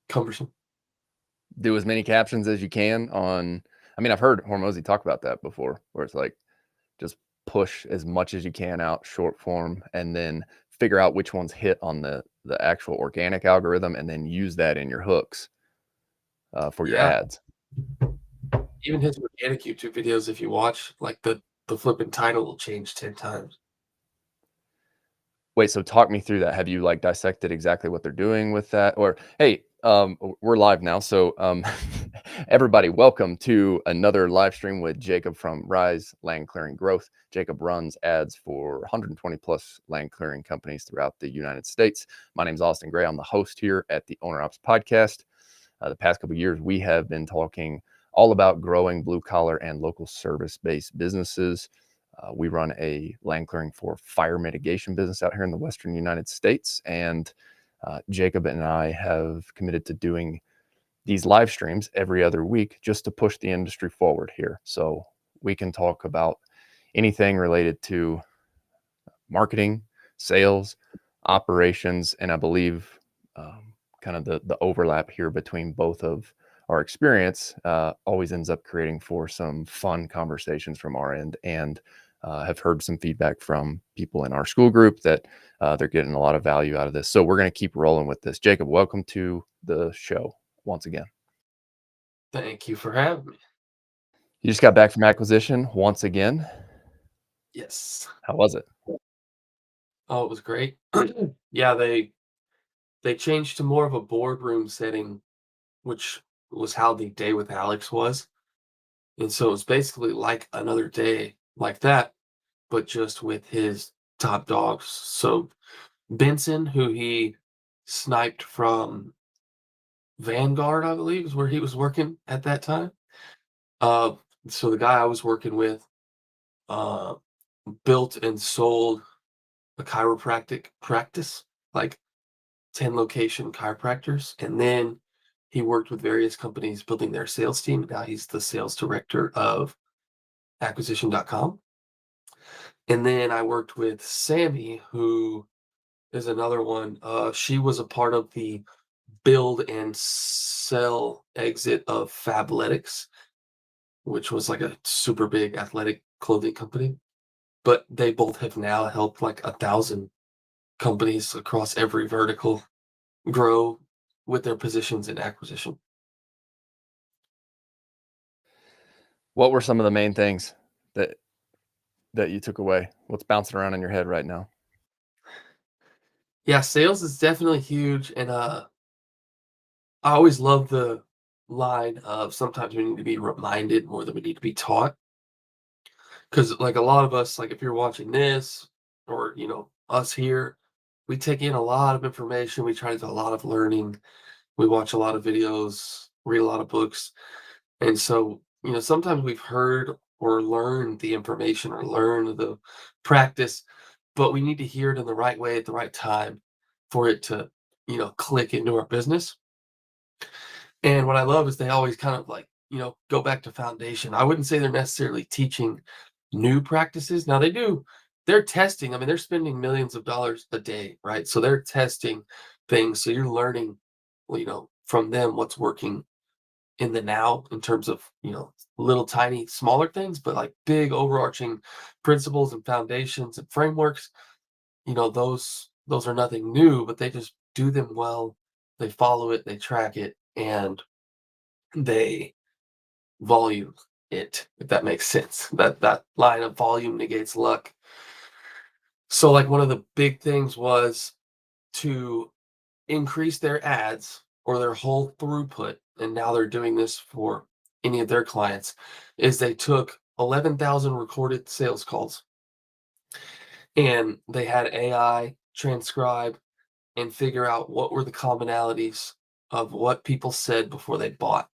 cumbersome. Do as many captions as you can on. I mean, I've heard Hormozy talk about that before, where it's like just push as much as you can out short form, and then figure out which ones hit on the actual organic algorithm, and then use that in your hooks for your Yeah, ads. even his organic YouTube videos, if you watch, like the flipping title will change 10 times. Wait, so talk me through that. Have you like dissected exactly what they're doing with that? Or hey, we're live now, so everybody, welcome to another live stream with Jacob from Rise Land Clearing Growth. Jacob runs ads for 120 plus land clearing companies throughout the United States. My name is Austin Gray. I'm the host here at the Owner Ops Podcast. The past couple of years, we have been talking all about growing blue collar and local service based businesses. We run a land clearing for fire mitigation business out here in the Western United States. And Jacob and I have committed to doing these live streams every other week just to push the industry forward here. So we can talk about anything related to marketing, sales, operations, and I believe kind of the overlap here between both of our experience always ends up creating for some fun conversations from our end, and have heard some feedback from people in our school group that they're getting a lot of value out of this. So we're going to keep rolling with this. Jacob, welcome to the show once again. Thank you for having me. You just got back from acquisition once again. Yes. How was it? Oh, it was great. Yeah, they changed to more of a boardroom setting, which was how the day with Alex was. And so it was basically like another day like that, but just with his top dogs. So Benson, who he sniped from Vanguard, I believe, is where he was working at that time. Uh, so the guy I was working with uh, built and sold a chiropractic practice, like 10 location chiropractors. And then he worked with various companies building their sales team. Now he's the sales director of acquisition.com. And then I worked with Sammy, who is another one. She was a part of the build and sell exit of Fabletics, which was like a super big athletic clothing company. But they both have now helped like 1,000 companies across every vertical grow with their positions in acquisition. What were some of the main things that you took away? What's bouncing around in your head right now? Yeah, sales is definitely huge, and I always love the line of sometimes we need to be reminded more than we need to be taught. Because like a lot of us, like if you're watching this or us here, we take in a lot of information. We try to do a lot of learning. We watch a lot of videos, read a lot of books, and so sometimes we've heard or learned the information or learned the practice, but we need to hear it in the right way at the right time for it to click into our business. And what I love is they always kind of like, go back to foundation. I wouldn't say they're necessarily teaching new practices. Now they do, they're testing. I mean, they're spending millions of dollars a day, right? So they're testing things. So you're learning, from them what's working in the now in terms of, little tiny smaller things, but like big overarching principles and foundations and frameworks, those are nothing new, but they just do them well. They follow it, they track it, and they volume it, if that makes sense. That line of volume negates luck. So like one of the big things was to increase their ads or their whole throughput, and now they're doing this for any of their clients, is they took 11,000 recorded sales calls and they had AI transcribe and figure out what were the commonalities of what people said before they bought.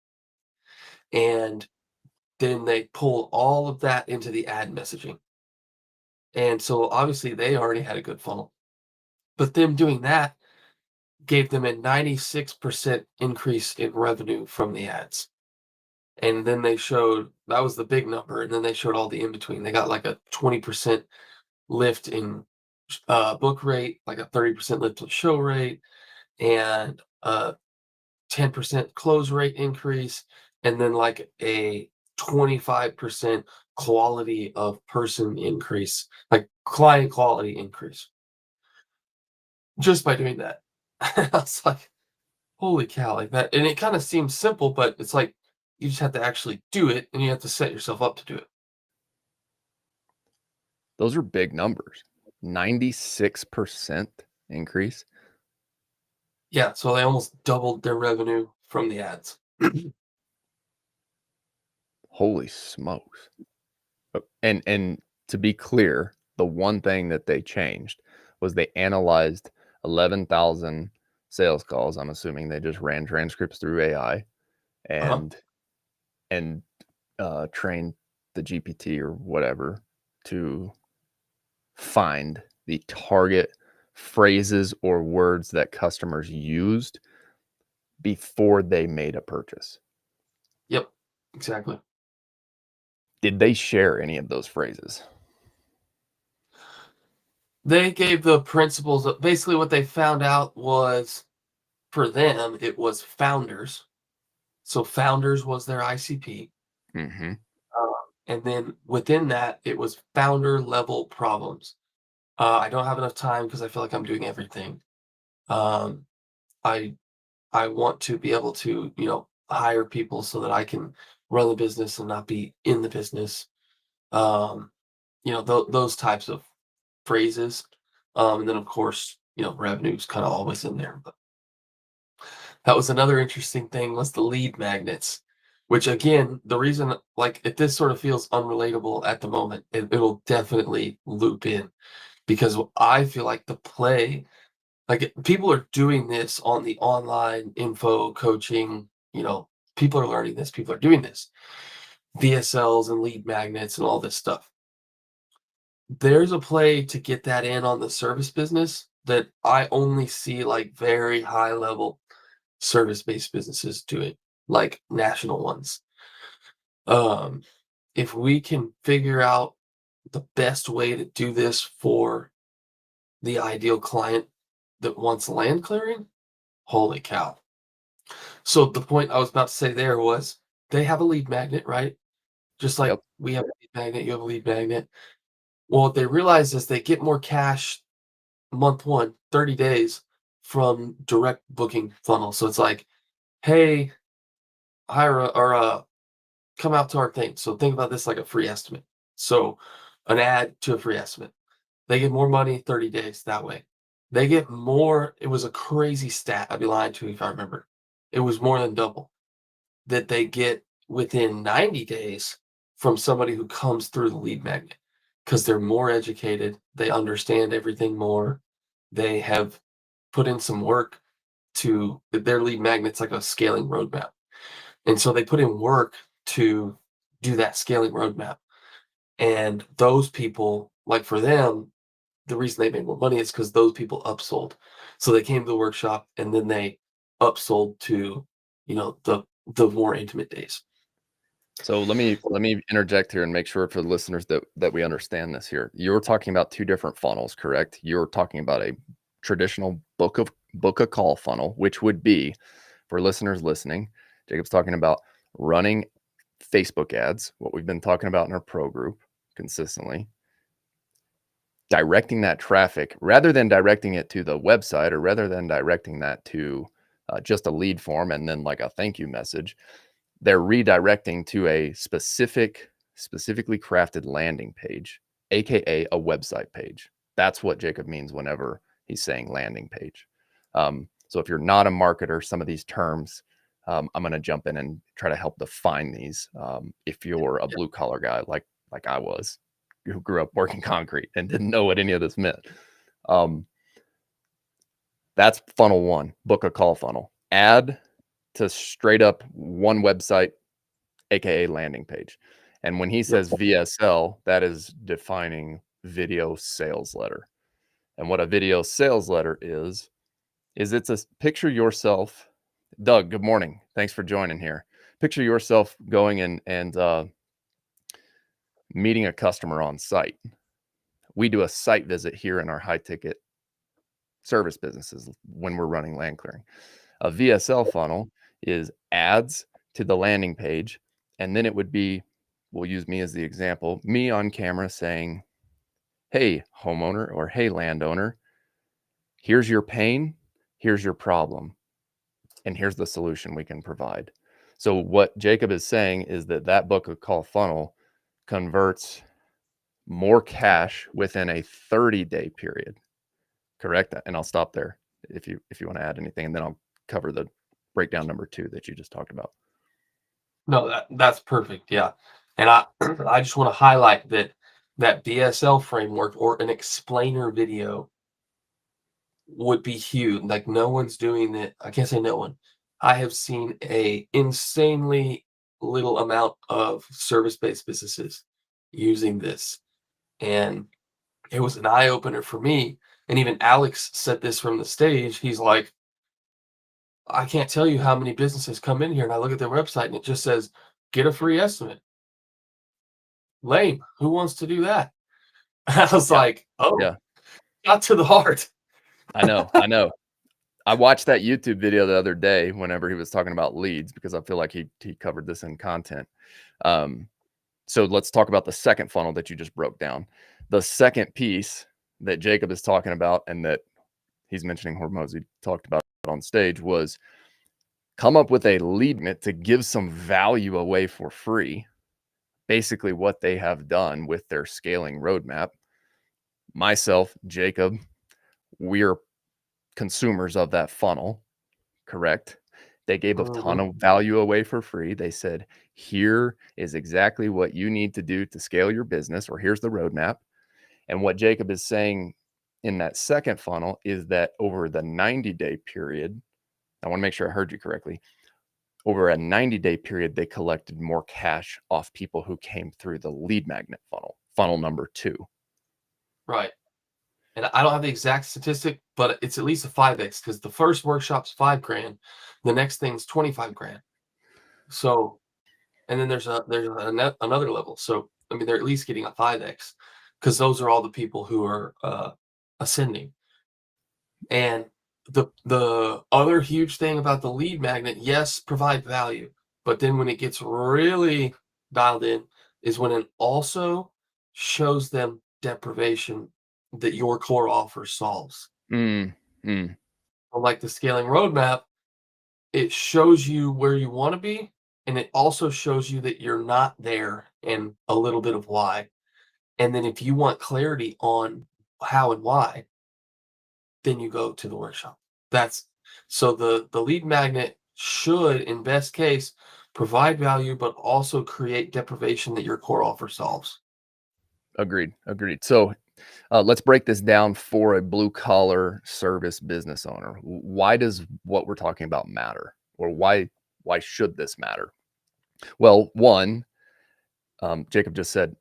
And then they pull all of that into the ad messaging. And so obviously they already had a good funnel. But them doing that gave them a 96% increase in revenue from the ads. And then they showed that was the big number. And then they showed all the in between. They got like a 20% lift in book rate, like a 30% lift in show rate, and a 10% close rate increase, and then like a 25% quality of person increase, like client quality increase, just by doing that. I was like, holy cow, like that. And it kind of seems simple, but it's like you just have to actually do it and you have to set yourself up to do it. Those are big numbers. 96% increase. Yeah, so they almost doubled their revenue from the ads. Holy smokes. And to be clear, the one thing that they changed was they analyzed 11,000 sales calls. I'm assuming they just ran transcripts through AI Uh-huh. and and trained the GPT or whatever to find the target phrases or words that customers used before they made a purchase. Yep, exactly. Did they share any of those phrases? They gave the principles of basically what they found out was for them, it was founders. So founders was their ICP. Mhm. And then within that, it was founder level problems. I don't have enough time because I feel like I'm doing everything. Um, I I want to be able to, hire people so that I can run the business and not be in the business. Um, those types of phrases. And then of course, revenue's kind of always in there. But that was another interesting thing was the lead magnets, which again, the reason like if this sort of feels unrelatable at the moment, it'll definitely loop in because I feel like the play, like people are doing this on the online info coaching, people are learning this, people are doing this, VSLs and lead magnets and all this stuff. There's a play to get that in on the service business that I only see like very high level service-based businesses doing, like national ones. Um, if we can figure out the best way to do this for the ideal client that wants land clearing, holy cow. So the point I was about to say there was they have a lead magnet, right? Just like Yep. we have a lead magnet, you have a lead magnet. Well, what they realize is they get more cash month one, 30 days from direct booking funnel. So it's like, hey, hire come out to our thing. So think about this like a free estimate. So an ad to a free estimate. They get more money 30 days that way. They get more. It was a crazy stat. I'd be lying to you if I remember. It was more than double that they get within 90 days from somebody who comes through the lead magnet because they're more educated. They understand everything more. They have put in some work to their lead magnet's like a scaling roadmap. And so they put in work to do that scaling roadmap. And those people, like for them, the reason they made more money is because those people upsold. So they came to the workshop and then they upsold to, the more intimate days. So let me interject here and make sure for the listeners that we understand this here. You're talking about two different funnels, correct? You're talking about a traditional book a call funnel, which would be for listeners listening. Jacob's talking about running Facebook ads, what we've been talking about in our pro group consistently, directing that traffic rather than directing it to the website or rather than directing that to just a lead form and then like a thank you message. They're redirecting to a specifically crafted landing page, aka a website page. That's what Jacob means whenever he's saying landing page. So if you're not a marketer, some of these terms, I'm going to jump in and try to help define these. If you're a Yeah. blue collar guy like I was, who grew up working concrete and didn't know what any of this meant, um, that's funnel one, book a call funnel. Add to straight up one website, aka landing page. And when he Yep. says VSL, that is defining video sales letter. And what a video sales letter is it's a picture yourself. Doug, good morning. Thanks for joining here. Picture yourself going and meeting a customer on site. We do a site visit here in our high ticket service businesses when we're running land clearing. A VSL funnel is ads to the landing page, and then it would be, we'll use me as the example, me on camera saying, "Hey, homeowner," or "Hey, landowner, here's your pain, here's your problem, and here's the solution we can provide." So what Jacob is saying is that that book of call funnel converts more cash within a 30-day period, correct? And I'll stop there if you want to add anything, and then I'll cover the breakdown number 2 that you just talked about. No, that's perfect. Yeah. And I I just want to highlight that that BSL framework or an explainer video would be huge. Like no one's doing it. I can't say no one. I have seen a insanely little amount of service-based businesses using this. And it was an eye opener for me. And even Alex said this from the stage. He's like, I can't tell you how many businesses come in here and I look at their website and it just says, get a free estimate. Lame. Who wants to do that? I was Yeah, like, oh, yeah. got to the heart. I know, I know. I watched that YouTube video the other day whenever he was talking about leads because I feel like he covered this in content. Um, so let's talk about the second funnel that you just broke down. The second piece that Jacob is talking about and that he's mentioning Hormozy talked about on stage was come up with a lead magnet to give some value away for free. Basically, what they have done with their scaling roadmap. Myself, Jacob, we're consumers of that funnel, correct? They gave a ton Mhm. of value away for free. They said, here is exactly what you need to do to scale your business, or here's the roadmap. And what Jacob is saying in that second funnel is that over the 90-day period, I want to make sure I heard you correctly. Over a 90-day period, they collected more cash off people who came through the lead magnet funnel, funnel number 2. Right. And I don't have the exact statistic, but it's at least a 5x because the first workshop's 5 grand, the next thing's 25 grand. So, and then another level. So, I mean, they're at least getting a 5x because those are all the people who are ascending. And the other huge thing about the lead magnet, yes, provide value, but then when it gets really dialed in is when it also shows them deprivation that your core offer solves. Mm, mm, Like the scaling roadmap, it shows you where you want to be, and it also shows you that you're not there and a little bit of why. And then if you want clarity on how and why, then you go to the workshop. That's so the lead magnet should, in best case, provide value, but also create deprivation that your core offer solves. agreed. Agreed. So let's break this down for a blue collar service business owner. Why does what we're talking about matter, or why should this matter? Well, one, Jacob just said,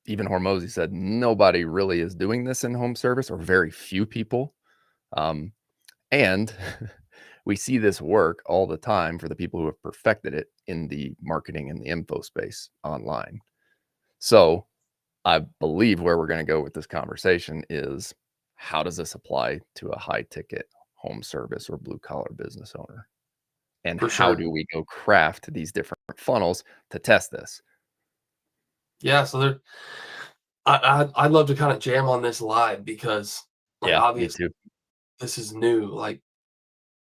even Hormozy said, nobody really is doing this in home service, or very few people. Um, and we see this work all the time for the people who have perfected it in the marketing and the info space online. So I believe where we're going to go with this conversation is, how does this apply to a high ticket home service or blue collar business owner? And For how sure. do we go craft these different funnels to test this? Yeah. So there, I'd love to kind of jam on this live because, like, Yeah, me obviously too. this is new. Like,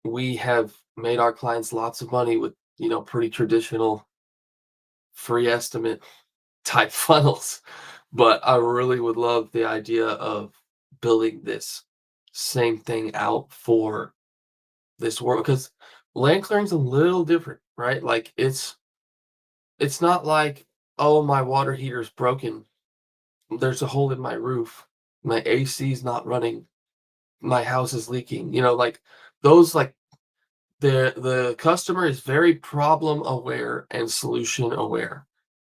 we have made our clients lots of money with pretty traditional free estimate type funnels. But I really would love the idea of building this same thing out for this world because land clearing's a little different, right? Like it's not like, oh, my water heater's broken. There's a hole in my roof. My AC's not running. My house is leaking. Like those like the customer is very problem aware and solution aware.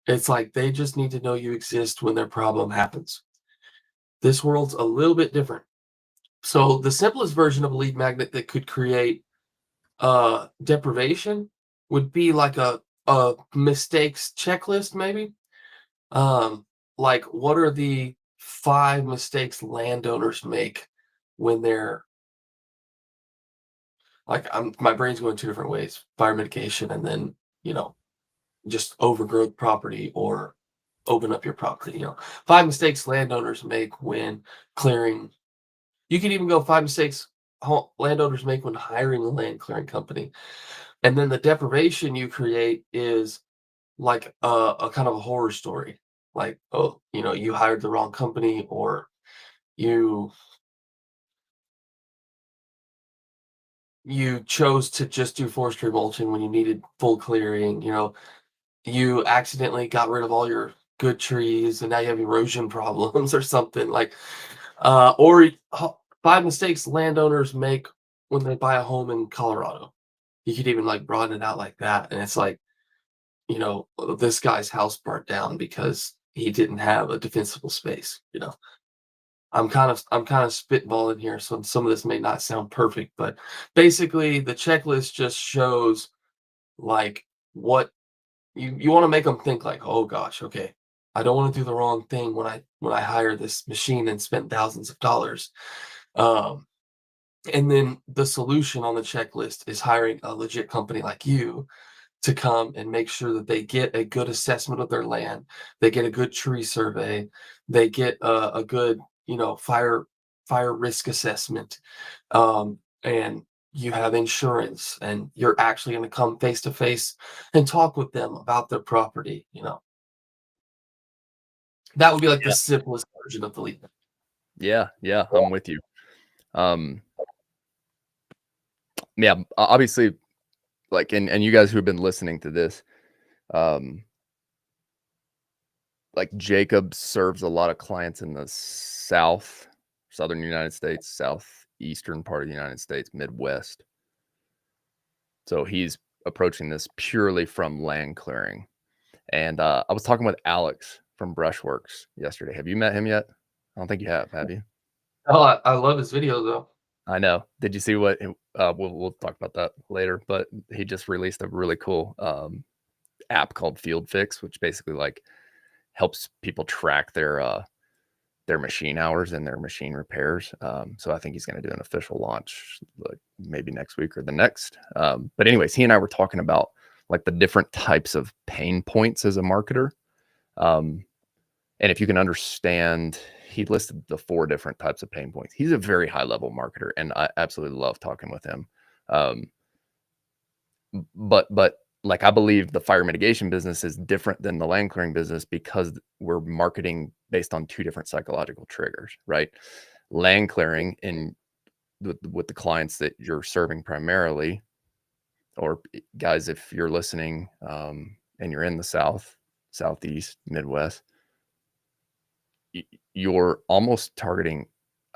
It's like they just need to know you exist when their problem happens. This world's a little bit different. So the simplest version of a lead magnet that could create deprivation would be like a mistakes checklist, maybe. Um, like what are the 5 mistakes landowners make when they're Like my brain's going two different ways: fire mitigation, and then you know just overgrowth property or open up your property. Five mistakes landowners make when clearing. You can even go five mistakes landowners make when hiring a land clearing company, and then the deprivation you create is like a kind of a horror story. Like, oh, you hired the wrong company, or you you chose to just do forestry mulching when you needed full clearing. You accidentally got rid of all your good trees, and now you have erosion problems or something like, or five mistakes landowners make when they buy a home in Colorado. You could even like broaden it out like that, and it's like, this guy's house burnt down because he didn't have a defensible space. I'm kind of spitballing here, so some of this may not sound perfect, but basically the checklist just shows like what you want to make them think like, oh gosh, okay, I don't want to do the wrong thing when I hire this machine and spent thousands of dollars. Um, and then the solution on the checklist is hiring a legit company like you to come and make sure that they get a good assessment of their land, they get a good tree survey, they get a good, fire risk assessment, and you have insurance, and you're actually going to come face to face and talk with them about their property. That would be like the Yeah. simplest version of the lead. Yeah, yeah, I'm with you. Um, yeah, obviously, like, and you guys who've been listening to this, um, like Jacob serves a lot of clients in the southern United States, southeastern part of the United States, Midwest. So he's approaching this purely from land clearing. And I was talking with Alex from Brushworks yesterday. Have you met him yet? I don't think you have you? Oh, I love his videos though. I know. Did you see what? We'll talk about that later. But he just released a really cool app called Field Fix, which basically like helps people track their machine hours and their machine repairs. So I think he's going to do an official launch like maybe next week or the next. But anyways, he and I were talking about like the different types of pain points as a marketer. Um, and if you can understand, he listed the 4 different types of pain points. He's a very high level marketer, and I absolutely love talking with him. Um, but like I believe the fire mitigation business is different than the land clearing business because we're marketing based on 2 different psychological triggers, right? Land clearing in with the clients that you're serving primarily, or guys, if you're listening and you're in the South, Southeast, Midwest, you're almost targeting,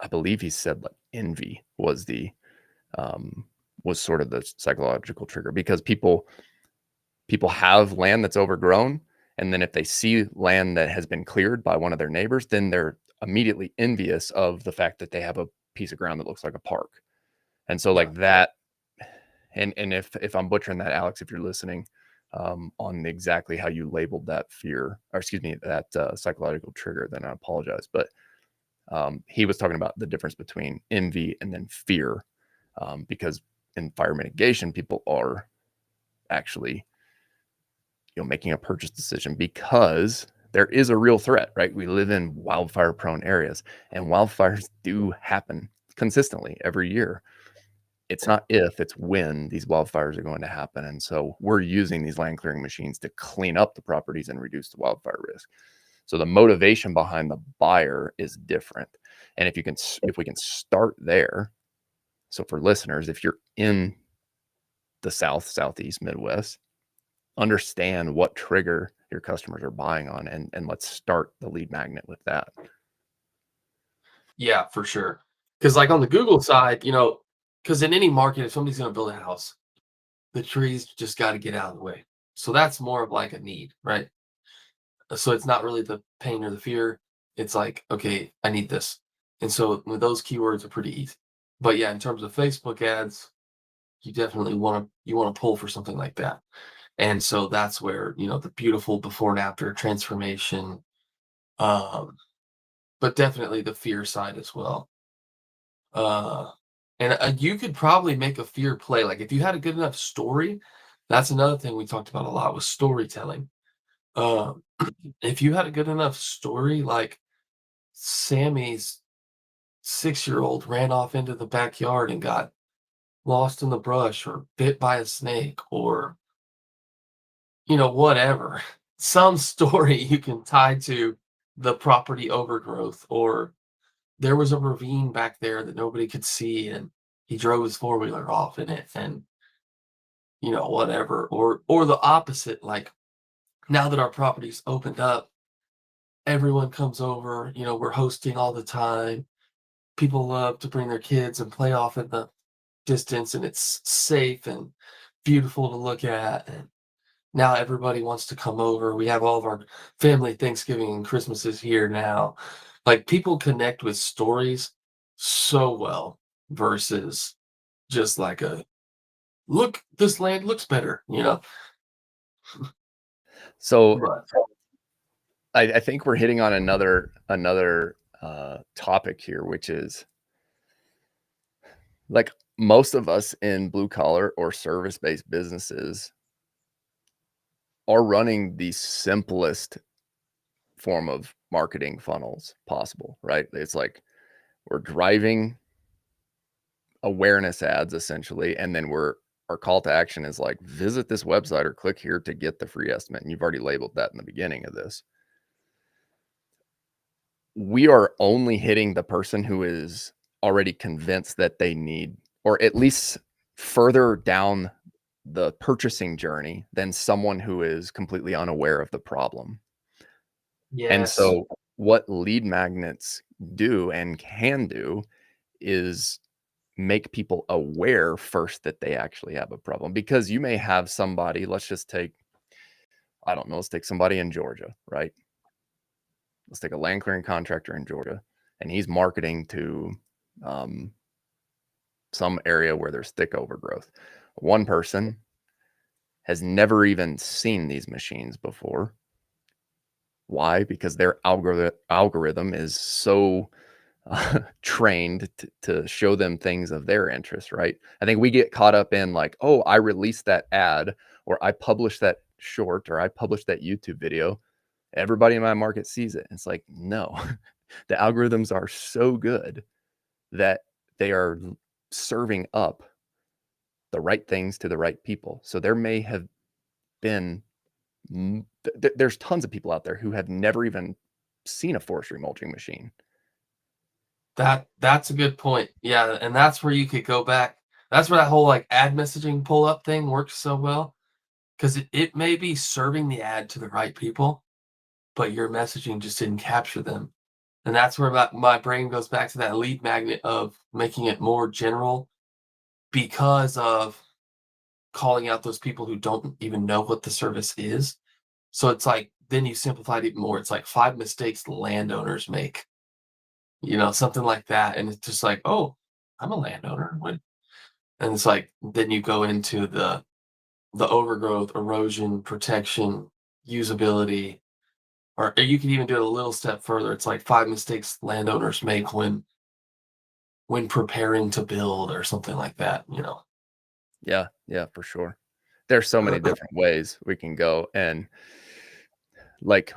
I believe he said like envy um, was sort of the psychological trigger because people have land that's overgrown, and then if they see land that has been cleared by one of their neighbors, then they're immediately envious of the fact that they have a piece of ground that looks like a park. And so Yeah. like that, and if I'm butchering that, Alex, if you're listening, on exactly how you labeled that fear, or excuse me, that psychological trigger, then I apologize. But he was talking about the difference between envy and then fear, because in fire mitigation, people are actually making a purchase decision because there is a real threat, right? We live in wildfire prone areas, and wildfires do happen consistently every year. It's not if, it's when these wildfires are going to happen. And so we're using these land clearing machines to clean up the properties and reduce the wildfire risk. So the motivation behind the buyer is different. And if we can start there. So for listeners, if you're in the South, Southeast, Midwest, understand what trigger your customers are buying on, and let's start the lead magnet with that. Yeah, for sure. Because like on the Google side, because in any market, if somebody's going to build a house, the trees just got to get out of the way. So that's more of like a need, right? So it's not really the pain or the fear. It's like, okay, I need this. And so with those keywords are pretty easy. But yeah, in terms of Facebook ads, you definitely want to pull for something like that. And so that's where, the beautiful before and after transformation, um, but definitely the fear side as well. Uh, And you could probably make a fear play. Like if you had a good enough story, that's another thing we talked about a lot was storytelling. Um, if you had a good enough story, like Sammy's 6-year-old ran off into the backyard and got lost in the brush or bit by a snake or, whatever. Some story you can tie to the property overgrowth, or there was a ravine back there that nobody could see and he drove his four-wheeler off in it and, whatever. Or the opposite, like now that our property's opened up, everyone comes over, we're hosting all the time. People love to bring their kids and play off in the distance, and it's safe and beautiful to look at. And now everybody wants to come over. We have all of our family Thanksgiving and Christmases here now. Like people connect with stories so well versus just like a look, this land looks better. So But I think we're hitting on another topic here, which is like most of us in blue collar or service based businesses are running the simplest form of marketing funnels possible, right? It's like we're driving awareness ads essentially, and then our call to action is like visit this website or click here to get the free estimate. And you've already labeled that in the beginning of this. We are only hitting the person who is already convinced that they need, or at least further down the purchasing journey than someone who is completely unaware of the problem. And yes, so what lead magnets do and can do is make people aware first that they actually have a problem, because you may have somebody, let's just take, I don't know, let's take somebody in Georgia, right? Let's take a land clearing contractor in Georgia, and he's marketing to um, some area where there's thick overgrowth. One person has never even seen these machines before. Why? Because their algorithm is so trained to show them things of their interest, right? I think we get caught up in like, oh, I released that ad, or I published that short, or I published that YouTube video. Everybody in my market sees it. It's like, no, the algorithms are so good that they are serving up the right things to the right people. So there may have been, there's tons of people out there who have never even seen a forestry mulching machine. that's a good point. Yeah, and that's where you could go back. That's where that whole like ad messaging pull up thing works so well because it may be serving the ad to the right people, but your messaging just didn't capture them. And that's where my brain goes back to that lead magnet of making it more general because of calling out those people who don't even know what the service is. So it's like, then you simplified it more. It's like 5 mistakes landowners make, something like that. And it's just like, oh, I'm a landowner. And it's like, then you go into the overgrowth, erosion, protection, usability, or you can even do it a little step further. It's like 5 mistakes landowners make when preparing to build or something like that. Yeah, yeah, for sure. There's so many different ways we can go. And like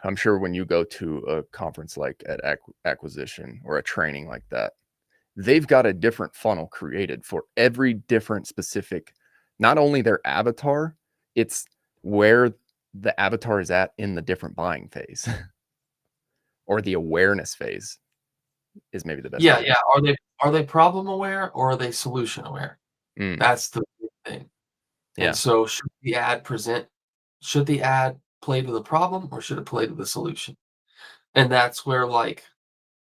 I'm sure when you go to a conference like at acquisition or a training like that, they've got a different funnel created for every different specific, not only their avatar, it's where the avatar is at in the different buying phase or the awareness phase is maybe the best way Yeah, to yeah. Are they problem aware or are they solution aware? Mm, That's the big thing. And yeah. so should the ad play to the problem or should it play to the solution? And that's where like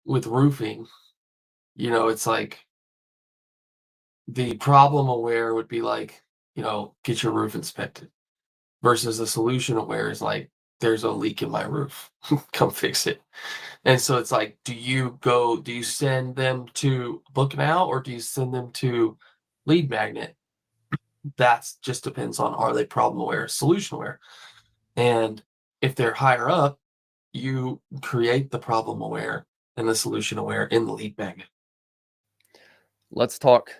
with roofing, it's like the problem aware would be like, get your roof inspected versus the solution aware is like, there's a leak in my roof. Come fix it. And so it's like, do you send them to Book Now or do you send them to Lead Magnet? That's just depends on are they problem aware, or solution aware. And if they're higher up, you create the problem aware and the solution aware in the Lead Magnet. let's talk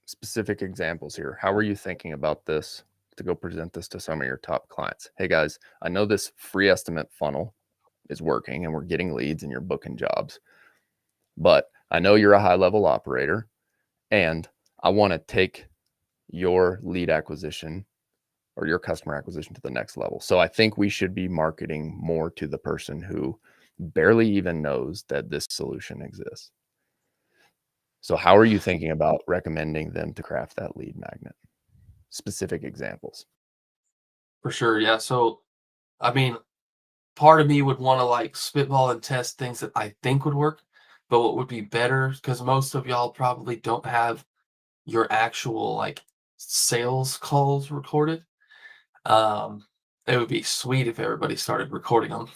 specific examples here. How are you thinking about this to go present this to some of your top clients? Hey guys, I know this free estimate funnel is working and we're getting leads and you're booking jobs, but I know you're a high level operator and I want to take your lead acquisition or your customer acquisition to the next level. So I think we should be marketing more to the person who barely even knows that this solution exists. So how are you thinking about recommending them to craft that lead magnet? Specific examples. For sure. Yeah. So, I mean, part of me would want to like spitball and test things that I think would work, but what would be better, because most of y'all probably don't have your actual like sales calls recorded. Um, it would be sweet if everybody started recording them,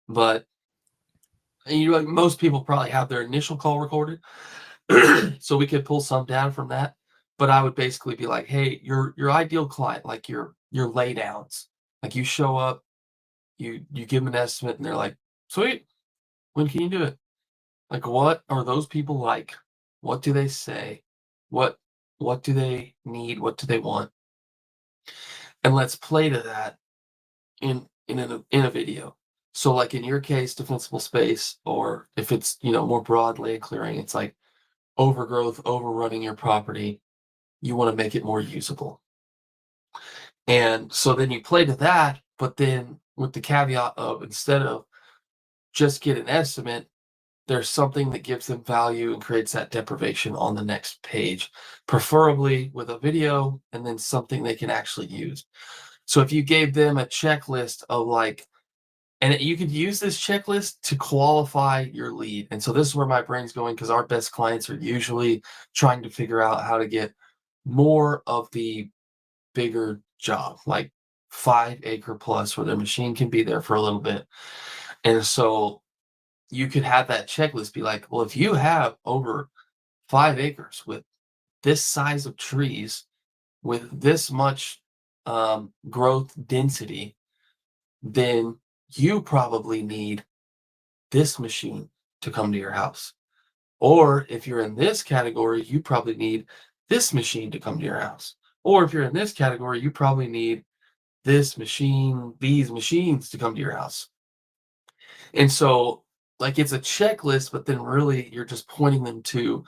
but you know, like most people probably have their initial call recorded, so we could pull some down from that. But I would basically be like, hey, your ideal client, like your laydowns, like you show up, you give them an estimate, and they're like, sweet, when can you do it? Like, what are those people like? What do they say? What what do they need? What do they want? And let's play to that in a video. So, like in your case, defensible space, or if it's more broad land clearing, it's like overgrowth, overrunning your property. You want to make it more usable, and so then you play to that, but then with the caveat of instead of just get an estimate, there's something that gives them value and creates that deprivation on the next page, preferably with a video and then something they can actually use. So if you gave them a checklist of like, and you could use this checklist to qualify your lead. And so this is where my brain's going because our best clients are usually trying to figure out how to get more of the bigger job, like 5 acre plus, where their machine can be there for a little bit. And so you could have that checklist be like, well, if you have over 5 acres with this size of trees, with this much growth density, then you probably need this machine to come to your house. Or if you're in this category, you probably need this machine to come to your house. Or if you're in this category, you probably need this machine, these machines to come to your house. And so, like, it's a checklist, but then really you're just pointing them to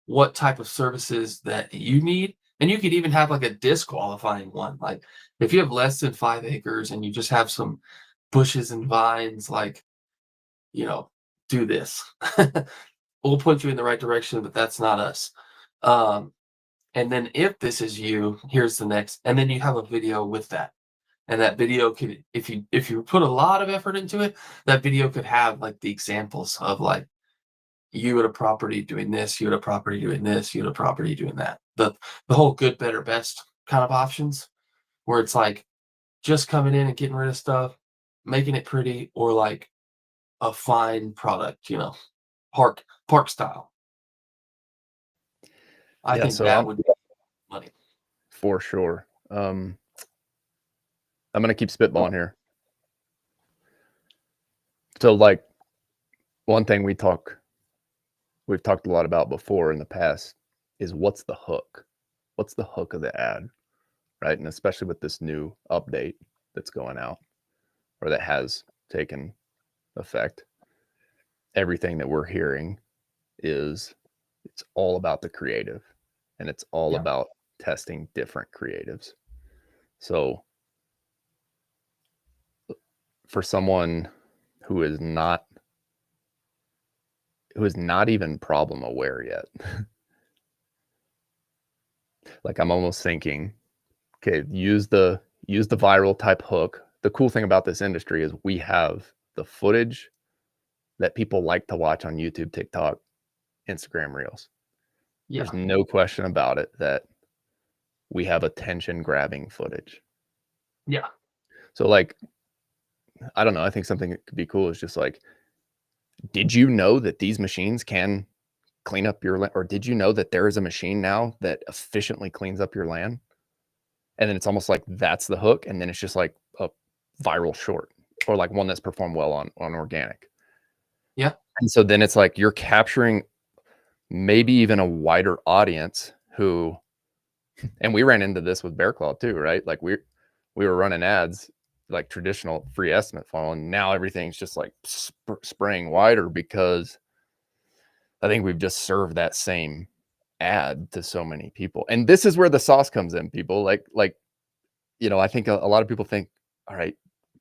what type of services that you need. And you could even have like a disqualifying one. Like, if you have less than 5 acres and you just have some bushes and vines, like, you know, do this. We'll point you in the right direction, but that's not us. Um, and then if this is you, here's the next, and then you have a video with that. And that video could, if you put a lot of effort into it, that video could have like the examples of like you at a property doing this, you at a property doing this, you at a property doing that. The whole good, better, best kind of options, where it's like just coming in and getting rid of stuff, making it pretty, or like a fine product, park style. I Yeah, think so that I'm would be money. for sure. I'm gonna keep spitballing here. So like one thing we've talked a lot about before in the past is what's the hook? What's the hook of the ad? Right. And especially with this new update that's going out or that has taken effect, everything that we're hearing is it's all about the creative and it's all Yeah. about testing different creatives. So for someone who is not even problem aware yet, like I'm almost thinking, okay, use the viral type hook. The cool thing about this industry is we have the footage that people like to watch on YouTube, TikTok, Instagram Reels. There's Yeah. no question about it that we have attention grabbing footage. Yeah. So like, I don't know, I think something that could be cool is just like, did you know that these machines can clean up your land? Or did you know that there is a machine now that efficiently cleans up your land? And then it's almost like that's the hook. And then it's just like a viral short or like one that's performed well on organic. Yeah. And so then it's like you're capturing maybe even a wider audience who, and we ran into this with Bear Claw too, right? Like we were running ads like traditional free estimate funnel, and now everything's just like spraying wider because I think we've just served that same ad to so many people. And this is where the sauce comes in, people. I think a lot of people think, all right,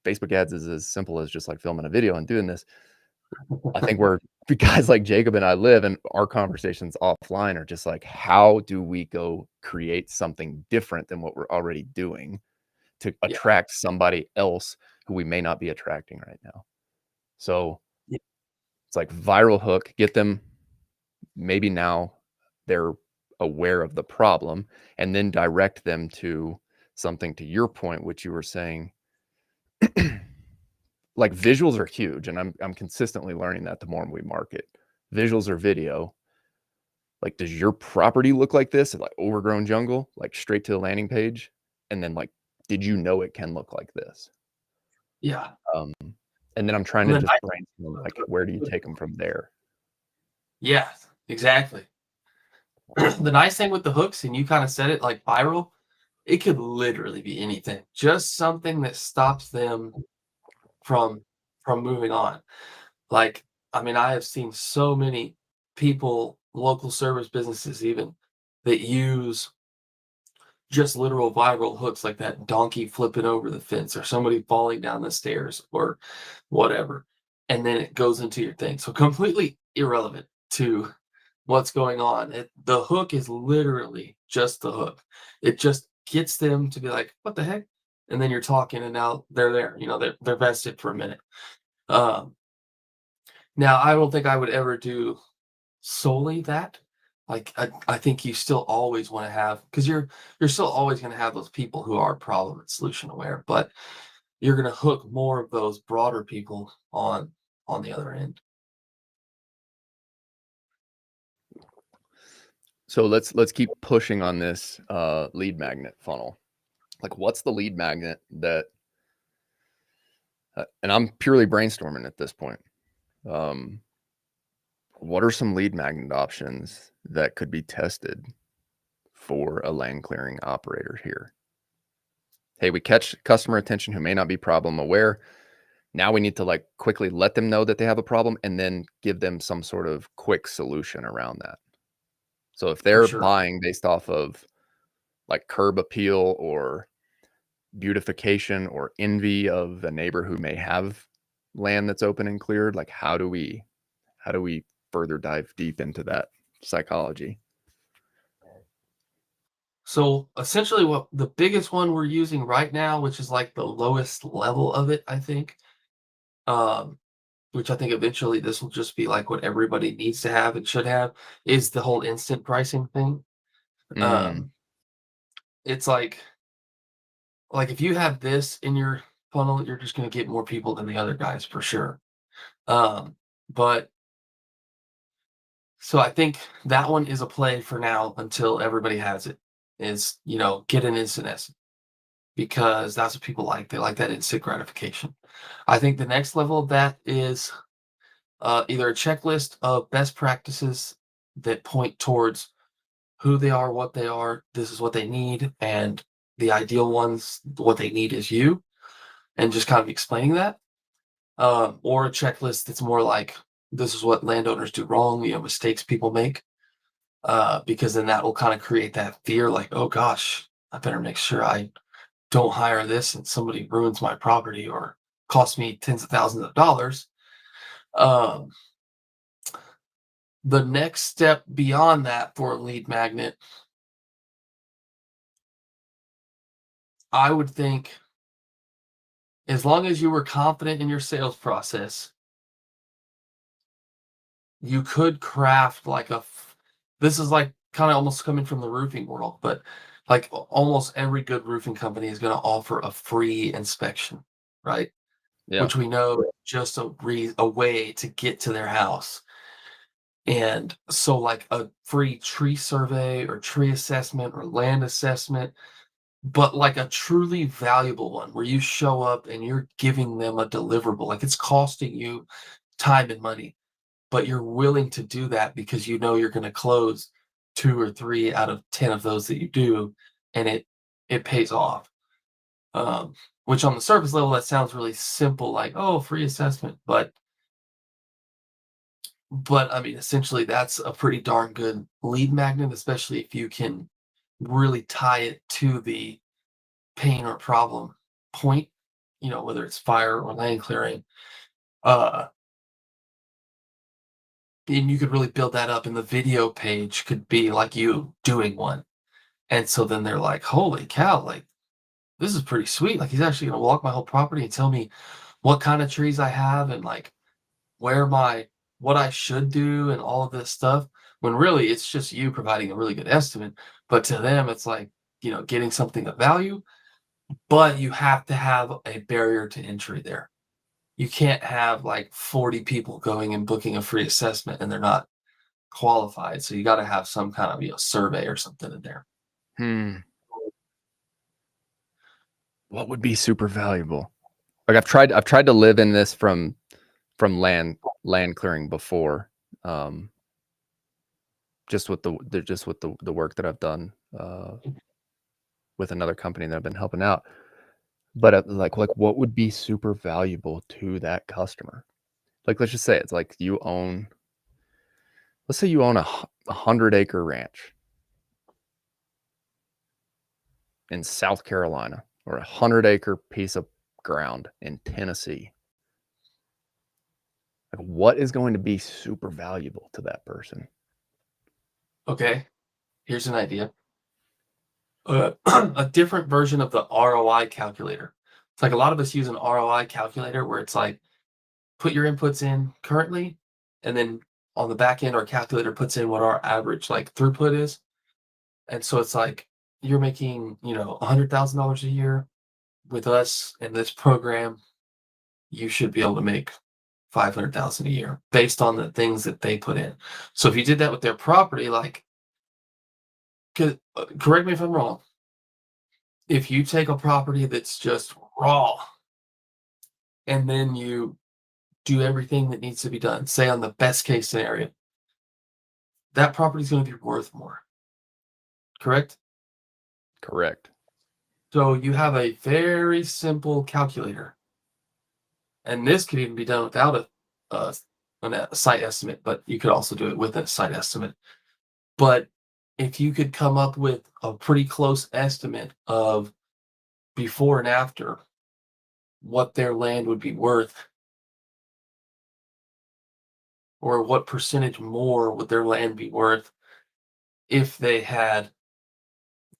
Facebook ads is as simple as just like filming a video and doing this. I think where guys like Jacob and I live, and our conversations offline are just like, how do we go create something different than what we're already doing to Yeah. attract somebody else who we may not be attracting right now? So Yeah. it's like viral hook, get them, maybe now they're aware of the problem, and then direct them to something, to your point, which you were saying, like visuals are huge. And I'm consistently learning that the more we market, visuals or video. Like, does your property look like this? Like overgrown jungle, like straight to the landing page? And then like, did you know it can look like this? Yeah. Um, and then I'm trying And to then just brainstorm, like, where do you take them from there? yeah, exactly. The nice thing with the hooks, and you kind of said it, like viral, it could literally be anything. Just something that stops them from moving on. Like, I mean, I have seen so many people, local service businesses even, that use just literal viral hooks like that donkey flipping over the fence or somebody falling down the stairs or whatever. And then it goes into your thing. So completely irrelevant to what's going on. The hook is literally just the hook. It just gets them to be like, what the heck? And then you're talking and now they're there. They're vested for a minute. Um, Now I don't think I would ever do solely that. Like, I think you still always wanna have, because you 'cause you're still always gonna have those people who are problem and solution aware, but you're gonna hook more of those broader people on the other end. So let's keep pushing on this lead magnet funnel. Like, what's the lead magnet that, and I'm purely brainstorming at this point. Um, what are some lead magnet options that could be tested for a land clearing operator here? Hey, we catch customer attention who may not be problem aware. Now we need to like quickly let them know that they have a problem and then give them some sort of quick solution around that. So if For they're sure. buying based off of like curb appeal or beautification or envy of a neighbor who may have land that's open and cleared, like how do we further dive deep into that psychology? So, essentially, what the biggest one we're using right now, which is, like, the lowest level of it, I think, um, which I think eventually this will just be, like, what everybody needs to have and should have, is the whole instant pricing thing. Mm, Um, it's like, if you have this in your funnel, you're just gonna get more people than the other guys for sure. Um, but so I think that one is a play for now until everybody has it, is, get an instant S because that's what people like. They like that instant gratification. I think the next level of that is either a checklist of best practices that point towards who they are, what they are, this is what they need, and the ideal ones, what they need is you, and just kind of explaining that. Or a checklist that's more like this is what landowners do wrong, mistakes people make, because then that will kind of create that fear, like, oh gosh, I better make sure I don't hire this and somebody ruins my property or costs me tens of thousands of dollars. Um, the next step beyond that for a lead magnet, I would think, as long as you were confident in your sales process, you could craft like this is like kind of almost coming from the roofing world, but like almost every good roofing company is going to offer a free inspection, right? yeah. Which we know is just a way to get to their house. And so, like a free tree survey or tree assessment or land assessment, but like a truly valuable one where you show up and you're giving them a deliverable, like it's costing you time and money. but you're willing to do that because you know you're going to close 2 or 3 out of 10 of those that you do, and it pays off. Um, which on the surface level, that sounds really simple, like, oh, free assessment. But I mean, essentially, that's a pretty darn good lead magnet, especially if you can really tie it to the pain or problem point, whether it's fire or land clearing. Uh, and you could really build that up, and the video page could be like you doing one. And so then they're like, holy cow, like, this is pretty sweet. Like, he's actually going to walk my whole property and tell me what kind of trees I have and like where what I should do and all of this stuff, when really it's just you providing a really good estimate. But to them, it's like, getting something of value, but you have to have a barrier to entry there. You can't have like 40 people going and booking a free assessment and they're not qualified. So you got to have some kind of, survey or something in there. Hmm. What would be super valuable? Like I've tried to live in this from land clearing before. Just with the work that I've done with another company that I've been helping out. But like what would be super valuable to that customer? Like let's just say it's like let's say you own a 100-acre ranch in South Carolina or a 100-acre piece of ground in Tennessee. Like what is going to be super valuable to that person? Okay. Here's an idea. A different version of the ROI calculator. It's like a lot of us use an ROI calculator where it's like put your inputs in currently, and then on the back end, our calculator puts in what our average like throughput is. And so it's like you're making, $100,000 a year with us in this program. You should be able to make 500,000 a year based on the things that they put in. So if you did that with their property, like, correct me if I'm wrong, if you take a property that's just raw and then you do everything that needs to be done, say on the best case scenario, that property is going to be worth more, correct? Correct. So you have a very simple calculator, and this could even be done without a, a site estimate, but you could also do it with a site estimate. But if you could come up with a pretty close estimate of before and after what their land would be worth, or what percentage more would their land be worth if they had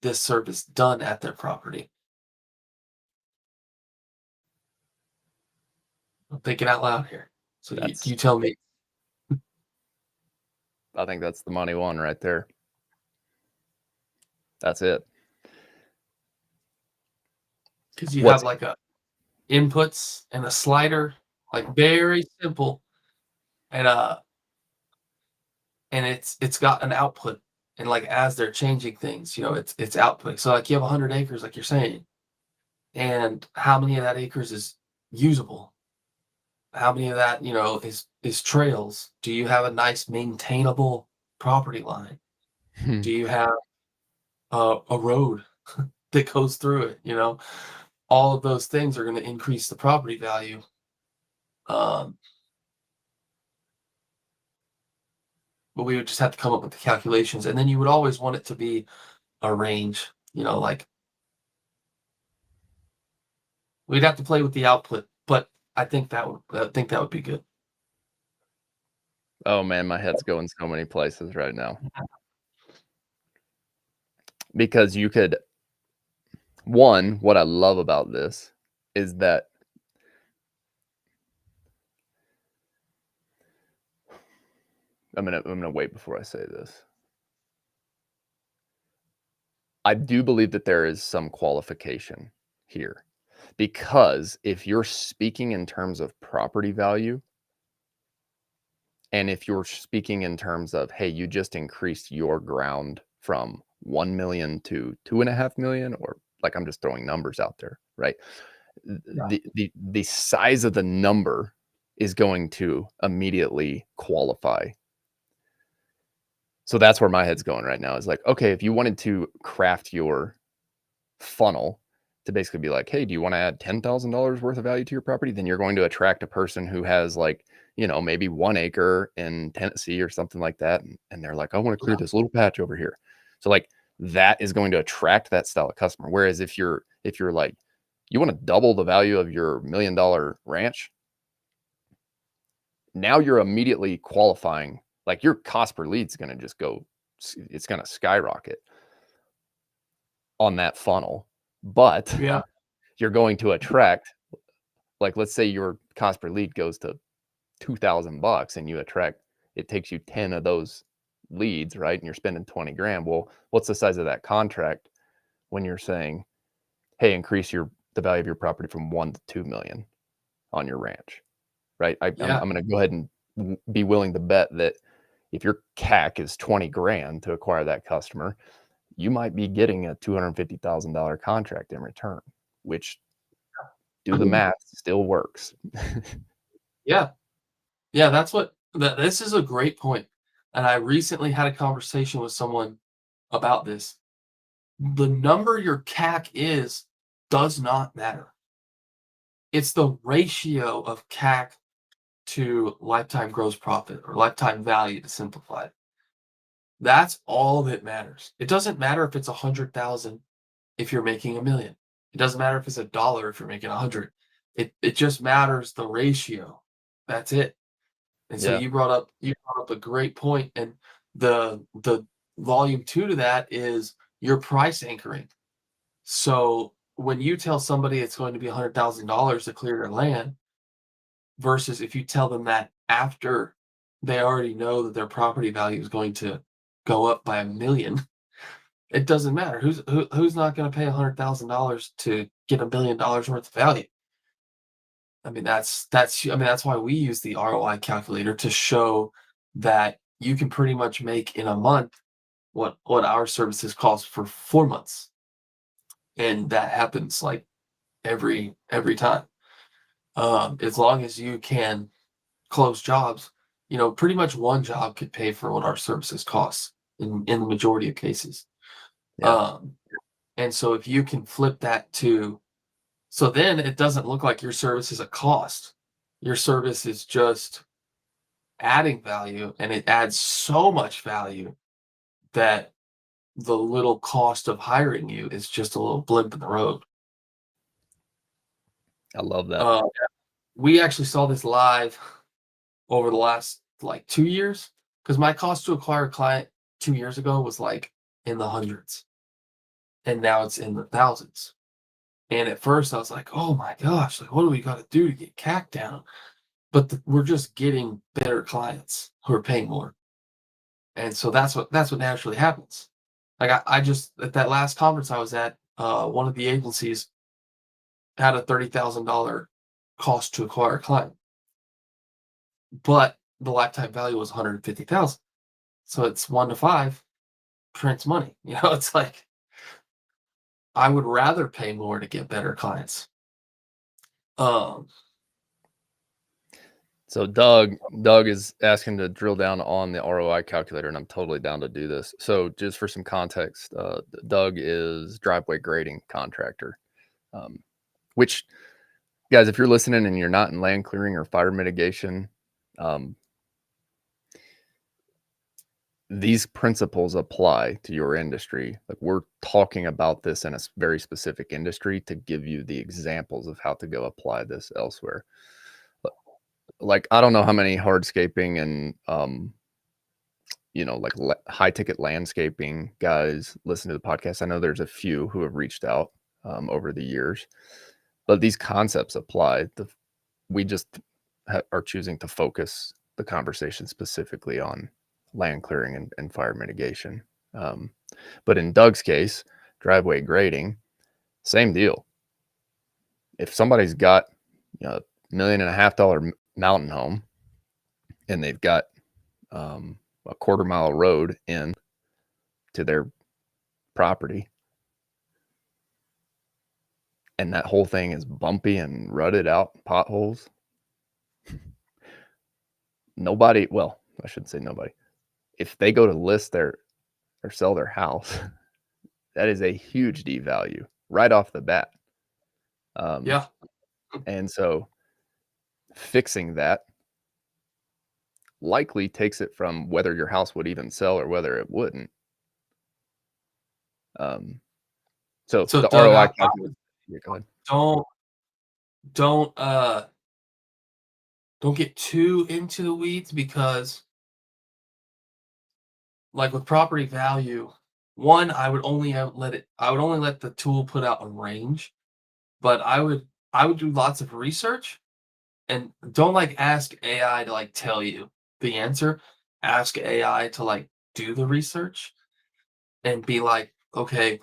this service done at their property. I'm thinking out loud here. So That's you tell me, I think that's the money one right there. That's it. because you have What's like a inputs and a slider, like very simple, and it's got an output, and like as they're changing things, it's output. So like you have 100 acres, like you're saying, and how many of that acres is usable? How many of that, is trails? Do you have a nice maintainable property line? hmm, Do you have a road that goes through it? All of those things are going to increase the property value. Um, but we would just have to come up with the calculations, and then you would always want it to be a range. Like we'd have to play with the output, but I think that would be good. oh man, my head's going so many places right now. Because you could what I love about this is that I'm gonna wait before I say this. I do believe that there is some qualification here. Because if you're speaking in terms of property value, and if you're speaking in terms of, hey, you just increased your ground from 1 million to 2.5 million, or like I'm just throwing numbers out there, right? Yeah. The size of the number is going to immediately qualify. So that's where my head's going right now is like, okay, if you wanted to craft your funnel to basically be like, hey, do you want to add $10,000 worth of value to your property? Then you're going to attract a person who has like, maybe 1 acre in Tennessee or something like that. And they're like, I want to clear Yeah. this little patch over here. So like that is going to attract that style of customer. Whereas if you're like, you want to double the value of your $1 million ranch, now you're immediately qualifying, like your cost per lead is going to just go, it's going to skyrocket on that funnel. But Yeah. you're going to attract, like, let's say your cost per lead goes to $2,000 and you attract, it takes you 10 of those leads, right? And you're spending 20 grand. Well, what's the size of that contract when you're saying, hey, increase the value of your property from 1 to 2 million on your ranch, right? I'm Yeah. going to go ahead and be willing to bet that if your CAC is 20 grand to acquire that customer, you might be getting a $250,000 contract in return, which, do the math, still works. Yeah. Yeah. This is a great point. And I recently had a conversation with someone about this. The number your CAC is does not matter. It's the ratio of CAC to lifetime gross profit or lifetime value to simplify it. That's all that matters. It doesn't matter if it's 100,000 if you're making 1,000,000. It doesn't matter if it's $1 if you're making 100. It just matters the ratio. That's it. And so Yeah. you brought up a great point, and the volume 2 to that is your price anchoring. So when you tell somebody it's going to be $100,000 to clear their land, versus if you tell them that after they already know that their property value is going to go up by 1,000,000, it doesn't matter. Who's not gonna pay $100,000 to get $1,000,000 worth of value? That's why we use the ROI calculator to show that you can pretty much make in a month what our services cost for 4 months, and that happens, like, every time. As long as you can close jobs, pretty much one job could pay for what our services cost in the majority of cases. Yeah. Um, and so if you can flip that to, so then it doesn't look like your service is a cost. Your service is just adding value, and it adds so much value that the little cost of hiring you is just a little blip in the road. I love that. Uh, we actually saw this live over the last like 2 years, because my cost to acquire a client 2 years ago was like in the hundreds, and now it's in the thousands. And at first I was like, oh my gosh, like what do we got to do to get CAC down? But we're just getting better clients who are paying more. And so that's what naturally happens. Like I just, at that last conference I was at, one of the agencies had a $30,000 cost to acquire a client, but the lifetime value was 150,000. So it's 1 to 5 prints money. It's like I would rather pay more to get better clients. Um, So Doug is asking to drill down on the ROI calculator, and I'm totally down to do this. So just for some context, Doug is driveway grading contractor, um, which, guys, if you're listening and you're not in land clearing or fire mitigation, um, these principles apply to your industry. Like, we're talking about this in a very specific industry to give you the examples of how to go apply this elsewhere. Like, I don't know how many hardscaping and like high ticket landscaping guys listen to the podcast. I know there's a few who have reached out over the years, but these concepts apply. We just are choosing to focus the conversation specifically on land clearing and fire mitigation. But in Doug's case, driveway grading, same deal. If somebody's got $1.5 million mountain home and they've got a 1/4 mile road in to their property, and that whole thing is bumpy and rutted out potholes, nobody, well, I shouldn't say nobody. If they go to list their or sell their house, that is a huge devalue right off the bat. Um, Yeah. and so fixing that likely takes it from whether your house would even sell or whether it wouldn't. Um, so So the Doug, ROI I calculator. would Yeah, go ahead. don't don't don't get too into the weeds because like with property value, one, I would only let the tool put out a range, but I would do lots of research and don't like ask AI to like tell you the answer. Ask AI to like do the research and be like, okay,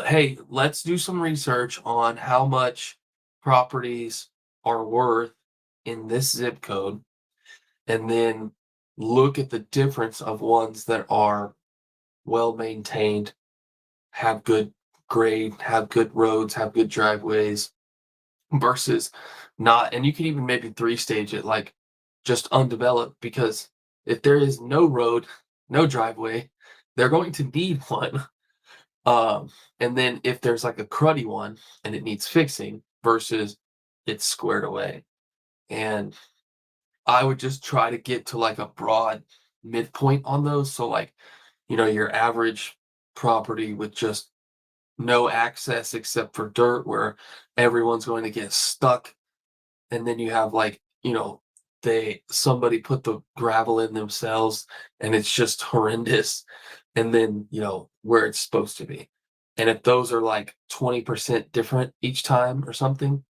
hey, let's do some research on how much properties are worth in this zip code, and then look at the difference of ones that are well maintained, have good grade, have good roads, have good driveways versus not. And you can even maybe three stage it like just undeveloped because if there is no road, no driveway, they're going to need one. And then if there's like a cruddy one and it needs fixing versus it's squared away. And I would just try to get to like a broad midpoint on those. So like, your average property with just no access except for dirt where everyone's going to get stuck. And then you have like, somebody put the gravel in themselves and it's just horrendous. And then, where it's supposed to be. And if those are like 20% different each time or something,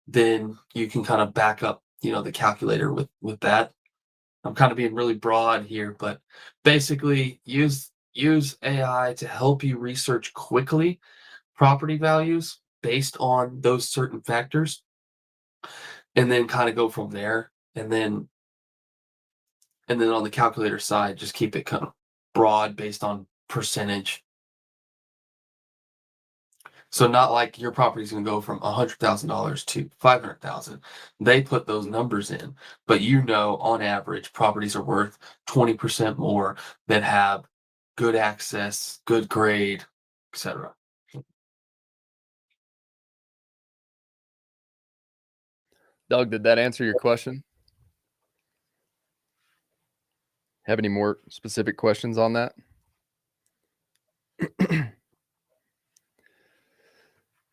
then you can kind of back up, the calculator with that. I'm kind of being really broad here, but basically use AI to help you research quickly property values based on those certain factors and then kind of go from there. And then on the calculator side, just keep it kind of broad based on percentage. So not like your property's going to go from $100,000 to 500,000. They put those numbers in, but on average, properties are worth 20% more that have good access, good grade, etc. Doug, did that answer your question? Have any more specific questions on that?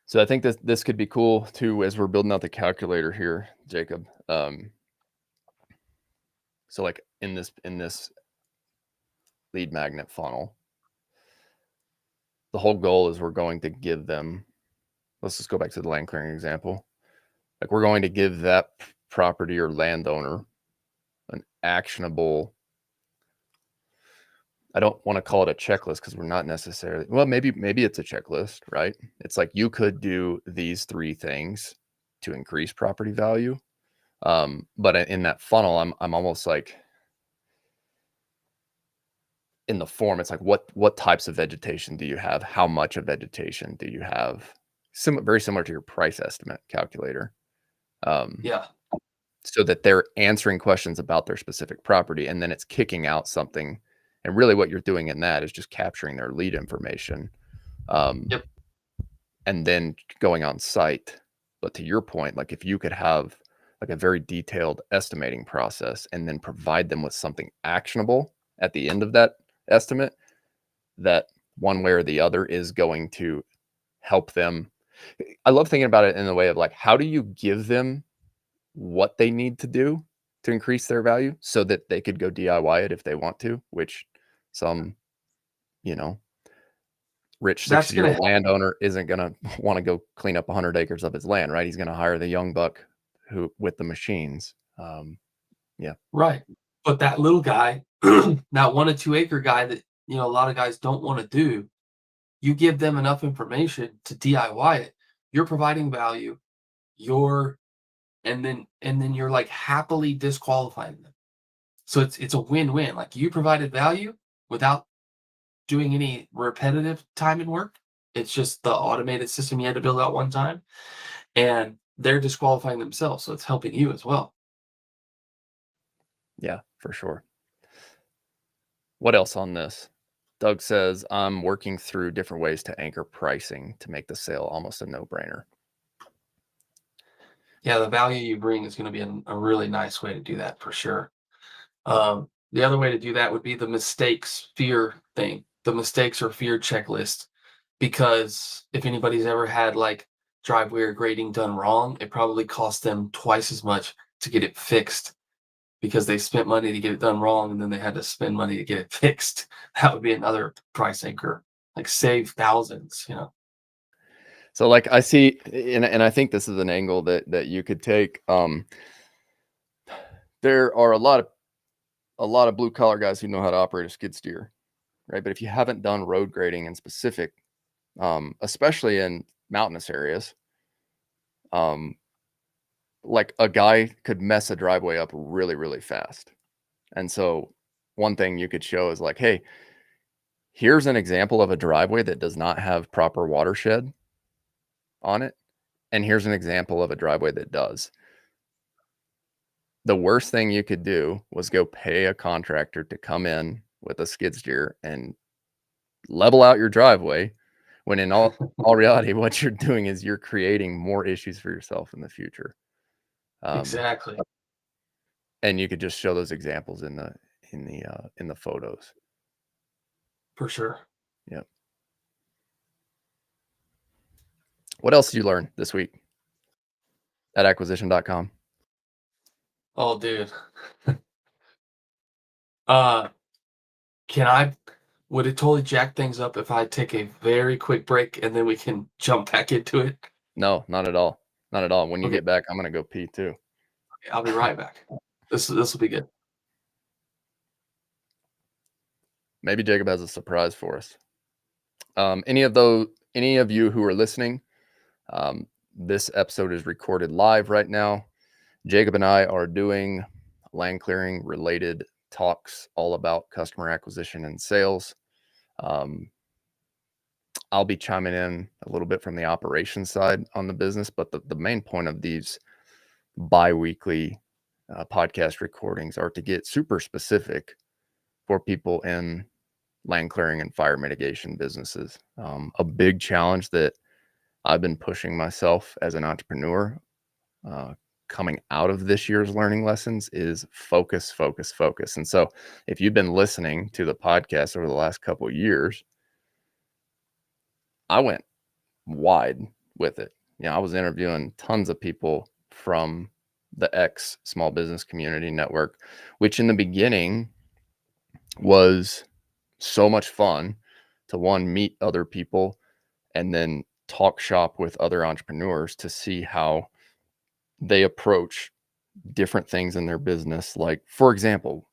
So I think this could be cool too as we're building out the calculator here, Jacob. So like in this lead magnet funnel, the whole goal is we're going to give them. Let's just go back to the land clearing example. Like we're going to give that property or landowner an actionable. I don't want to call it a checklist because we're not necessarily. Well, maybe it's a checklist, right? It's like you could do these three things to increase property value. But in that funnel, I'm almost like in the form. It's like what types of vegetation do you have? How much of vegetation do you have? Very similar to your price estimate calculator. Um, Yeah. so that they're answering questions about their specific property, and then it's kicking out something. And really, what you're doing in that is just capturing their lead information, um, Yep. and then going on site. But to your point, like if you could have like a very detailed estimating process and then provide them with something actionable at the end of that estimate, that one way or the other is going to help them. I love thinking about it in the way of like, how do you give them what they need to do to increase their value so that they could go DIY it if they want to, which some, you know, rich That's going to 60-year-old help. landowner isn't going to want to go clean up 100 acres of his land, right? He's going to hire the young buck who with the machines. Yeah. Right. But that little guy, that 1 to 2 acre guy that, a lot of guys don't want to do, you give them enough information to DIY it. You're providing value. You're and then you're like happily disqualifying them. So it's a win-win. Like you provided value without doing any repetitive time and work. It's just the automated system you had to build out one time, and they're disqualifying themselves. So it's helping you as well. Yeah, for sure. What else on this? Doug says, I'm working through different ways to anchor pricing to make the sale almost a no-brainer. Yeah, the value you bring is going to be a really nice way to do that for sure. The other way to do that would be the mistakes fear thing, the mistakes or fear checklist. Because if anybody's ever had like driveway or grading done wrong, it probably cost them twice as much to get it fixed because they spent money to get it done wrong and then they had to spend money to get it fixed. That would be another price anchor, like save thousands. So like I see, and I think this is an angle that you could take. There are a lot of blue collar guys who know how to operate a skid steer, right? But if you haven't done road grading in specific, especially in mountainous areas, um, like a guy could mess a driveway up really, really fast. And so one thing you could show is like, hey, here's an example of a driveway that does not have proper watershed on it. And here's an example of a driveway that does. The worst thing you could do was go pay a contractor to come in with a skid steer and level out your driveway when in all reality, what you're doing is you're creating more issues for yourself in the future. Um, Exactly, and you could just show those examples in the photos. for sure. Yep. What else did you learn this week at acquisition.com? Oh, dude. Uh, can I? Would it totally jack things up if I take a very quick break and then we can jump back into it? No, not at all. Not at all. When you Okay, get back, I'm gonna go pee too. I'll be right back. This will be good. Maybe Jacob has a surprise for us. Any of you who are listening, this episode is recorded live right now. Jacob and I are doing land clearing related talks all about customer acquisition and sales. Um, I'll be chiming in a little bit from the operations side on the business, but the main point of these bi-weekly podcast recordings are to get super specific for people in land clearing and fire mitigation businesses. A big challenge that I've been pushing myself as an entrepreneur uh, coming out of this year's learning lessons is focus, focus, focus. And so if you've been listening to the podcast over the last couple of years, I went wide with it. I was interviewing tons of people from the X small business community network, which in the beginning was so much fun to one, meet other people and then talk shop with other entrepreneurs to see how they approach different things in their business. Like, for example,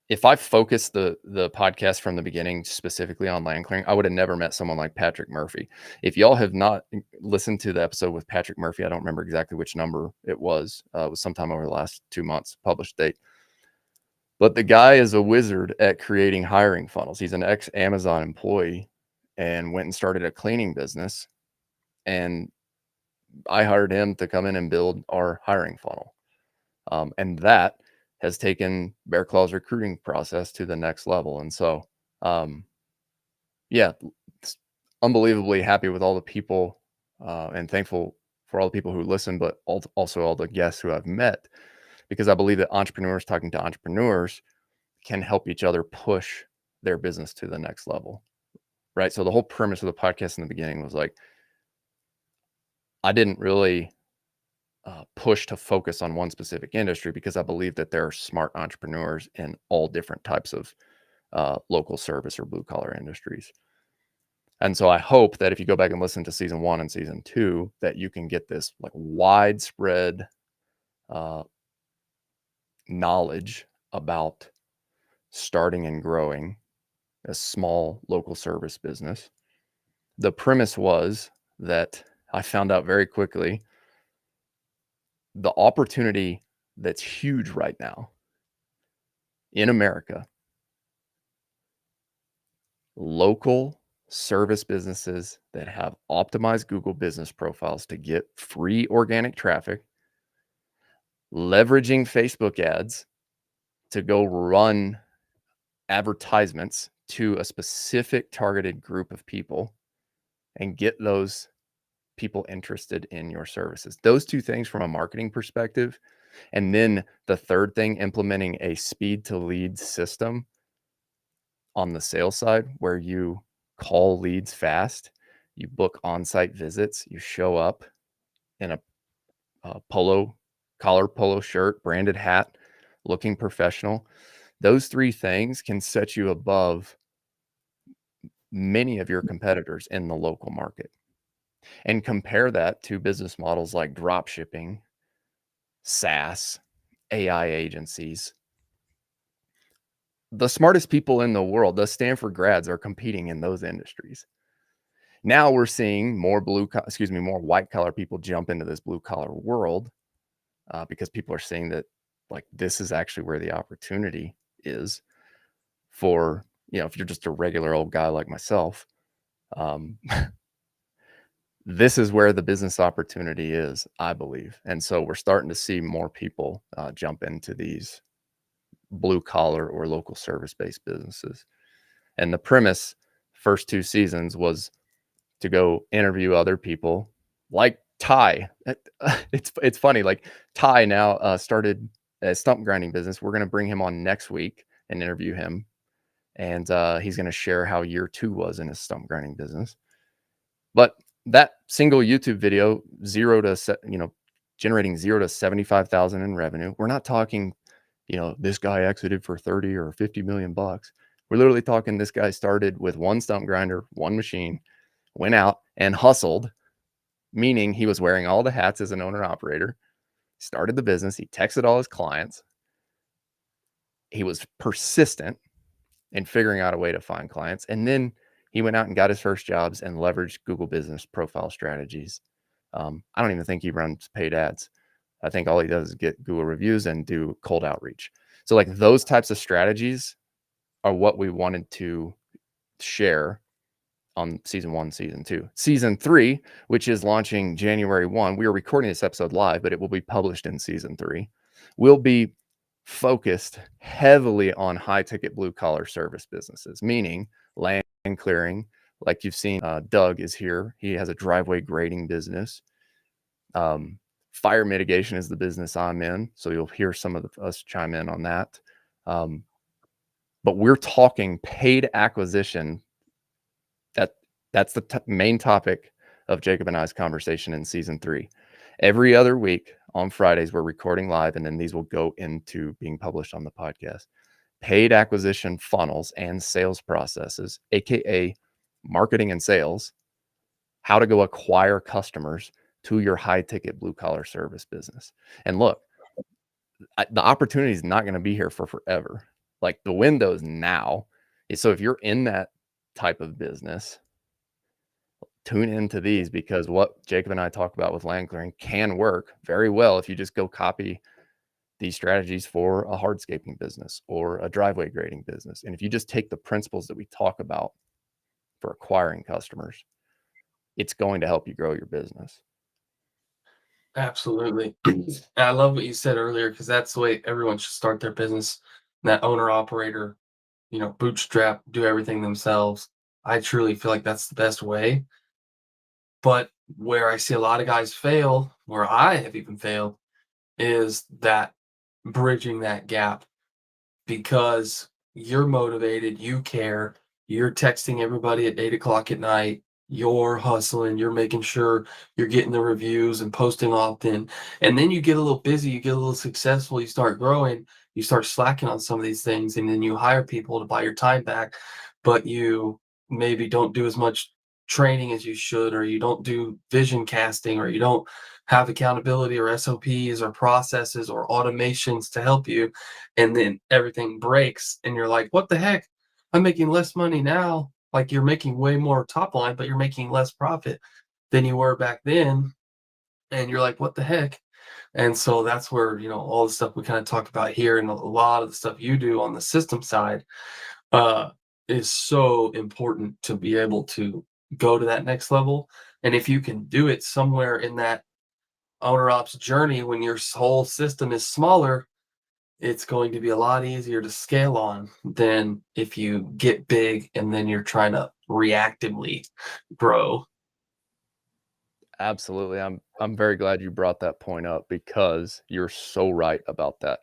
if I focused the podcast from the beginning specifically on land clearing, I would have never met someone like Patrick Murphy. If y'all have not listened to the episode with Patrick Murphy, I don't remember exactly which number it was. It was sometime over the last 2 months, published date. But the guy is a wizard at creating hiring funnels. He's an ex-Amazon employee and went and started a cleaning business. And I hired him to come in and build our hiring funnel. And that has taken Bear Claw's recruiting process to the next level. And so, yeah, unbelievably happy with all the people and thankful for all the people who listen, but also all the guests who I've met, because I believe that entrepreneurs talking to entrepreneurs can help each other push their business to the next level. Right. So the whole premise of the podcast in the beginning was like, I didn't really push to focus on one specific industry because I believe that there are smart entrepreneurs in all different types of local service or blue collar industries. And so I hope that if you go back and listen to season 1 and season 2, that you can get this like widespread uh, knowledge about starting and growing a small local service business. The premise was that I found out very quickly the opportunity that's huge right now in America, local service businesses that have optimized Google business profiles to get free organic traffic, leveraging Facebook ads to go run advertisements to a specific targeted group of people and get those people interested in your services. Those two things from a marketing perspective. And then the third thing, implementing a speed to lead system on the sales side where you call leads fast, you book on-site visits, you show up in a polo shirt, branded hat, looking professional. Those three things can set you above many of your competitors in the local market. And compare that to business models like drop shipping, SaaS, AI agencies. The smartest people in the world, the Stanford grads, are competing in those industries. Now we're seeing more more white collar people jump into this blue collar world because people are seeing that like this is actually where the opportunity is for, if you're just a regular old guy like myself, um, this is where the business opportunity is, I believe. And so we're starting to see more people jump into these blue collar or local service based businesses. And the premise, first 2 seasons, was to go interview other people like Ty. It's funny, like Ty now started a stump grinding business. We're going to bring him on next week and interview him. And he's going to share how year 2 was in his stump grinding business. But that single YouTube video, generating 0 to 75,000 in revenue. We're not talking, this guy exited for 30 or 50 million bucks. We're literally talking this guy started with one stump grinder, one machine, went out and hustled, meaning he was wearing all the hats as an owner operator, started the business. He texted all his clients. He was persistent in figuring out a way to find clients. And then he went out and got his first jobs and leveraged Google business profile strategies. I don't even think he runs paid ads. I think all he does is get Google reviews and do cold outreach. So like those types of strategies are what we wanted to share on season 1, season 2. Season 3, which is launching January 1. We are recording this episode live, but it will be published in season 3. Will be focused heavily on high ticket blue collar service businesses, meaning land clearing. Like you've seen, Doug is here. He has a driveway grading business. Fire mitigation is the business I'm in. So you'll hear some of us chime in on that. But we're talking paid acquisition. That's the main topic of Jacob and I's conversation in season 3. Every other week on Fridays, we're recording live, and then these will go into being published on the podcast. Paid acquisition funnels and sales processes, aka marketing and sales, how to go acquire customers to your high ticket blue collar service business. And look, the opportunity is not going to be here for forever. Like the window's now. So if you're in that type of business, tune into these, because what Jacob and I talk about with land clearing can work very well if you just go copy these strategies for a hardscaping business or a driveway grading business. And if you just take the principles that we talk about for acquiring customers, it's going to help you grow your business. Absolutely. And I love what you said earlier because that's the way everyone should start their business. That owner operator, bootstrap, do everything themselves. I truly feel like that's the best way. But where I see a lot of guys fail, where I have even failed, is that bridging that gap because you're motivated, you care, you're texting everybody at 8 o'clock at night, you're hustling, you're making sure you're getting the reviews and posting often. And then you get a little busy, you get a little successful, you start growing, you start slacking on some of these things, and then you hire people to buy your time back, but you maybe don't do as much training as you should, or you don't do vision casting, or you don't have accountability or SOPs or processes or automations to help you, and then everything breaks and you're like, what the heck, I'm making less money now. Like you're making way more top line, but you're making less profit than you were back then, and you're like, what the heck. And so that's where, all the stuff we kind of talk about here and a lot of the stuff you do on the system side uh is so important to be able to go to that next level. And if you can do it somewhere in that owner ops journey when your whole system is smaller, it's going to be a lot easier to scale on than if you get big and then you're trying to reactively grow. Absolutely. I'm very glad you brought that point up because you're so right about that.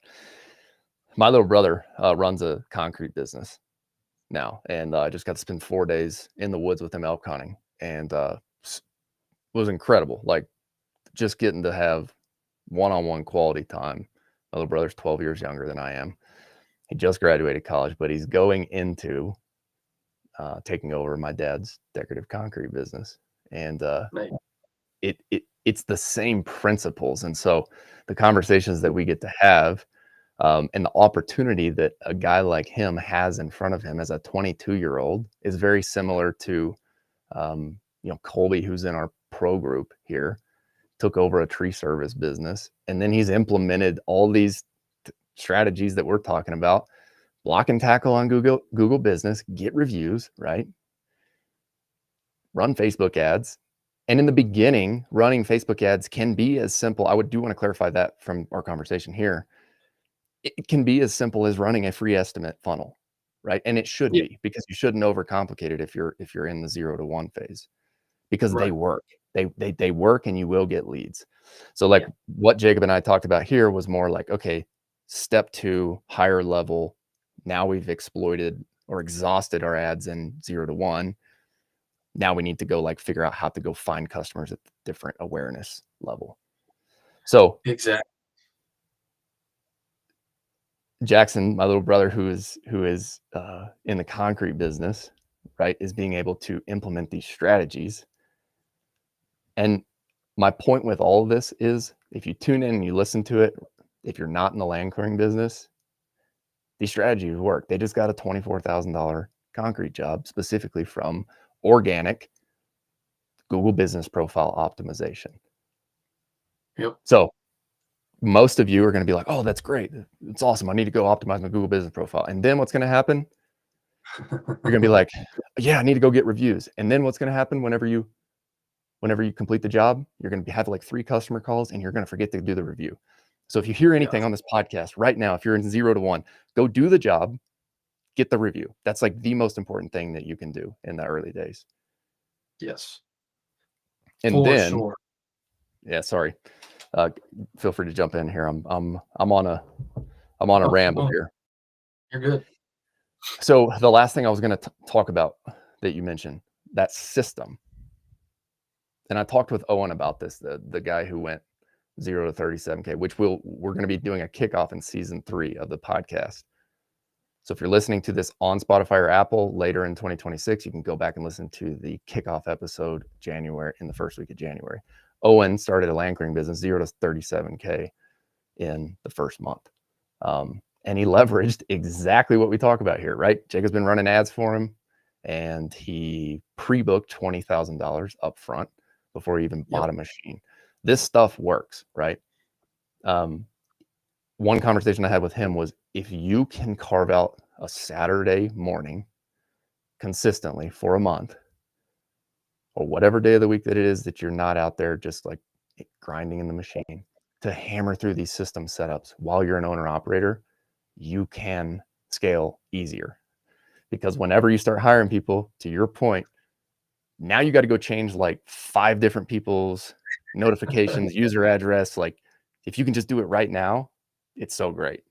My little brother runs a concrete business now, and I just got to spend 4 days in the woods with him elk hunting, and was incredible. Like just getting to have one-on-one quality time. My little brother's 12 years younger than I am. He just graduated college, but he's going into taking over my dad's decorative concrete business, and Like, it's the same principles. And so the conversations that we get to have, and the opportunity that a guy like him has in front of him as a 22-year-old is very similar to Colby, who's in our pro group here, took over a tree service business, and then he's implemented all these strategies that we're talking about. Block and tackle on Google Business, get reviews, right? Run Facebook ads. And in the beginning, running Facebook ads can be as simple. I do want to clarify that from our conversation here. It can be as simple as running a free estimate funnel, right? And it should yeah, be, because you shouldn't overcomplicate it if you're in the 0 to 1 phase, because they right. work. They work, and you will get leads. So like Yeah, what Jacob and I talked about here was more like, okay, step 2, higher level. Now we've exploited or exhausted our ads in 0 to 1. Now we need to go like figure out how to go find customers at the different awareness level. So exactly. Jackson, my little brother, who is in the concrete business, right, is being able to implement these strategies. And my point with all of this is, if you tune in and you listen to it, if you're not in the land clearing business, these strategies work. They just got a $24,000 concrete job specifically from organic Google Business Profile optimization. Yep. So most of you are going to be like, oh, that's great. It's awesome. I need to go optimize my Google Business Profile. And then what's going to happen? You're going to be like, yeah, I need to go get reviews. And then what's going to happen whenever you complete the job? You're going to have like 3 customer calls, and you're going to forget to do the review. So if you hear Yeah. anything on this podcast right now, if you're in 0 to 1, go do the job, get the review. That's like the most important thing that you can do in the early days. Yes. And For then, sure. yeah, sorry. Uh, Feel free to jump in here. I'm on a Oh, ramble no, here. you're good. So the last thing I was going to talk about that you mentioned, that system. And I talked with Owen about this, the guy who went 0 to 37K, which we're going to be doing a kickoff in season 3 of the podcast. So if you're listening to this on Spotify or Apple later in 2026, you can go back and listen to the kickoff episode in the first week of January. Owen started a land clearing business 0 to 37K in the first month. And he leveraged exactly what we talk about here, right? Jacob's been running ads for him, and he pre-booked $20,000 up front before he even Yep. bought a machine. This stuff works, right? One conversation I had with him was, if you can carve out a Saturday morning consistently for a month, or whatever day of the week that it is that you're not out there just like grinding in the machine, to hammer through these system setups while you're an owner operator, you can scale easier. Because whenever you start hiring people, to your point, now you got to go change like 5 different people's notifications, user address. Like, if you can just do it right now, it's so great.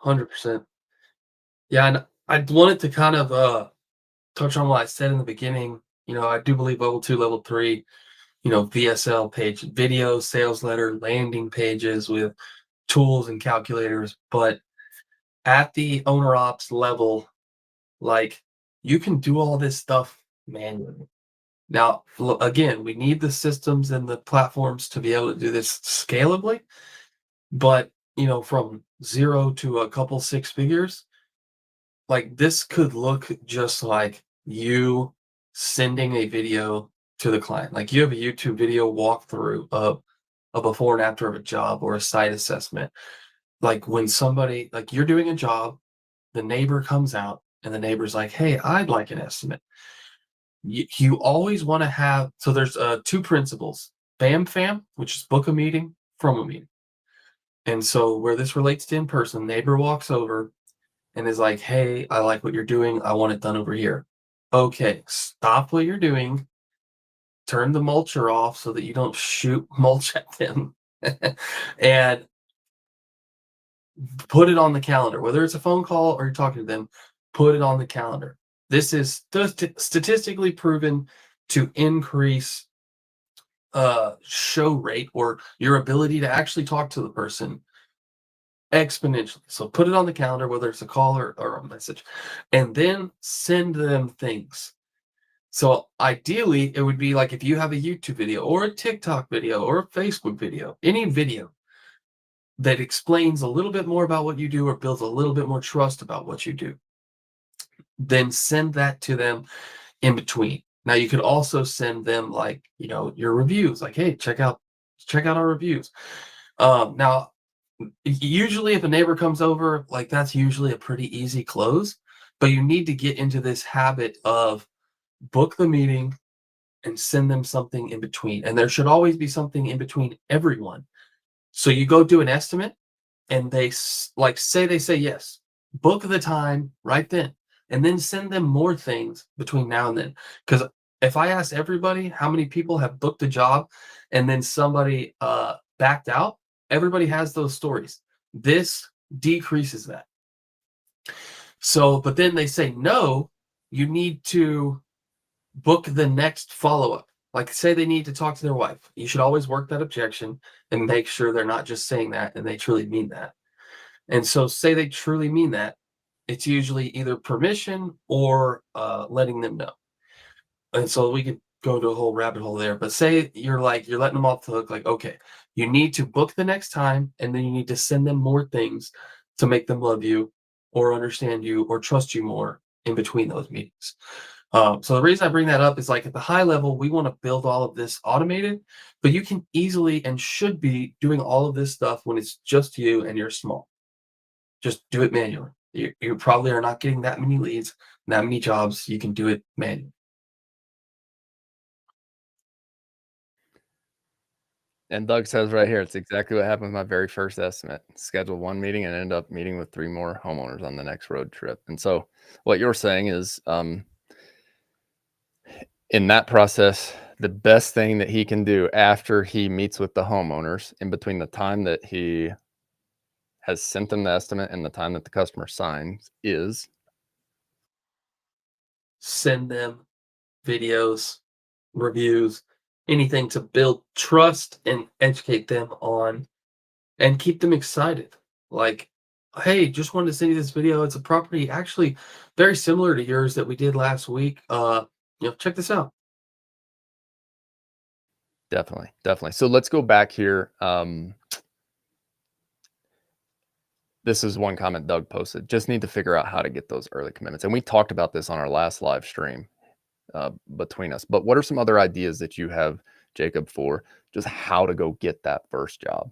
100%. Yeah, and I wanted to kind of touch on what I said in the beginning. I do believe level 2, level 3, VSL page, video, sales letter, landing pages with tools and calculators. But at the owner ops level, like, you can do all this stuff manually. Now, again, we need the systems and the platforms to be able to do this scalably. But, from 0 to a couple 6 figures, like, this could look just like you sending a video to the client. Like, you have a YouTube video walkthrough of a before and after of a job or a site assessment. Like, when somebody, like, you're doing a job, the neighbor comes out and the neighbor's like, "Hey, I'd like an estimate." You always want to have, so there's 2 principles: BAM FAM, which is book a meeting from a meeting. And so where this relates to in person, neighbor walks over and is like, "Hey, I like what you're doing. I want it done over here." Okay, stop what you're doing. Turn the mulcher off so that you don't shoot mulch at them. And put it on the calendar. Whether it's a phone call or you're talking to them, put it on the calendar. This is statistically proven to increase show rate or your ability to actually talk to the person exponentially. So put it on the calendar, whether it's a call or a message, and then send them things. So ideally, it would be like if you have a YouTube video or a TikTok video or a Facebook video, any video that explains a little bit more about what you do or builds a little bit more trust about what you do, then send that to them in between. Now you could also send them like, your reviews, like, hey, check out our reviews. Now usually if a neighbor comes over, like that's usually a pretty easy close, but you need to get into this habit of book the meeting and send them something in between. And there should always be something in between everyone. So you go do an estimate and like say they say yes, book the time right then, and then send them more things between now and then. Because if I ask everybody how many people have booked a job and then somebody backed out, everybody has those stories. This decreases that. So, but then they say no, you need to book the next follow-up. Like say they need to talk to their wife. You should always work that objection and make sure they're not just saying that and they truly mean that. And so say they truly mean that, it's usually either permission or letting them know. And so we could go to a whole rabbit hole there. But say you're letting them off the hook, like, okay, you need to book the next time, and then you need to send them more things to make them love you or understand you or trust you more in between those meetings. So the reason I bring that up is like at the high level, we want to build all of this automated, but you can easily and should be doing all of this stuff when it's just you and you're small. Just do it manually. You probably are not getting that many leads, that many jobs. You can do it manually. And Doug says right here, it's exactly what happened with my very first estimate. Scheduled one meeting and ended up meeting with 3 more homeowners on the next road trip. And so what you're saying is, in that process, the best thing that he can do after he meets with the homeowners in between the time that he has sent them the estimate and the time that the customer signs is Send them videos, reviews, anything to build trust and educate them on and keep them excited. Like, hey, just wanted to send you this video. It's a property actually very similar to yours that we did last week. Check this out. definitely, definitely. So let's go back here. This is one comment Doug posted. Just need to figure out how to get those early commitments. And we talked about this on our last live stream between us. But what are some other ideas that you have, Jacob, for just how to go get that first job?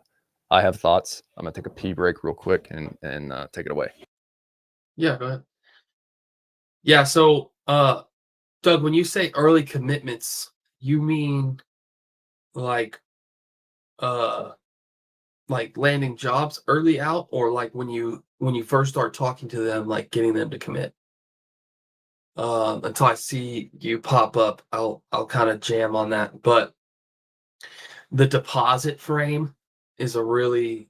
I have thoughts. I'm gonna take a pee break real quick and take it away. Yeah, go ahead. Yeah, so Doug, when you say early commitments, you mean like uh like landing jobs early out, or like when you first start talking to them, like getting them to commit? Until I see you pop up, I'll kind of jam on that. But the deposit frame is a really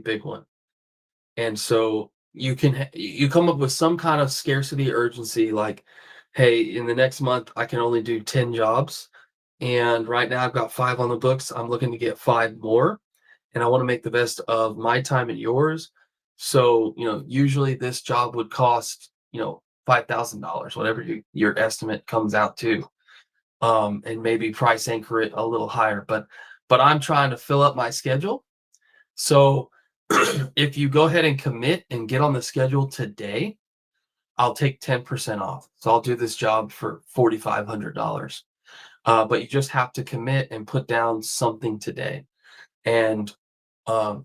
big one. And so you come up with some kind of scarcity urgency, like, hey, in the next month I can only do 10 jobs, and right now I've got 5 on the books. I'm looking to get 5 more, and I want to make the best of my time and yours. So, usually this job would cost, $5,000, whatever your estimate comes out to, and maybe price anchor it a little higher. But I'm trying to fill up my schedule. So if you go ahead and commit and get on the schedule today, I'll take 10% off. So I'll do this job for $4,500. But you just have to commit and put down something today. And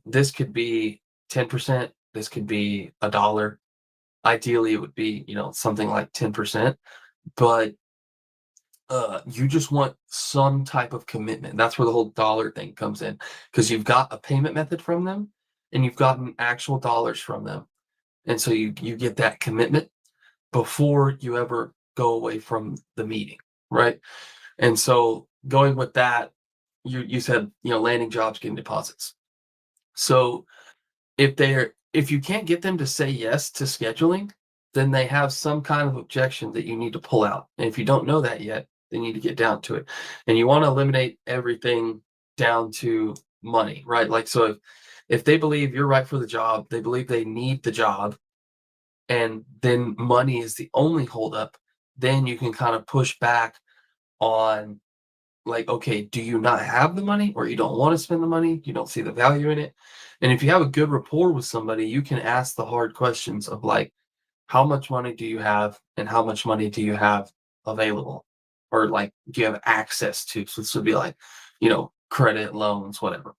this could be 10%. This could be a dollar. Ideally, it would be, something like 10%. But you just want some type of commitment. That's where the whole dollar thing comes in, because you've got a payment method from them. and you've gotten actual dollars from them. And so you get that commitment before you ever go away from the meeting, right? And so going with that, you said, landing jobs, getting deposits. So if you can't get them to say yes to scheduling, then they have some kind of objection that you need to pull out. And if you don't know that yet, they need to get down to it. And you want to eliminate everything down to money, right? Like, so if they believe you're right for the job, they believe they need the job, and then money is the only holdup, then you can kind of push back on, like, okay, do you not have the money, or you don't want to spend the money? You don't see the value in it? And if you have a good rapport with somebody, you can ask the hard questions of, like, how much money do you have, and how much money do you have available? Or, like, do you have access to? So this would be like, credit, loans, whatever.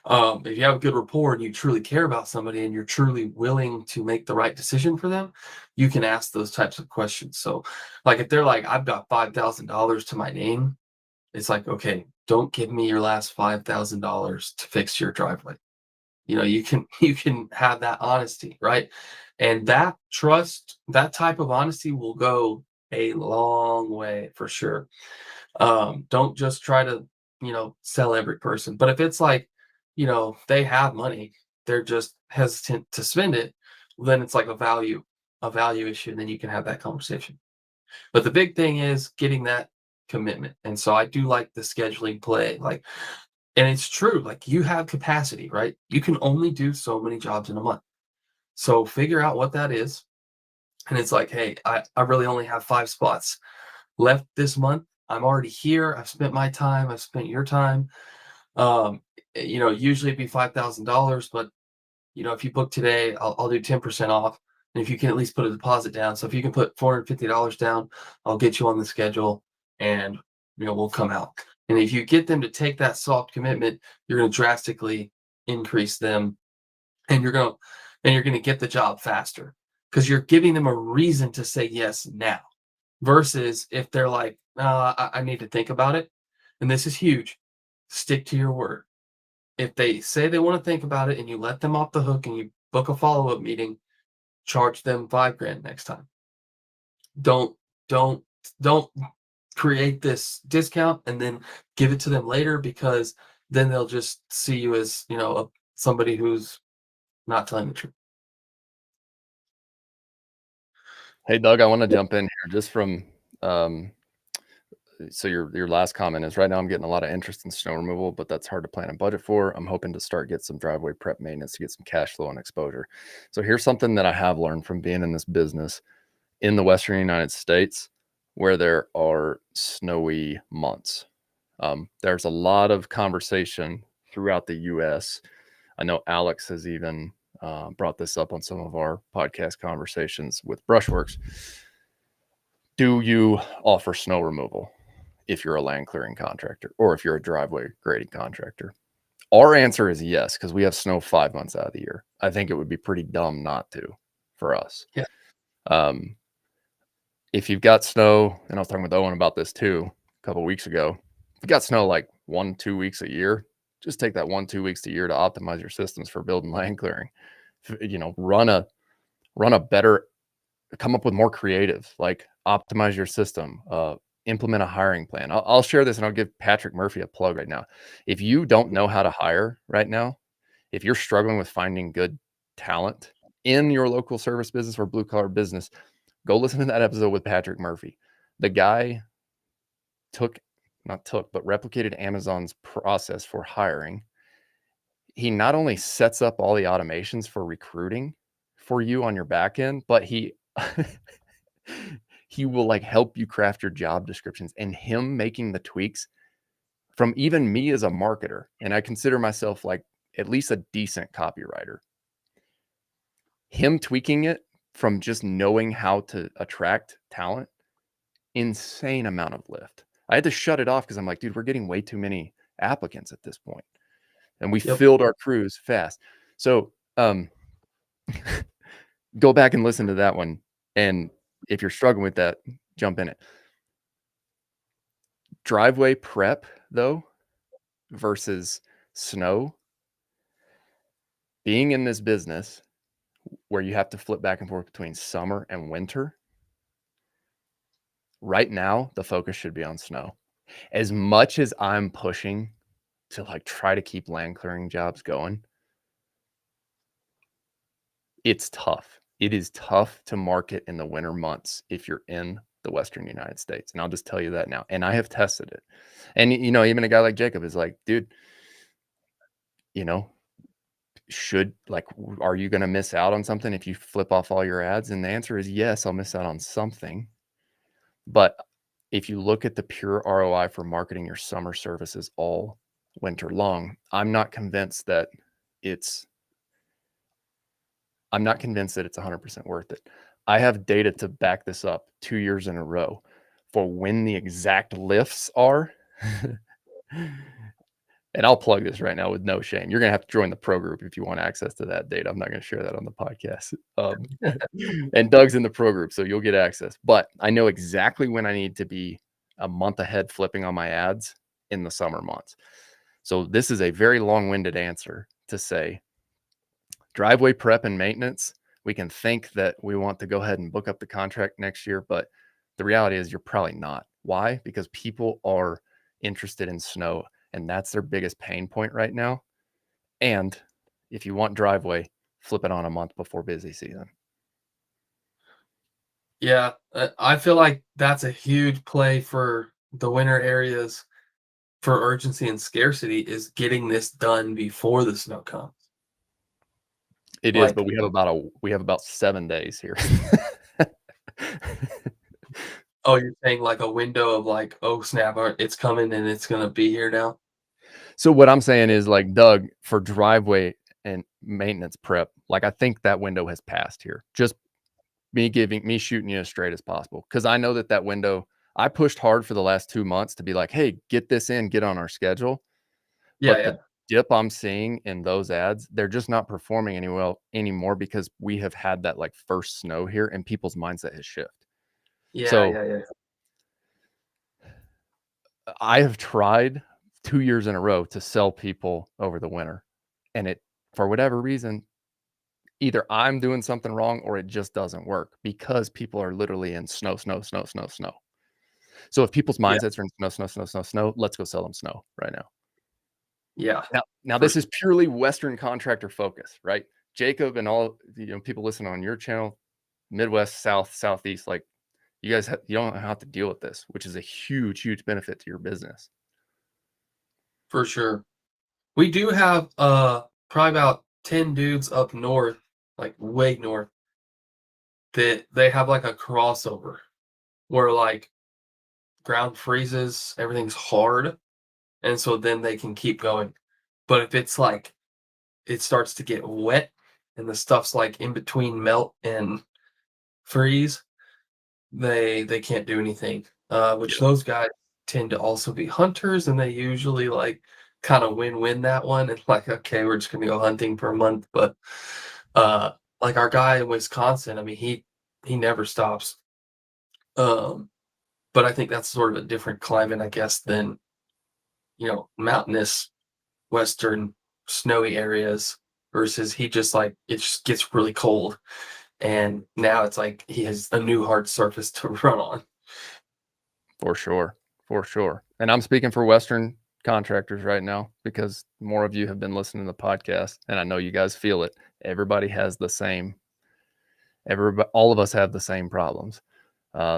If you have a good rapport and you truly care about somebody and you're truly willing to make the right decision for them, you can ask those types of questions. So, like, if they're like, I've got $5,000 to my name, it's like, okay, don't give me your last $5,000 to fix your driveway. You can have that honesty, right? And that trust, that type of honesty will go a long way for sure. Don't just try to, sell every person. But if it's like, they have money, they're just hesitant to spend it, then it's like a value issue, and then you can have that conversation. But the big thing is getting that commitment. And so I do like the scheduling play. Like, and it's true, like, you have capacity, right? You can only do so many jobs in a month. So figure out what that is. And it's like, hey, I really only have 5 spots left this month. I'm already here. I've spent my time. I've spent your time. Um, usually it'd be $5,000, but if you book today, I'll do 10% off. And if you can at least put a deposit down. So if you can put $450 down, I'll get you on the schedule, and we'll come out. And if you get them to take that soft commitment, you're going to drastically increase them, and you're going to get the job faster, because you're giving them a reason to say yes now, versus if they're like, I need to think about it. And this is huge. Stick to your word. If they say they want to think about it and you let them off the hook and you book a follow-up meeting, charge them 5 grand next time. Don't don't don't create this discount and then give it to them later, because then they'll just see you as, somebody who's not telling the truth. Hey, Doug, I want to jump in here just from um, so your last comment is right now I'm getting a lot of interest in snow removal, but that's hard to plan a budget for. I'm hoping to start get some driveway prep maintenance to get some cash flow and exposure. So here's something that I have learned from being in this business in the Western United States where there are snowy months. There's a lot of conversation throughout the US. I know Alex has even brought this up on some of our podcast conversations with Brushworks. Do you offer snow removal if you're a land clearing contractor or if you're a driveway grading contractor? Our answer is yes, because we have snow 5 months out of the year. I think it would be pretty dumb not to for us. Yeah. Um, if you've got snow, and I was talking with Owen about this too a couple of weeks ago, if you got snow like 1-2 weeks a year, just take that 1-2 weeks a year to optimize your systems for building land clearing. Run a better, come up with more creative, like optimize your system, implement a hiring plan. I'll share this and I'll give Patrick Murphy a plug right now. If you don't know how to hire right now, if you're struggling with finding good talent in your local service business or blue collar business, go listen to that episode with Patrick Murphy. The guy but replicated Amazon's process for hiring. He not only sets up all the automations for recruiting for you on your back end, but he he will like help you craft your job descriptions, and him making the tweaks from even me as a marketer. And I consider myself like at least a decent copywriter. Him tweaking it from just knowing how to attract talent, insane amount of lift. I had to shut it off because I'm like, dude, we're getting way too many applicants at this point. And we Yep. filled our crews fast. So go back and listen to that one. And if you're struggling with that, jump in it. Driveway prep, though, versus snow. being in this business where you have to flip back and forth between summer and winter, right now, the focus should be on snow. As much as I'm pushing to like try to keep land clearing jobs going, it's tough. It is tough to market in the winter months if you're in the Western United States. And I'll just tell you that now. And I have tested it. And, you know, even a guy like Jacob is like, dude, you know, are you going to miss out on something if you flip off all your ads? And the answer is yes, I'll miss out on something. But if you look at the pure ROI for marketing your summer services all winter long, I'm not convinced that it's 100% worth it. I have data to back this up 2 years in a row for when the exact lifts are. And I'll plug this right now with no shame. You're going to have to join the pro group if you want access to that data. I'm not going to share that on the podcast. And Doug's in the pro group, so you'll get access. But I know exactly when I need to be a month ahead flipping on my ads in the summer months. So this is a very long-winded answer to say driveway prep and maintenance. We can think that we want to go ahead and book up the contract next year, but the reality is you're probably not. Why? Because people are interested in snow, and that's their biggest pain point right now. And if you want driveway, flip it on a month before busy season. Yeah, I feel like that's a huge play for the winter areas for urgency and scarcity is getting this done before the snow comes. It is, but Like, we have about 7 days here. oh, you're saying like a window of like, oh snap, it's coming and it's gonna be here now. So what I'm saying is like, Doug, for driveway and maintenance prep, like I think that window has passed here. Just me shooting you as straight as possible. Cause I know that window, I pushed hard for the last 2 months to be like, hey, get this in, get on our schedule. Yeah, But yeah, the dip I'm seeing in those ads, they're just not performing anymore because we have had that like first snow here and people's mindset has shifted. yeah, So yeah, yeah. I have tried 2 years in a row to sell people over the winter, and it, for whatever reason, either I'm doing something wrong or it just doesn't work because people are literally in snow, snow, snow, snow, snow. So if people's Yeah, mindsets are in snow, snow, snow, snow, snow, let's go sell them snow right now. yeah, Now for this sure. is purely Western contractor focus, right? Jacob and all, you know, people listening on your channel, Midwest, South, Southeast, like you guys, you don't have to deal with this, which is a huge, huge benefit to your business. For sure. We do have probably about 10 dudes up north, like way north, that they have like a crossover where like ground freezes, everything's hard, and so then they can keep going. But if it's like it starts to get wet and the stuff's like in between melt and freeze, they can't do anything. Which Yeah, those guys tend to also be hunters, and they usually like kind of win-win that one. And like, okay, we're just gonna go hunting for a month. But uh, like our guy in Wisconsin, I mean, he never stops. Um, but I think that's sort of a different climate, I guess, than mountainous western snowy areas versus he just like it just gets really cold and now it's like he has a new hard surface to run on. for sure. For sure. And I'm speaking for Western contractors right now because more of you have been listening to the podcast and I know you guys feel it. Everybody has the same, all of us have the same problems.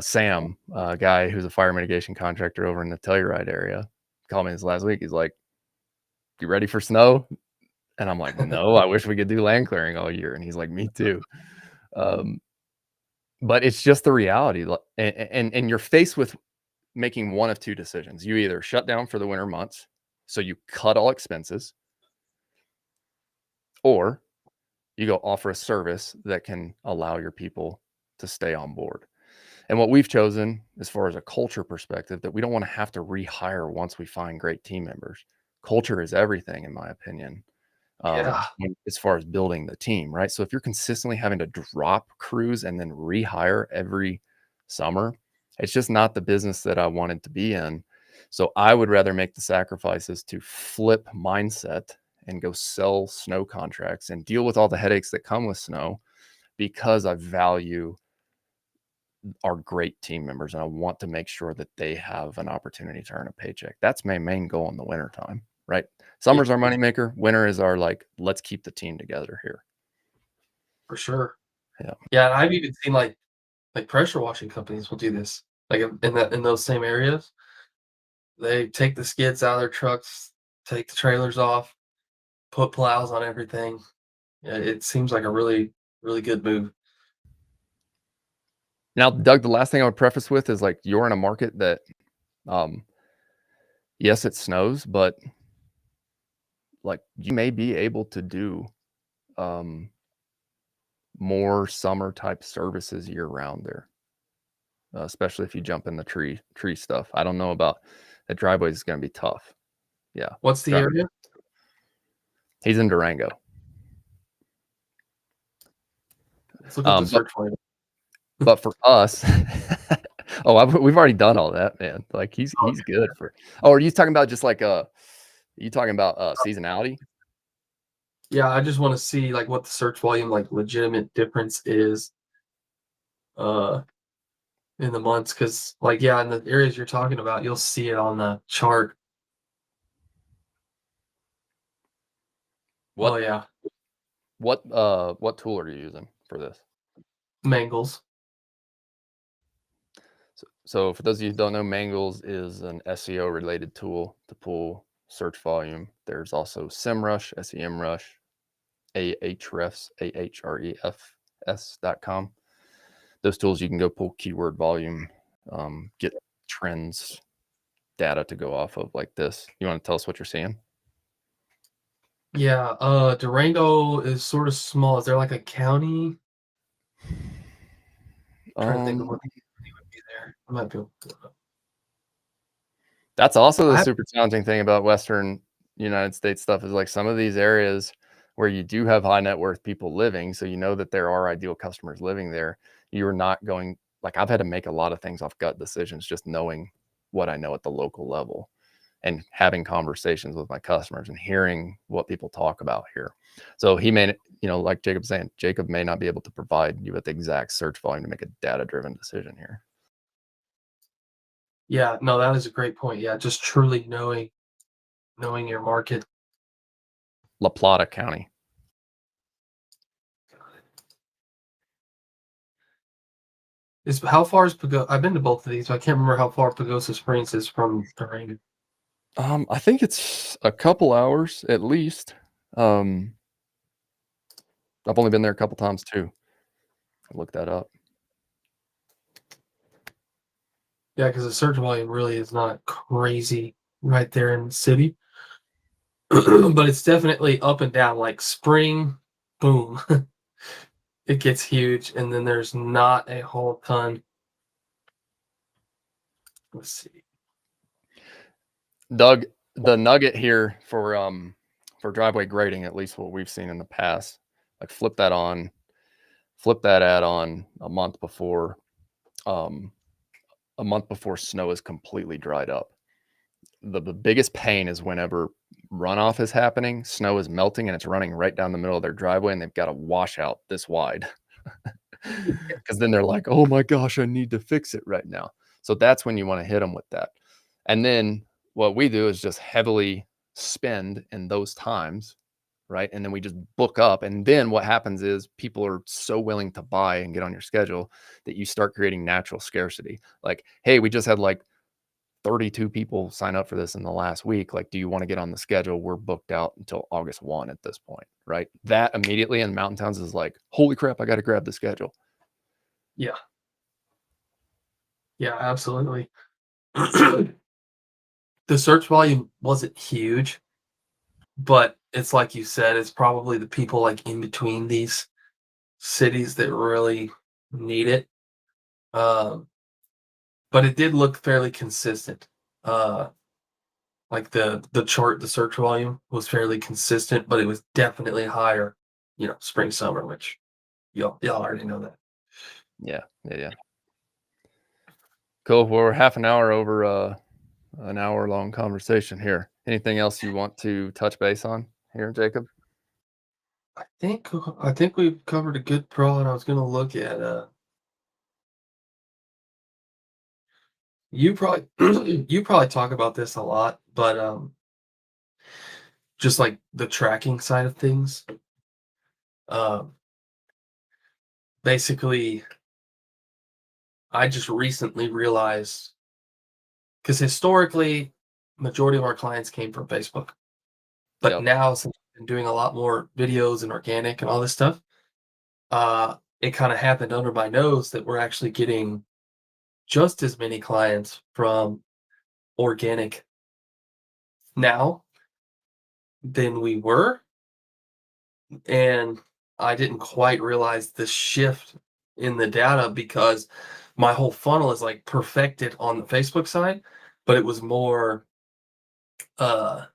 Sam, a guy who's a fire mitigation contractor over in the Telluride area, called me this last week. He's like, you ready for snow? And I'm like, no, I wish we could do land clearing all year. And he's like, me too. Um, but it's just the reality. And you're faced with making one of two decisions. You either shut down for the winter months, so you cut all expenses, or you go offer a service that can allow your people to stay on board. And what we've chosen, as far as a culture perspective, that we don't want to have to rehire once we find great team members. Culture is everything, in my opinion, Yeah, as far as building the team, right? So if you're consistently having to drop crews and then rehire every summer, it's just not the business that I wanted to be in. So I would rather make the sacrifices to flip mindset and go sell snow contracts and deal with all the headaches that come with snow because I value our great team members and I want to make sure that they have an opportunity to earn a paycheck. That's my main goal in the winter time, right? Yeah, Summer's our moneymaker. Winter is our like, let's keep the team together here. for sure. Yeah. Yeah, and I've even seen like pressure washing companies will do this. Like in those same areas, they take the skids out of their trucks, take the trailers off, put plows on everything. Yeah, it seems like a really good move. Now, Doug, the last thing I would preface with is like you're in a market that, um, yes, it snows, but like you may be able to do um, more summer type services year round there, especially if you jump in the tree stuff. I don't know about the driveway is going to be tough. Yeah, What's the driveway. area? He's in Durango, Let's look up the but search volume. for us, oh, we've already done all that, man. Like he's good for. Oh, are you talking about just like you talking about seasonality? Yeah, I just want to see like what the search volume like legitimate difference is uh in the months because like yeah, in the areas you're talking about, you'll see it on the chart. Oh What yeah, what tool are you using for this? mangles. So for those of you who don't know, Mangles is an SEO related tool to pull search volume. There's also SEMrush, SEMrush, Ahrefs, ahrefs.com. Those tools you can go pull keyword volume, get trends data to go off of like this. You want to tell us what you're seeing? Yeah, Durango is sort of small. Is there like a county? Trying to think of Um, what county would be there. I might be able to pull it up. That's also the I super challenging thing about Western United States stuff is like some of these areas where you do have high net worth people living, so you know that there are ideal customers living there. You're not going like I've had to make a lot of things off gut decisions just knowing what I know at the local level and having conversations with my customers and hearing what people talk about here. So he may, like Jacob's saying, Jacob may not be able to provide you with the exact search volume to make a data driven decision here. yeah, no, that is a great point. Yeah, just truly knowing your market. La Plata County. Is how far is Pago? I've been to both of these, but I can't remember how far Pagosa Springs is from Durango. I think it's a couple hours at least. Um, I've only been there a couple times too. I looked that up. Yeah, because the search volume really is not crazy right there in the city, but it's definitely up and down. Like spring, boom, it gets huge, and then there's not a whole ton. Let's see. Doug, the nugget here for driveway grading, at least what we've seen in the past, like flip that ad on um a month before snow is completely dried up. The biggest pain is whenever runoff is happening, snow is melting and it's running right down the middle of their driveway and they've got a washout this wide. Because then they're like, oh my gosh, I need to fix it right now. So that's when you want to hit them with that. And then what we do is just heavily spend in those times, right? And then we just book up. And then what happens is people are so willing to buy and get on your schedule that you start creating natural scarcity. Like, hey, we just had like 32 people sign up for this in the last week. Like, do you want to get on the schedule? We're booked out until August 1 at this point, right? That immediately in mountain towns is like, holy crap, I got to grab the schedule. Yeah, yeah, absolutely. The search volume wasn't huge, but it's like you said, it's probably the people like in between these cities that really need it. Um, but it did look fairly consistent. Uh, like the chart, the search volume was fairly consistent, but it was definitely higher, spring, summer, which y'all already know that. Yeah. Yeah. Yeah. Cool. Well, we're half an hour over an hour long conversation here. Anything else you want to touch base on? here, Jacob? I think we've covered a good pro, and I was gonna look at you probably you probably talk about this a lot, but just like the tracking side of things. Um, Basically, I just recently realized because historically, majority of our clients came from Facebook, but Yep. now since I've been doing a lot more videos and organic and all this stuff, it kind of happened under my nose that we're actually getting just as many clients from organic now than we were, and I didn't quite realize the shift in the data because my whole funnel is like perfected on the Facebook side, but uh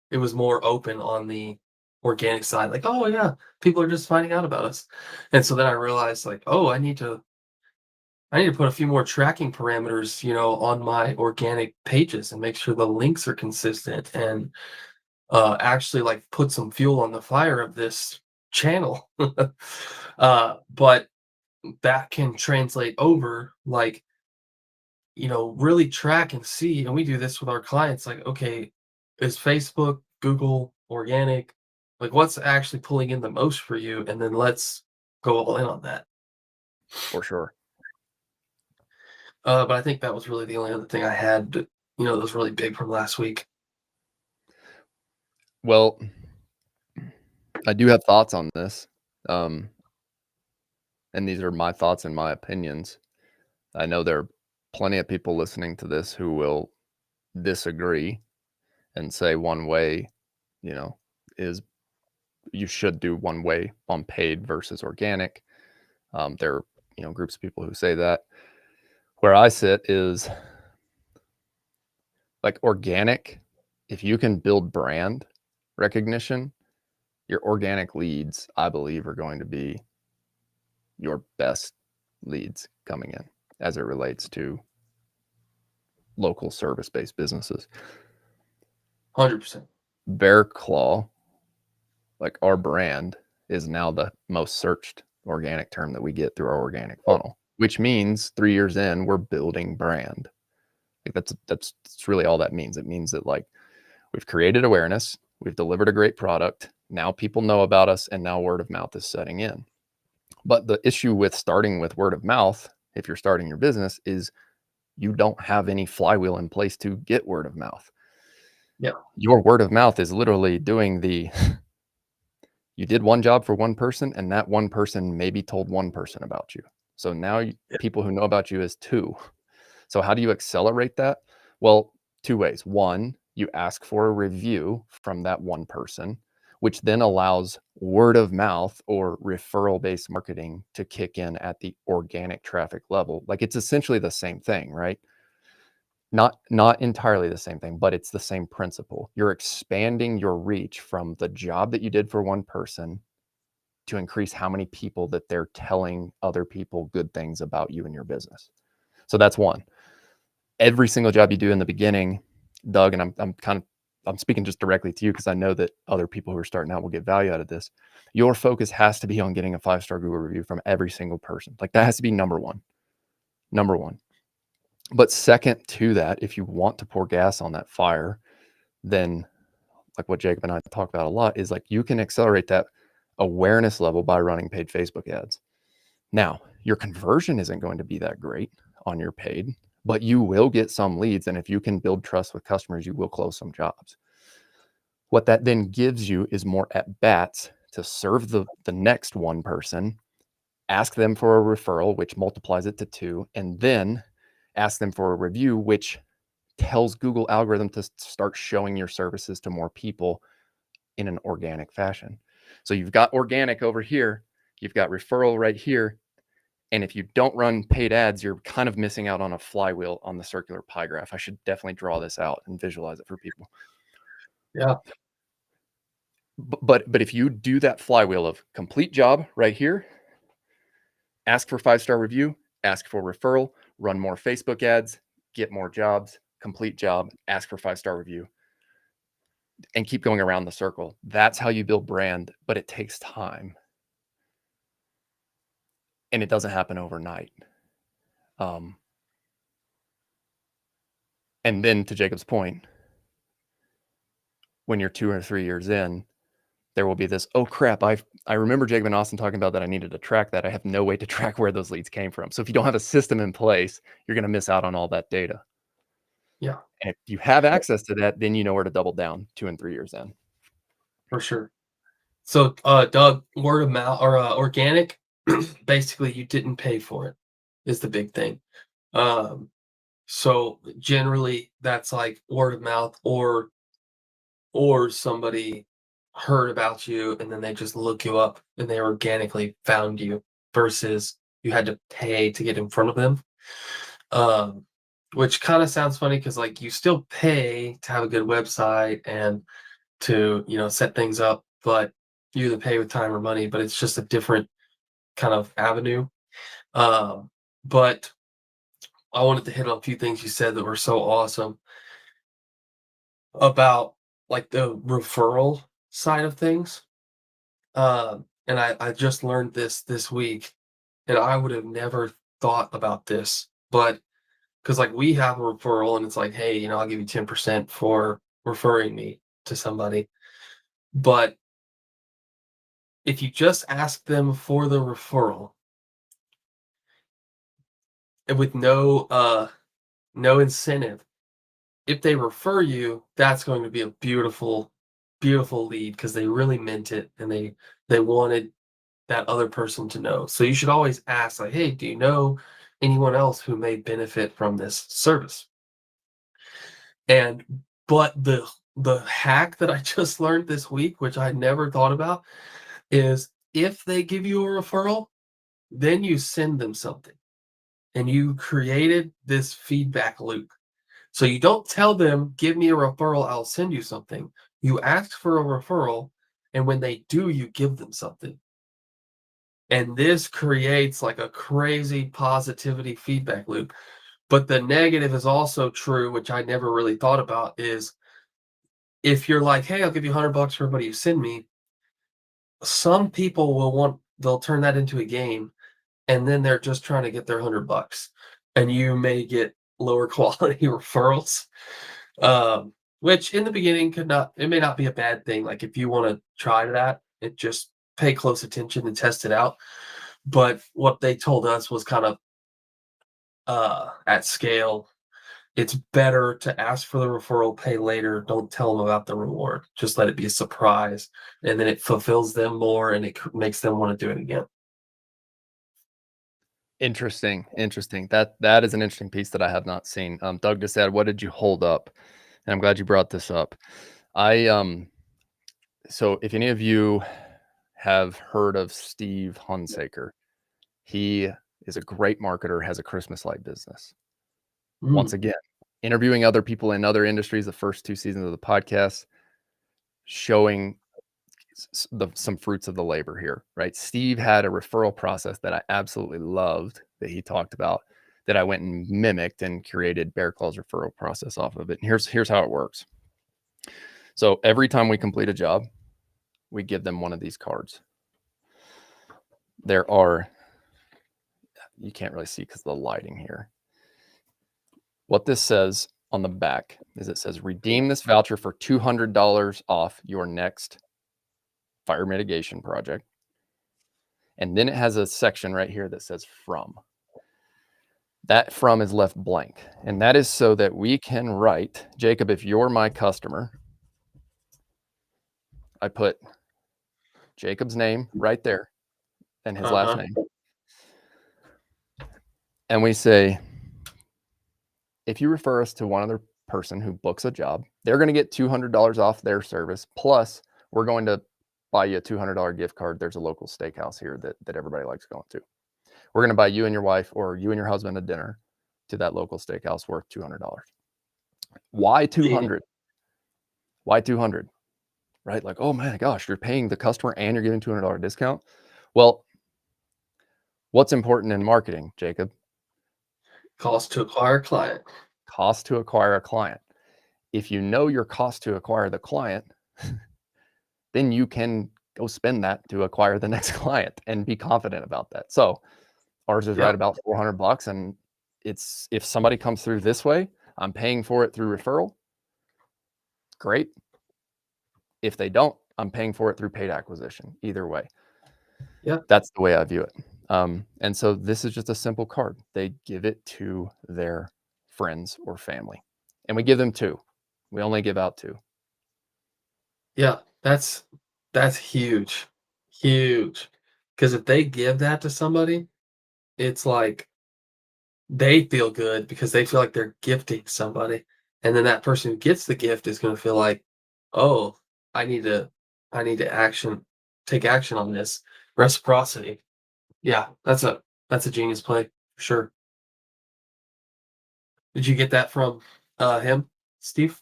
it was more open on the organic side. Like, oh yeah, people are just finding out about us. And so then I realized like, oh, I need to put a few more tracking parameters, on my organic pages and make sure the links are consistent and actually like put some fuel on the fire of this channel. But that can translate over like, really track and see. And we do this with our clients like, okay, is Facebook, Google, organic? Like, what's actually pulling in the most for you? And then let's go all in on that. For sure. But I think that was really the only other thing I had, that was really big from last week. Well, I do have thoughts on this. Um, and these are my thoughts and my opinions. I know there are plenty of people listening to this who will disagree and say one way, you know, is you should do one way on paid versus organic. There are, groups of people who say that. Where I sit is like organic. If you can build brand recognition, your organic leads, I believe, are going to be your best leads coming in as it relates to local service-based businesses. 100%. Bear Claw, like our brand, is now the most searched organic term that we get through our organic funnel, which means 3 years in, we're building brand. Like that's really all that means. It means that like we've created awareness, we've delivered a great product, now people know about us, and now word of mouth is setting in. But the issue with starting with word of mouth, if you're starting your business, is you don't have any flywheel in place to get word of mouth. Yeah. Your word of mouth is literally doing the you did one job for one person, and that one person maybe told one person about you. So now Yeah. people who know about you is two. So how do you accelerate that? Well, two ways. One, you ask for a review from that one person, which then allows word of mouth or referral based marketing to kick in at the organic traffic level. Like it's essentially the same thing, right? Not entirely the same thing, but it's the same principle. You're expanding your reach from the job that you did for one person to increase how many people that they're telling other people good things about you and your business. So that's one. Every single job you do in the beginning, Doug, and I'm speaking just directly to you because I know that other people who are starting out will get value out of this. Your focus has to be on getting a 5-star Google review from every single person. Like that has to be number one. Number one. But second to that, if you want to pour gas on that fire, then like what Jacob and I talk about a lot is like you can accelerate that awareness level by running paid Facebook ads. Now, your conversion isn't going to be that great on your paid, but you will get some leads. And if you can build trust with customers, you will close some jobs. What that then gives you is more at bats to serve the next one person, ask them for a referral, which multiplies it to 2, and then ask them for a review, which tells Google algorithm to start showing your services to more people in an organic fashion. So you've got organic over here, you've got referral right here. And if you don't run paid ads, you're kind of missing out on a flywheel on the circular pie graph. I should definitely draw this out and visualize it for people. Yeah. But if you do that flywheel of complete job right here, ask for 5-star review, ask for referral, run more Facebook ads, get more jobs, complete job, ask for 5-star review. and keep going around the circle. That's how you build brand, but it takes time and it doesn't happen overnight. Um, and then to Jacob's point, when you're 2 or 3 years in, there will be this, oh crap, I remember Jacob and Austin talking about that I needed to track that. I have no way to track where those leads came from. So if you don't have a system in place, you're going to miss out on all that data. Yeah, And if you have access to that, then you know where to double down 2 and 3 years in. for sure. So, Doug, word of mouth or organic, basically you didn't pay for it is the big thing. Um, so generally that's like word of mouth or somebody heard about you and then they just look you up and they organically found you versus you had to pay to get in front of them. Um, which kind of sounds funny because like you still pay to have a good website and to, set things up, but you either pay with time or money, but it's just a different kind of avenue. Um, but I wanted to hit on a few things you said that were so awesome about like the referral side of things. And I just learned this week, and I would have never thought about this, but because like we have a referral and it's like, hey, I'll give you 10% for referring me to somebody. But if you just ask them for the referral and with no incentive, if they refer you, that's going to be a beautiful, beautiful lead because they really meant it and they wanted that other person to know. So you should always ask, like, hey, do you know anyone else who may benefit from this service? And but the hack that I just learned this week, which I never thought about, is if they give you a referral, then you send them something. And you created this feedback loop. So you don't tell them, give me a referral, I'll send you something. You ask for a referral, and when they do, you give them something. And this creates like a crazy positivity feedback loop. But the negative is also true, which I never really thought about, is if you're like, hey, I'll give you $100 for everybody you send me, some people they'll turn that into a game and then they're just trying to get their $100 and you may get lower quality referrals. Which in the beginning it may not be a bad thing. Like if you want to try that, it just pay close attention and test it out. But what they told us was kind of at scale. It's better to ask for the referral, pay later. Don't tell them about the reward. Just let it be a surprise, and then it fulfills them more, and it makes them want to do it again. Interesting, interesting. That is an interesting piece that I have not seen. Doug just said, "What did you hold up?" And I'm glad you brought this up. I So if any of you have heard of Steve Hunsaker, he is a great marketer, has a Christmas light business. Once Mm, again, interviewing other people in other industries, the first 2 seasons of the podcast, showing some fruits of the labor here, right? Steve had a referral process that I absolutely loved that he talked about that I went and mimicked and created Bear Claw's referral process off of it. And here's how it works. So every time we complete a job, we give them one of these cards. There are, you can't really see because of the lighting here. What this says on the back is it says, redeem this voucher for $200 off your next fire mitigation project. And then it has a section right here that says from. That from is left blank. And that is so that we can write, Jacob, if you're my customer, I put Jacob's name right there and his last uh-huh. name. And we say, if you refer us to one other person who books a job, they're going to get $200 off their service. Plus, we're going to buy you a $200 gift card. There's a local steakhouse here that everybody likes going to. We're going to buy you and your wife or you and your husband a dinner to that local steakhouse worth $200. Why 200? Why 200? Right? Like, oh my gosh, you're paying the customer and you're giving $200 discount. Well, what's important in marketing, Jacob? Cost to acquire a client. Cost to acquire a client. If you know your cost to acquire the client, then you can go spend that to acquire the next client and be confident about that. So ours is right Yep. about $400, and it's if somebody comes through this way, I'm paying for it through referral. Great. If they don't, I'm paying for it through paid acquisition. Either way, Yep. that's the way I view it. And so this is just a simple card. They give it to their friends or family, and we give them 2. We only give out 2. Yeah. That's huge. Huge. Because if they give that to somebody, it's like they feel good because they feel like they're gifting somebody. And then that person who gets the gift is going to feel like, oh, I need to, I need to take action on this. Reciprocity. Yeah, that's a genius play for sure. Did you get that from him, Steve?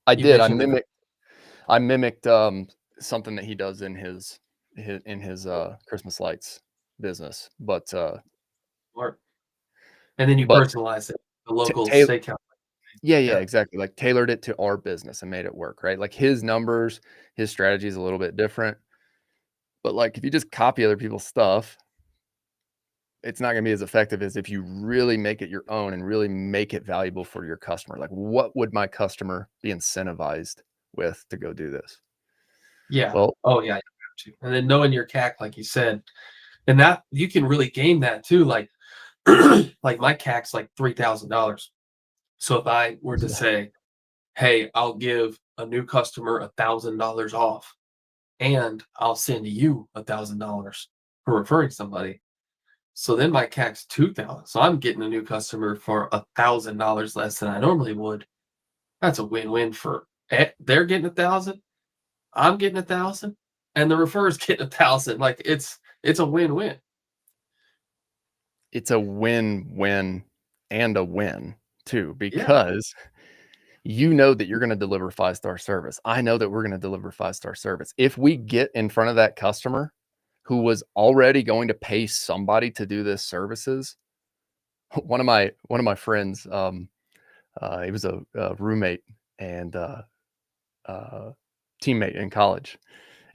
I You did. mentioned the I mimicked something that he does in his Christmas lights business, art, and then you but personalize it. The local ta steakhouse. yeah, yeah, Yeah, exactly, like, tailored it to our business and made it work, right? Like, his numbers, his strategy is a little bit different, but, like, if you just copy other people's stuff, it's not gonna be as effective as if you really make it your own and really make it valuable for your customer. Like, what would my customer be incentivized with to go do this? yeah. Well, Oh yeah, you have to. And then knowing your CAC, like you said, and that you can really game that too. Like, like my CAC's like $3,000. So if I were to yeah, say, "Hey, I'll give a new customer $1,000 off, and I'll send you $1,000 for referring somebody," so then my CAC's 2,000. So I'm getting a new customer for $1,000 less than I normally would. That's a win-win for they're getting 1,000, I'm getting 1,000, and the referrer's getting 1,000. Like it's a win-win. it's a win-win and a win too, Yeah. because you know that you're gonna deliver five-star service. I know that we're gonna deliver five-star service. If we get in front of that customer who was already going to pay somebody to do this services, one of my friends, he was a roommate and uh, teammate in college,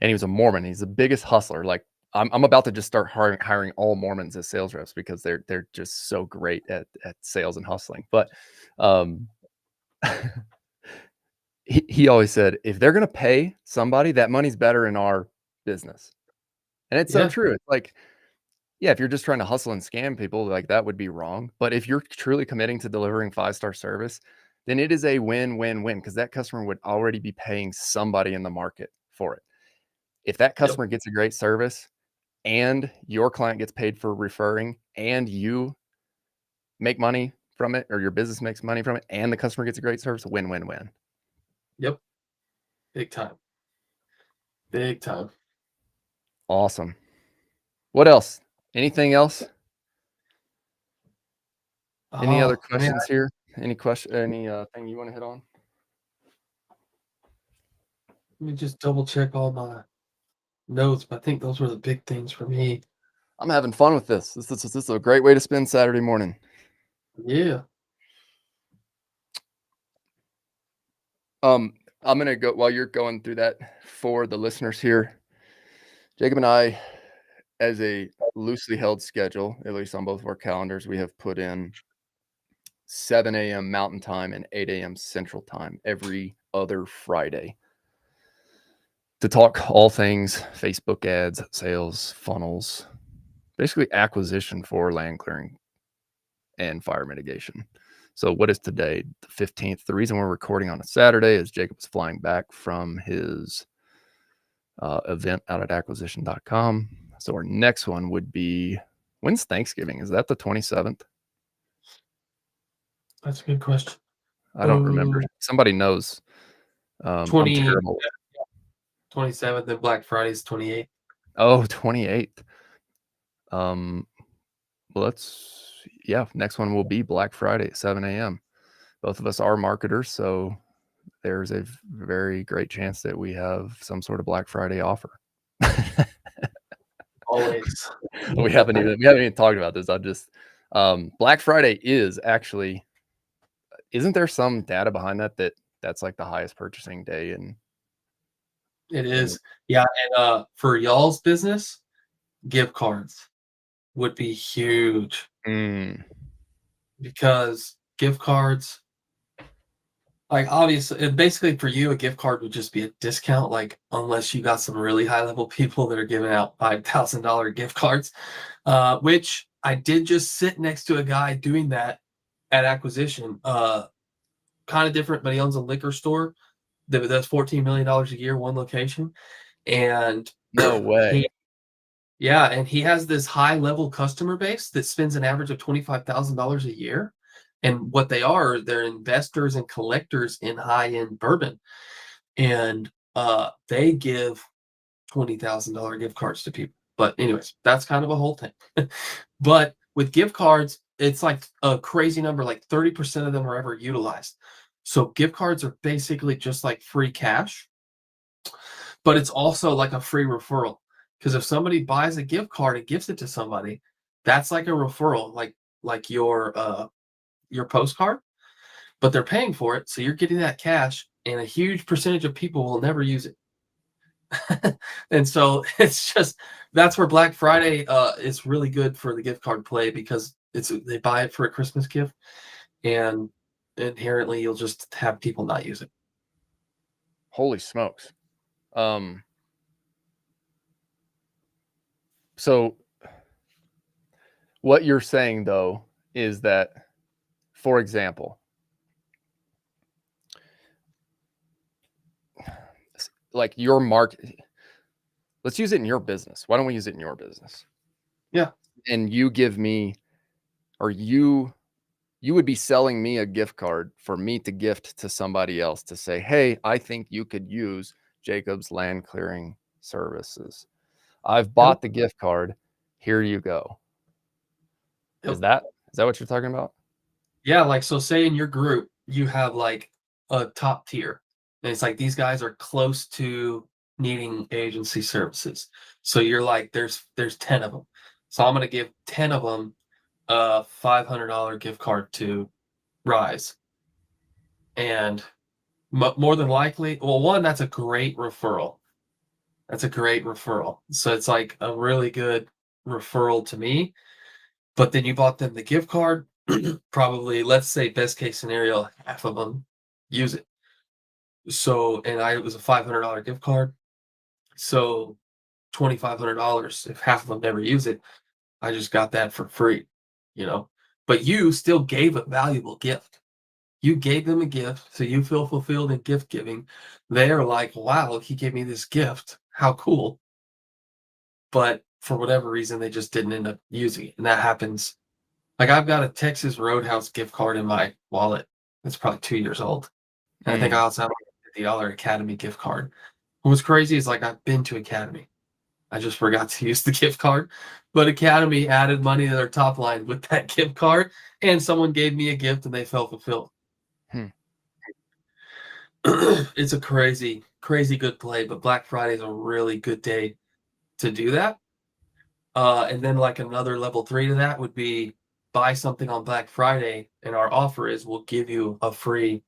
and he was a Mormon. He's the biggest hustler. Like I'm about to just start hiring all Mormons as sales reps because they're just so great at sales and hustling. But um, he always said, if they're gonna pay somebody, that money's better in our business. And it's so Yeah. true. It's like, yeah, if you're just trying to hustle and scam people, like that would be wrong. But if you're truly committing to delivering five-star service, then it is a win-win-win because that customer would already be paying somebody in the market for it. If that Yep. customer gets a great service and your client gets paid for referring and you make money from it or your business makes money from it and the customer gets a great service, win-win-win. Yep. Big time. Big time. Awesome. What else? Anything else? Any other Oh man, questions here? Any thing you want to hit on? let me just double check all my notes, but I think those were the big things for me. I'm having fun with this. This is a great way to spend Saturday morning. Yeah. I'm gonna go while you're going through that for the listeners here. Jacob and I, as a loosely held schedule, at least on both of our calendars, we have put in 7 a.m. Mountain Time and 8 a.m. Central Time every other Friday to talk all things Facebook ads, sales, funnels, basically acquisition for land clearing and fire mitigation. So, what is today, the 15th? The reason we're recording on a Saturday is Jacob's flying back from his event out at acquisition.com. So, our next one would be when's Thanksgiving? Is that the 27th? That's a good question. I don't remember. Oh, Somebody knows. I'm 20, terrible. 27th and Black Friday's 28th. Oh, 28th. Um, well, yeah, next one will be Black Friday at 7 a.m. Both of us are marketers, so there's a very great chance that we have some sort of Black Friday offer. Always. We haven't even talked about this. Black Friday is actually isn't there some data behind that that's like the highest purchasing day It in is. Yeah, and, for y'all's business, gift cards would be huge mm, because gift cards like, obviously and basically for you, a gift card would just be a discount, like, unless you got some really high level people that are giving out $5,000 gift cards, which I did just sit next to a guy doing that at acquisition, kinda different, but he owns a liquor store that does $14 million a year, one location, and no he way. yeah, and he has this high level customer base that spends an average of $25,000 a year. And what they are, they're investors and collectors in high end bourbon. And they give $20,000 gift cards to people. But, anyways, that's kind of a whole thing. But with gift cards, it's like a crazy number, like 30% of them are ever utilized. So gift cards are basically just like free cash, but it's also like a free referral. Because if somebody buys a gift card and gives it to somebody, that's like a referral, like your postcard, but they're paying for it, so you're getting that cash, and a huge percentage of people will never use it. And so it's just that's where Black Friday is really good for the gift card play because it's they buy it for a Christmas gift, and inherently you'll just have people not use it. Holy smokes. Um, so what you're saying though is that, for example, like your market, let's use it in your business. Why don't we use it in your business? Yeah. And you give me, or you would be selling me a gift card for me to gift to somebody else to say, hey, I think you could use Jacob's land clearing services. I've Yep. bought the gift card. Here you go. Is Yep. that what you're talking about? Yeah, like, so say in your group, you have, like, a top tier, and it's like these guys are close to needing agency services. So you're like, there's 10 of them. So I'm gonna give 10 of them a $500 gift card to Rise, and more than likely well, 1, that's a great referral. That's a great referral. So it's like a really good referral to me, but then you bought them the gift card, probably, let's say best case scenario, half of them use it. So, and it was a $500 gift card. So $2,500, if half of them never use it, I just got that for free, you know. But you still gave a valuable gift. You gave them a gift, so you feel fulfilled in gift giving. They're like, wow, he gave me this gift. How cool. But for whatever reason, they just didn't end up using it. And that happens. Like, I've got a Texas Roadhouse gift card in my wallet. It's probably 2 years old. And I think I Mm, also have a $50 Academy gift card. What's crazy is like I've been to Academy. I just forgot to use the gift card. But Academy added money to their top line with that gift card. And someone gave me a gift and they felt fulfilled. hmm. It's a crazy, crazy good play. But Black Friday is a really good day to do that. And then like another level three to that would be buy something on Black Friday, and our offer is we'll give you a free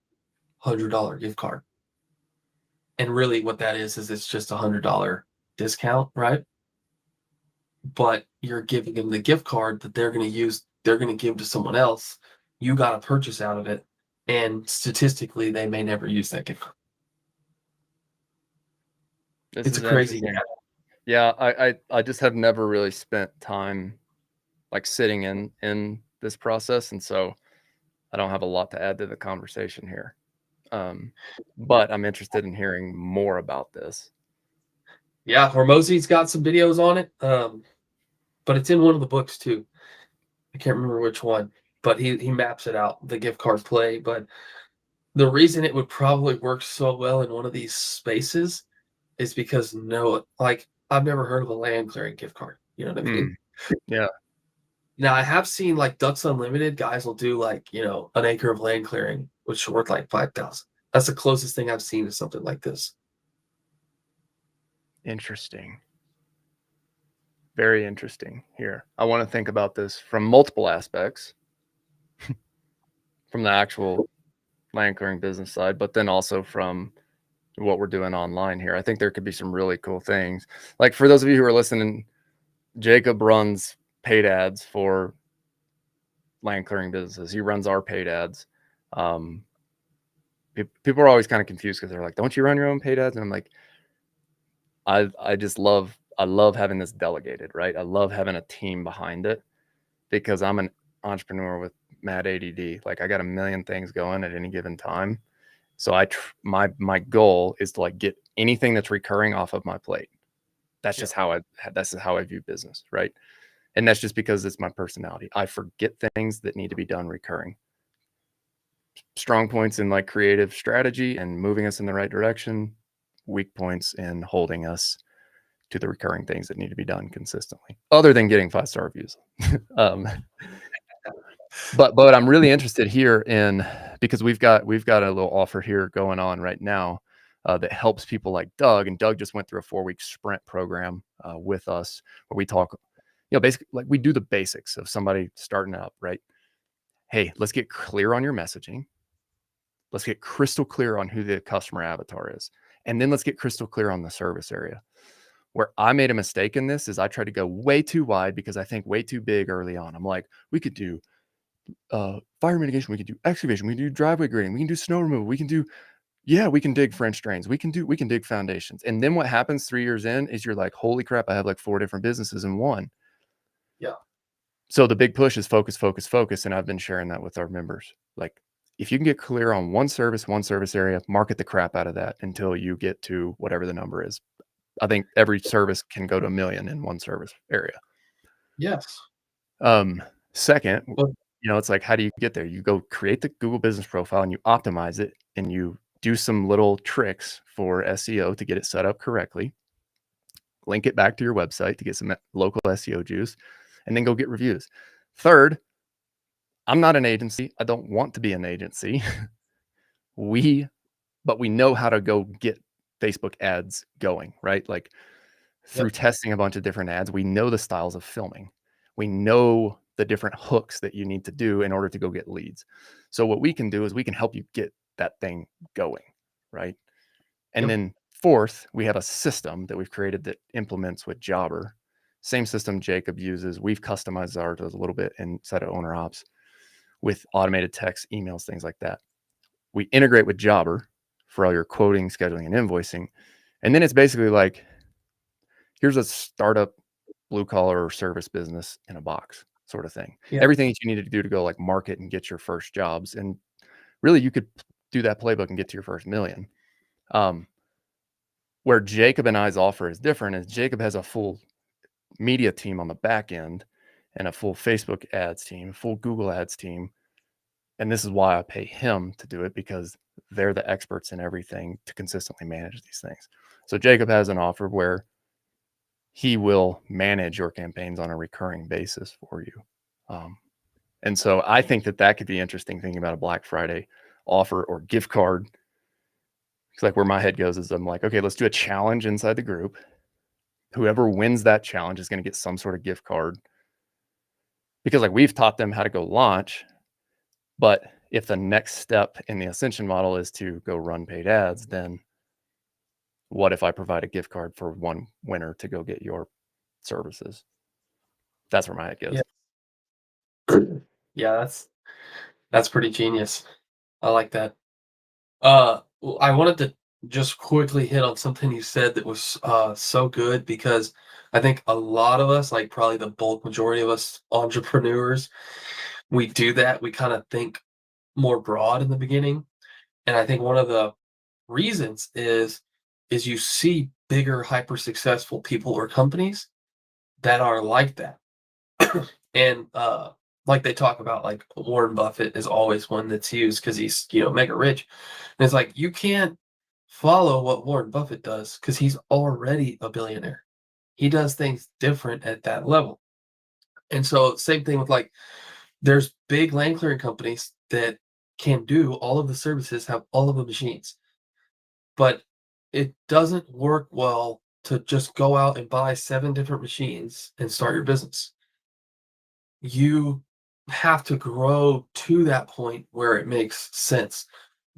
$100 gift card. And really, what that is it's just $100 discount, right? But you're giving them the gift card that they're going to use, they're going to give to someone else. You got a purchase out of it, and statistically, they may never use that gift card. This It's a is crazy. interesting. Yeah, I just have never really spent time like sitting in this process, and so I don't have a lot to add to the conversation here. But I'm interested in hearing more about this. Yeah, Hormozy's got some videos on it, but it's in one of the books too. I can't remember which one, but he maps it out, the gift card play. But the reason it would probably work so well in one of these spaces is because no, like I've never heard of a land clearing gift card. You know what I mean? Mm, yeah. Now I have seen like Ducks Unlimited guys will do like an acre of land clearing, which is worth like 5,000. That's the closest thing I've seen to something like this. Interesting. Very interesting here. I want to think about this from multiple aspects, from the actual land clearing business side, but then also from what we're doing online here. I think there could be some really cool things. Like for those of you who are listening, Jacob runs paid ads for land clearing businesses. He runs our paid ads. Um, People are always kind of confused because they're like, "Don't you run your own paid ads?" And I'm like, I love having this delegated, right? I love having a team behind it because I'm an entrepreneur with mad ADD. Like I got a million things going at any given time. So my goal is to like get anything that's recurring off of my plate. That's Yeah. just how I view business, right? And that's just because it's my personality. I forget things that need to be done recurring. Strong points in like creative strategy and moving us in the right direction, weak points in holding us to the recurring things that need to be done consistently, other than getting 5-star reviews. um, but I'm really interested here in, because we've got a little offer here going on right now that helps people like Doug. And Doug just went through a 4-week sprint program with us where we talk, basically like we do the basics of somebody starting up, right? Hey, let's get clear on your messaging. Let's get crystal clear on who the customer avatar is. And then let's get crystal clear on the service area. Where I made a mistake in this is I tried to go way too wide because I think way too big early on. I'm like, we could do fire mitigation, we can do excavation, we can do driveway grading, we can do snow removal, we can dig French drains, we can dig foundations. And then what happens 3 years in is you're like, holy crap, I have like 4 different businesses in one. Yeah. So the big push is focus, focus, focus. And I've been sharing that with our members. Like if you can get clear on one service area, market the crap out of that until you get to whatever the number is. I think every service can go to 1 million in one service area. Yes. Second, Well, it's like, how do you get there? You go create the Google business profile and you optimize it and you do some little tricks for SEO to get it set up correctly. Link it back to your website to get some local SEO juice, and then go get reviews. Third, I'm not an agency. I don't want to be an agency. But we know how to go get Facebook ads going, right? Like through yep. testing a bunch of different ads, we know the styles of filming. We know the different hooks that you need to do in order to go get leads. So what we can do is we can help you get that thing going, right? And Yep. then fourth, we have a system that we've created that implements with Jobber. Same system Jacob uses. We've customized ours a little bit inside of Owner Ops with automated text, emails, things like that. We integrate with Jobber for all your quoting, scheduling, and invoicing. And then it's basically like, here's a startup blue collar service business in a box sort of thing. Yeah. Everything that you needed to do to go like market and get your first jobs. And really you could do that playbook and get to your first million. Where Jacob and I's offer is different is Jacob has a full media team on the back end and a full Facebook ads team, full Google ads team. And this is why I pay him to do it, because they're the experts in everything to consistently manage these things. So Jacob has an offer where he will manage your campaigns on a recurring basis for you. And so I think that could be interesting, thinking about a Black Friday offer or gift card. It's like where my head goes is I'm like, okay, let's do a challenge inside the group. Whoever wins that challenge is going to get some sort of gift card, because like we've taught them how to go launch. But if the next step in the ascension model is to go run paid ads, then what if I provide a gift card for one winner to go get your services? That's where my head goes. Yeah. Yeah, that's pretty genius. I like that. Well, I wanted to just quickly hit on something you said that was so good, because I think a lot of us, like probably the bulk majority of us entrepreneurs, we do that. We kind of think more broad in the beginning. And I think one of the reasons is you see bigger, hyper successful people or companies that are like that. And like they talk about, like Warren Buffett is always one that's used because he's, mega rich. And it's like you can't follow what Warren Buffett does because he's already a billionaire. He does things different at that level. And so same thing with, like, there's big land clearing companies that can do all of the services, have all of the machines, but it doesn't work well to just go out and buy 7 different machines and start your business. You have to grow to that point where it makes sense,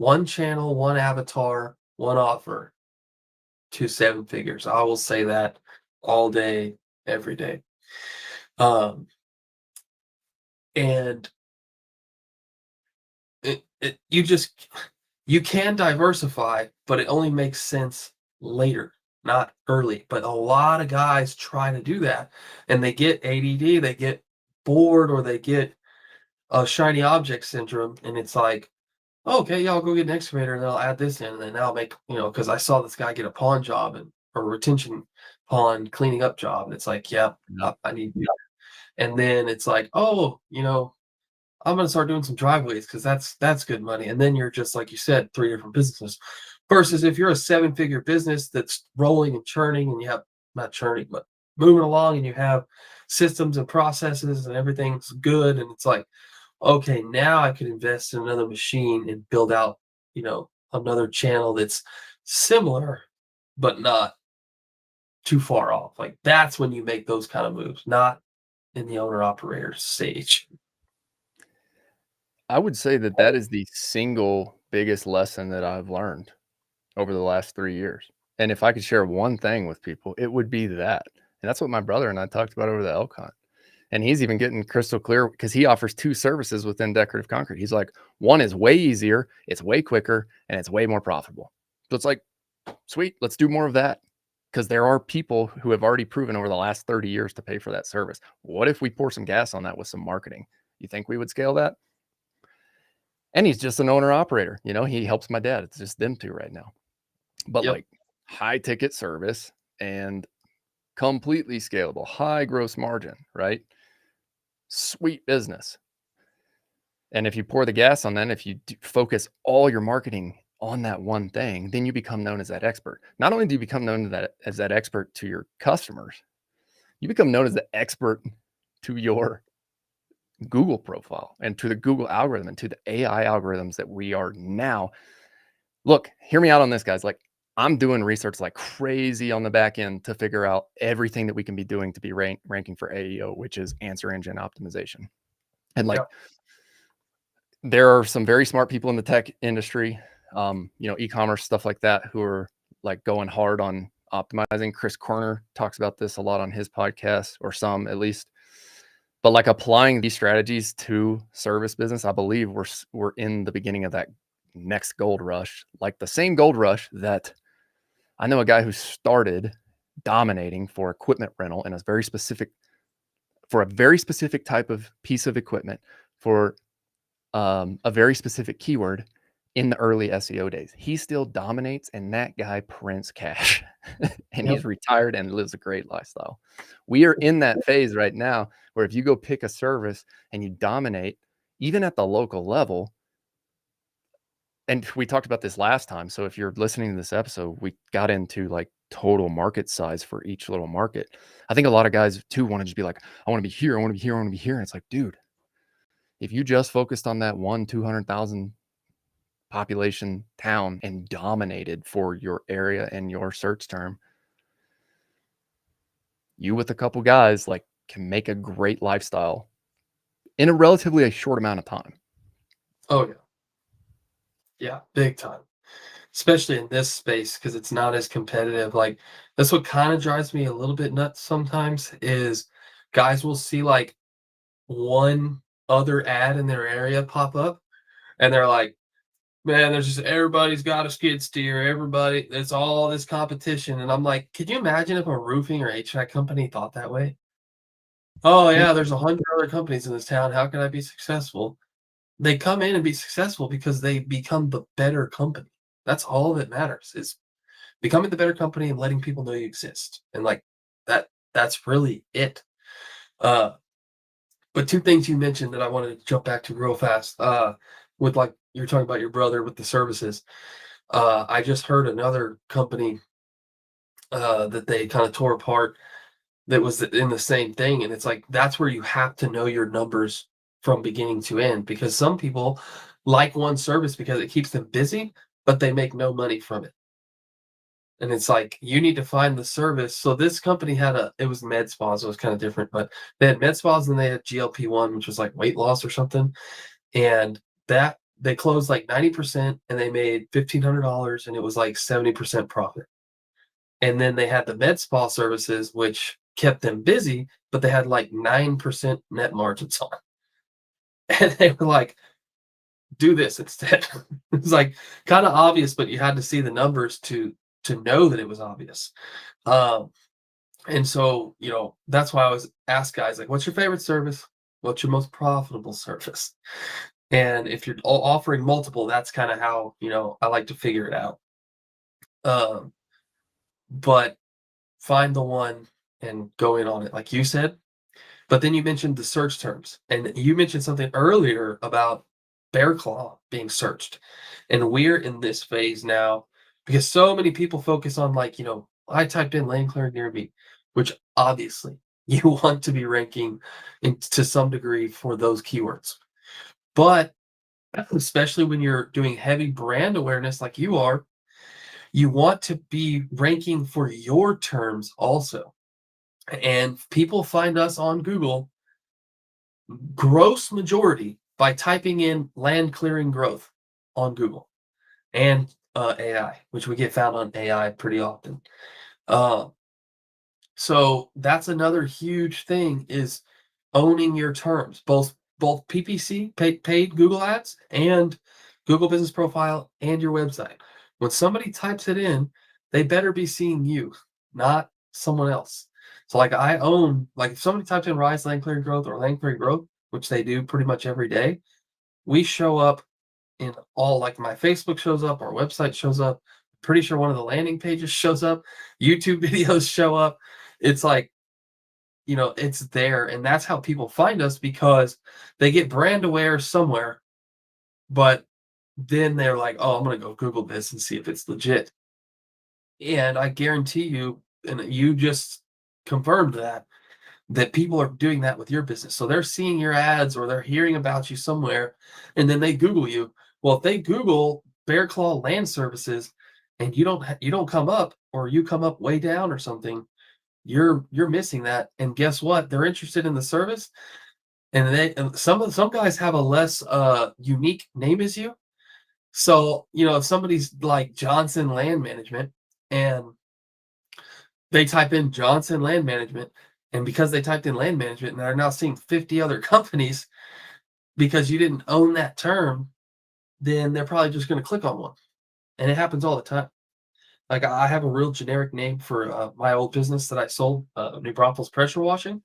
one channel, one avatar, one offer to 7 figures. I will say that all day, every day. Um, and you just you can diversify, but it only makes sense later, not early. But a lot of guys try to do that, and they get ADD, they get bored, or they get a shiny object syndrome, and it's like, "Oh, okay, yeah, I'll go get an excavator, and I'll add this in, and then I'll make, because I saw this guy get a pond job and or retention pond cleaning up job, and it's like, yeah, Yeah. I need to." And then it's like, oh, I'm gonna start doing some driveways because that's good money. And then you're just like you said, 3 different businesses. Versus if you're a 7 figure business that's rolling and churning and you have not churning, but moving along and you have systems and processes and everything's good. And it's like, okay, now I could invest in another machine and build out, another channel that's similar, but not too far off. Like that's when you make those kind of moves, not in the owner operator stage. I would say that that is the single biggest lesson that I've learned over the last 3 years. And if I could share one thing with people, it would be that. And that's what my brother and I talked about over the elk hunt. And he's even getting crystal clear because he offers 2 services within decorative concrete. He's like, one is way easier, it's way quicker, and it's way more profitable. So it's like, sweet, let's do more of that. Because there are people who have already proven over the last 30 years to pay for that service. What if we pour some gas on that with some marketing? You think we would scale that? And he's just an owner operator. He helps my dad. It's just them two right now. But Yep. like high ticket service and completely scalable, high gross margin, right? Sweet business. And if you pour the gas on that, if you focus all your marketing on that one thing, then you become known as that expert. Not only do you become known as that expert to your customers, you become known as the expert to your Google profile and to the Google algorithm and to the AI algorithms that we are now. Look, hear me out on this, guys. Like, I'm doing research like crazy on the back end to figure out everything that we can be doing to be ranking for AEO, which is answer engine optimization. And like, Yep. there are some very smart people in the tech industry, e-commerce, stuff like that, who are like going hard on optimizing. Chris Corner talks about this a lot on his podcast, or some at least. But like applying these strategies to service business, I believe we're in the beginning of that next gold rush, like the same gold rush that I know a guy who started dominating for equipment rental in for a very specific type of piece of equipment for a very specific keyword in the early SEO days. He still dominates, and that guy prints cash and Yep. he's retired and lives a great lifestyle. We are in that phase right now where if you go pick a service and you dominate, even at the local level, and we talked about this last time. So if you're listening to this episode, we got into like total market size for each little market. I think a lot of guys too want to just be like, I want to be here, I want to be here, I want to be here. And it's like, dude, if you just focused on that 200,000 population town and dominated for your area and your search term, you with a couple guys like can make a great lifestyle in a relatively a short amount of time. Oh yeah. Yeah, big time. Especially in this space because it's not as competitive. Like that's what kind of drives me a little bit nuts sometimes is guys will see like one other ad in their area pop up and they're like, man, there's just everybody's got a skid steer, everybody, it's all this competition. And I'm like, could you imagine if a roofing or HVAC company thought that way? Oh Mm. yeah, there's 100 other companies in this town. How can I be successful? They come in and be successful because they become the better company. That's all that matters is becoming the better company and letting people know you exist. And like that's really it. Uh but 2 things you mentioned that I wanted to jump back to real fast. With like you're talking about your brother with the services. I just heard another company that they kind of tore apart that was in the same thing. And it's like that's where you have to know your numbers from beginning to end because some people like one service because it keeps them busy, but they make no money from it. And it's like you need to find the service. So this company had it was med spas, so it was kind of different, but they had med spas and they had GLP-1, which was like weight loss or something. And that they closed like 90% and they made $1,500 and it was like 70% profit. And then they had the med spa services, which kept them busy, but they had like 9% net margins on it. And they were like, do this instead. It's like kind of obvious, but you had to see the numbers to know that it was obvious. Um, and so, that's why I always ask guys like, what's your favorite service? What's your most profitable service? And if you're offering multiple, that's kind of how, I like to figure it out. Um, but find the one and go in on it, like you said. But then you mentioned the search terms, and you mentioned something earlier about bear claw being searched. And we're in this phase now because so many people focus on like, I typed in land clearing near me, which obviously you want to be ranking to some degree for those keywords. But especially when you're doing heavy brand awareness like you are, you want to be ranking for your terms also. And people find us on Google, gross majority, by typing in land clearing growth on Google and AI, which we get found on AI pretty often. Uh, so that's another huge thing is owning your terms, both PPC, paid Google ads, and Google Business Profile and your website. When somebody types it in, they better be seeing you, not someone else. So like I own, like if somebody types in Rise Land Clearing Growth or Land Clearing Growth, which they do pretty much every day, we show up in all, like my Facebook shows up, our website shows up, pretty sure one of the landing pages shows up, YouTube videos show up. It's like, it's there. And that's how people find us because they get brand aware somewhere, but then they're like, oh, I'm going to go Google this and see if it's legit. And I guarantee you, and you just confirmed that people are doing that with your business. So they're seeing your ads or they're hearing about you somewhere and then they Google you. Well, if they Google Bear Claw Land Services and you don't come up or you come up way down or something, you're missing that. And guess what? They're interested in the service and some guys have a less unique name as you. So, if somebody's like Johnson Land Management and they type in Johnson Land Management, and because they typed in land management, and they're now seeing 50 other companies because you didn't own that term, then they're probably just going to click on one. And it happens all the time. Like I have a real generic name for my old business that I sold, New Braunfels Pressure Washing,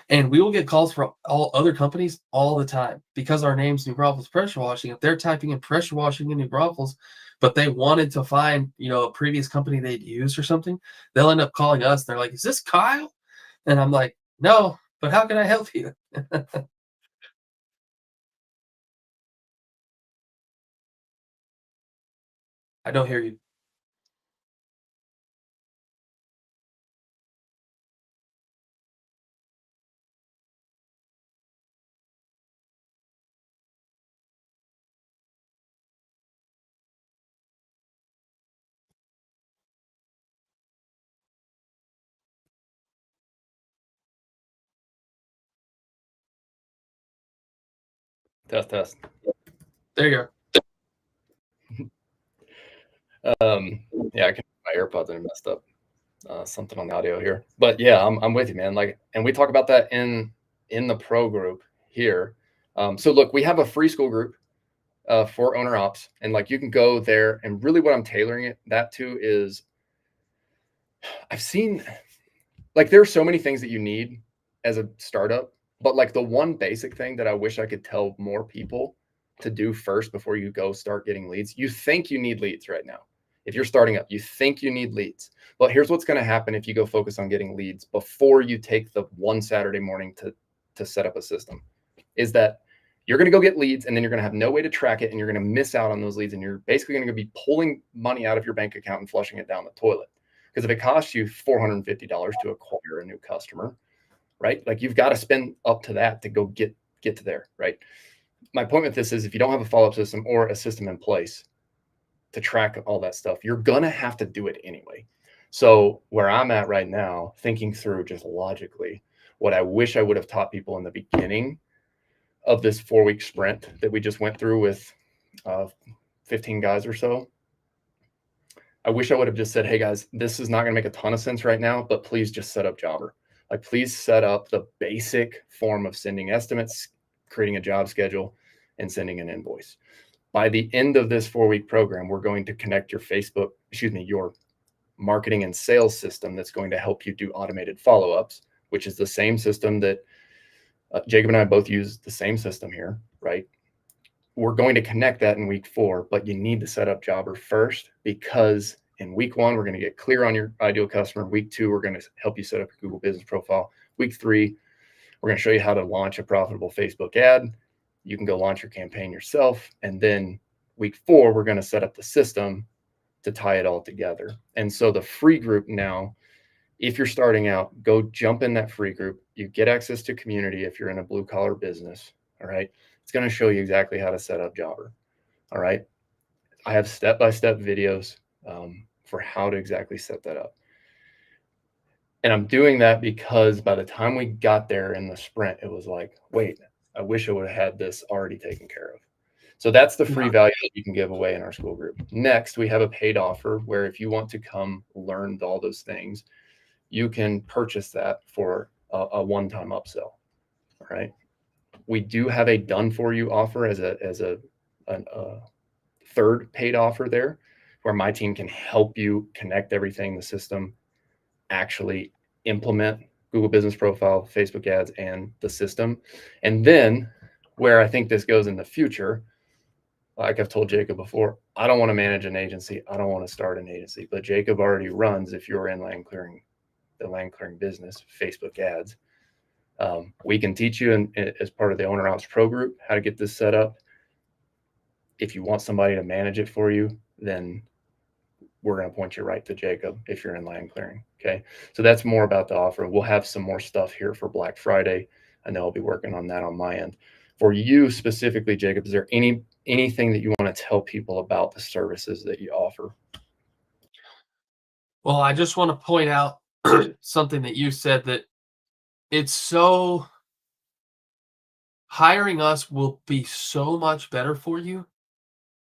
and we will get calls from all other companies all the time because our name's New Braunfels Pressure Washing. If they're typing in pressure washing in New Braunfels, but they wanted to find, a previous company they'd used or something, they'll end up calling us. They're like, "Is this Kyle?" And I'm like, "No, but how can I help you?" I don't hear you. Test, test. There you Yeah, I can my AirPods are messed up. Something on the audio here, but yeah, I'm with you, man. Like, and we talk about that in the pro group here. So look, we have a free school group for owner ops, and like you can go there. And really, what I'm tailoring that to is I've seen like there are so many things that you need as a startup, but like the one basic thing that I wish I could tell more people to do first before you go start getting leads. You think you need leads right now. If you're starting up, you think you need leads. But here's what's going to happen if you go focus on getting leads before you take the one Saturday morning to set up a system, is that you're going to go get leads and then you're going to have no way to track it and you're going to miss out on those leads and you're basically going to be pulling money out of your bank account and flushing it down the toilet. Because if it costs you $450 to acquire a new customer, right? Like you've got to spend up to that to go get to there, right? My point with this is if you don't have a follow-up system or a system in place to track all that stuff, you're gonna have to do it anyway. So where I'm at right now, thinking through just logically, what I wish I would have taught people in the beginning of this 4-week sprint that we just went through with uh, 15 guys or so. I wish I would have just said, hey guys, this is not going to make a ton of sense right now, but please just set up Jobber. Like, please set up the basic form of sending estimates, creating a job schedule, and sending an invoice. By the end of this 4-week program, we're going to connect your marketing and sales system that's going to help you do automated follow-ups, which is the same system that Jacob and I both use the same system here, right? We're going to connect that in week 4, but you need to set up Jobber first, because in week 1, we're going to get clear on your ideal customer. Week 2, we're going to help you set up your Google business profile. Week 3, we're going to show you how to launch a profitable Facebook ad. You can go launch your campaign yourself. And then week 4, we're going to set up the system to tie it all together. And so the free group now, if you're starting out, go jump in that free group. You get access to community if you're in a blue collar business. All right. It's going to show you exactly how to set up Jobber. All right. I have step-by-step videos for how to exactly set that up. And I'm doing that because by the time we got there in the sprint, it was like, wait, I wish I would have had this already taken care of. So that's the free value that you can give away in our school group. Next, we have a paid offer where if you want to come learn all those things, you can purchase that for a one-time upsell. All right. We do have a done for you offer as a third paid offer there, where my team can help you connect everything, the system, actually implement Google Business Profile, Facebook ads, and the system. And then where I think this goes in the future, like I've told Jacob before, I don't want to manage an agency. I don't want to start an agency, but Jacob already runs, if you're in the land clearing business, Facebook ads. We can teach you as part of the Owner Ops Pro group how to get this set up. If you want somebody to manage it for you, then we're going to point you right to Jacob if you're in land clearing. Okay. So that's more about the offer. We'll have some more stuff here for Black Friday. I know I'll be working on that on my end. For you specifically, Jacob, is there anything that you want to tell people about the services that you offer? Well, I just want to point out something that you said, that it's so hiring us will be so much better for you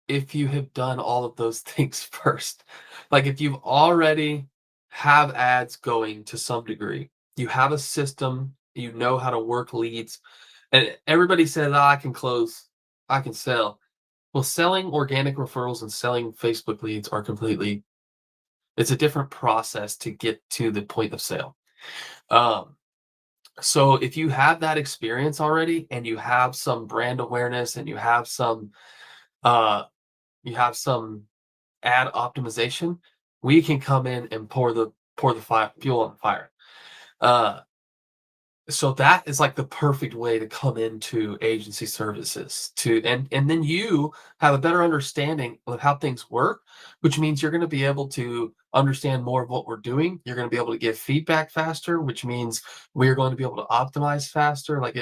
if you have done all of those things first. Like, if you've already have ads going to some degree, you have a system, you know how to work leads, and everybody says, "Oh, I can close, I can sell." Well, selling organic referrals and selling Facebook leads are completely, it's a different process to get to the point of sale. Um, so if you have that experience already and you have some brand awareness and uh you have some ad optimization, we can come in and pour the fuel on the fire. Uh, so that is like the perfect way to come into agency services, and then you have a better understanding of how things work, which means you're going to be able to understand more of what we're doing. You're going to be able to give feedback faster, which means we're going to be able to optimize faster. Like,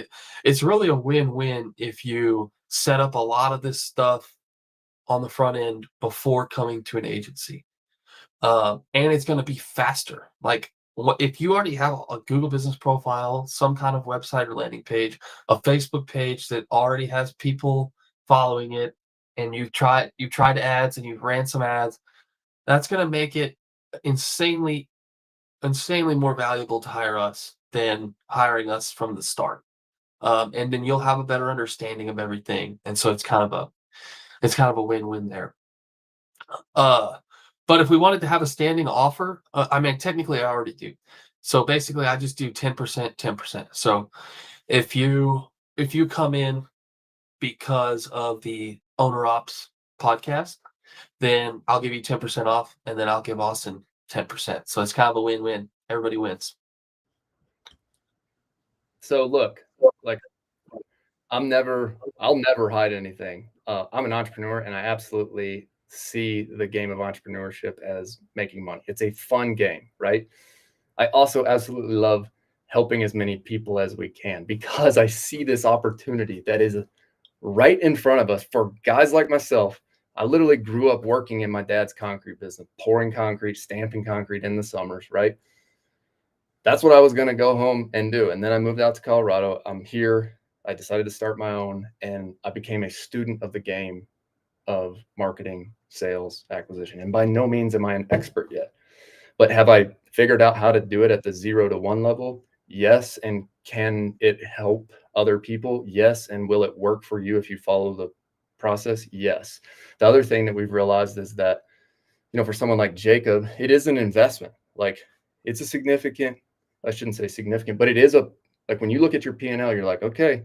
it's really a win-win if you set up a lot of this stuff on the front end before coming to an agency. And it's going to be faster. Like, what if you already have a Google business profile, some kind of website or landing page, a Facebook page that already has people following it, and you tried ads and you've ran some ads, that's going to make it insanely more valuable to hire us than hiring us from the start. And then you'll have a better understanding of everything, and so it's kind of a win-win there. Uh, but if we wanted to have a standing offer, I mean, technically, I already do. So basically, I just do 10%, 10%. So if you come in because of the Owner Ops podcast, then I'll give you 10% off, and then I'll give Austin 10%. So it's kind of a win-win. Everybody wins. So look, like I'll never hide anything. I'm an entrepreneur, and I absolutely see the game of entrepreneurship as making money. It's a fun game, right? I also absolutely love helping as many people as we can, because I see this opportunity that is right in front of us for guys like myself. I literally grew up working in my dad's concrete business, pouring concrete, stamping concrete in the summers, right? That's what I was going to go home and do. And then I moved out to Colorado. I'm here. I decided to start my own, and I became a student of the game of marketing, sales, acquisition. And by no means am I an expert yet. But have I figured out how to do it at the 0 to 1 level? Yes. And can it help other people? Yes. And will it work for you if you follow the process? Yes. The other thing that we've realized is that, for someone like Jacob, it is an investment. Like, it's a significant, I shouldn't say significant, but it is like when you look at your P&L, you're like, okay,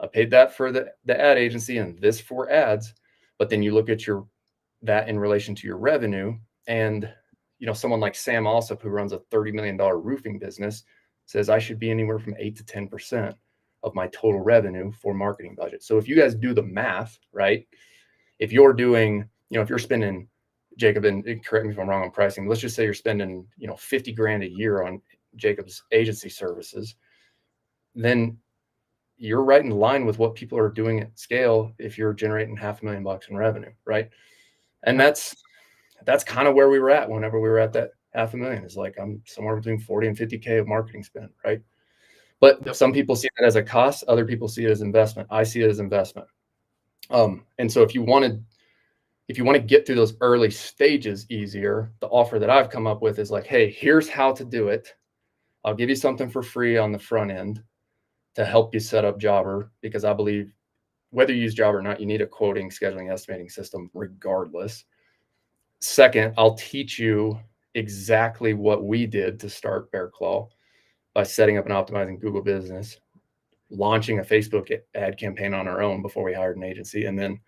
I paid that for the ad agency and this for ads. But then you look at that in relation to your revenue, and someone like Sam Alsop, who runs a $30 million roofing business, says I should be anywhere from 8 to 10% of my total revenue for marketing budget. So if you guys do the math, right? If you're doing, if you're spending, Jacob, and correct me if I'm wrong on pricing, let's just say you're spending, 50 grand a year on Jacob's agency services, then you're right in line with what people are doing at scale if you're generating $500,000 in revenue, right? And that's kind of where we were at whenever we were at that $500,000. Is like, I'm somewhere between 40 and 50K of marketing spend, right? But some people see it as a cost, other people see it as investment. I see it as investment. And so if you want to get through those early stages easier, the offer that I've come up with is like, hey, here's how to do it. I'll give you something for free on the front end to help you set up Jobber, because I believe whether you use Jobber or not, you need a quoting, scheduling, estimating system regardless. Second, I'll teach you exactly what we did to start Bear Claw by setting up and optimizing Google Business, launching a Facebook ad campaign on our own before we hired an agency, and then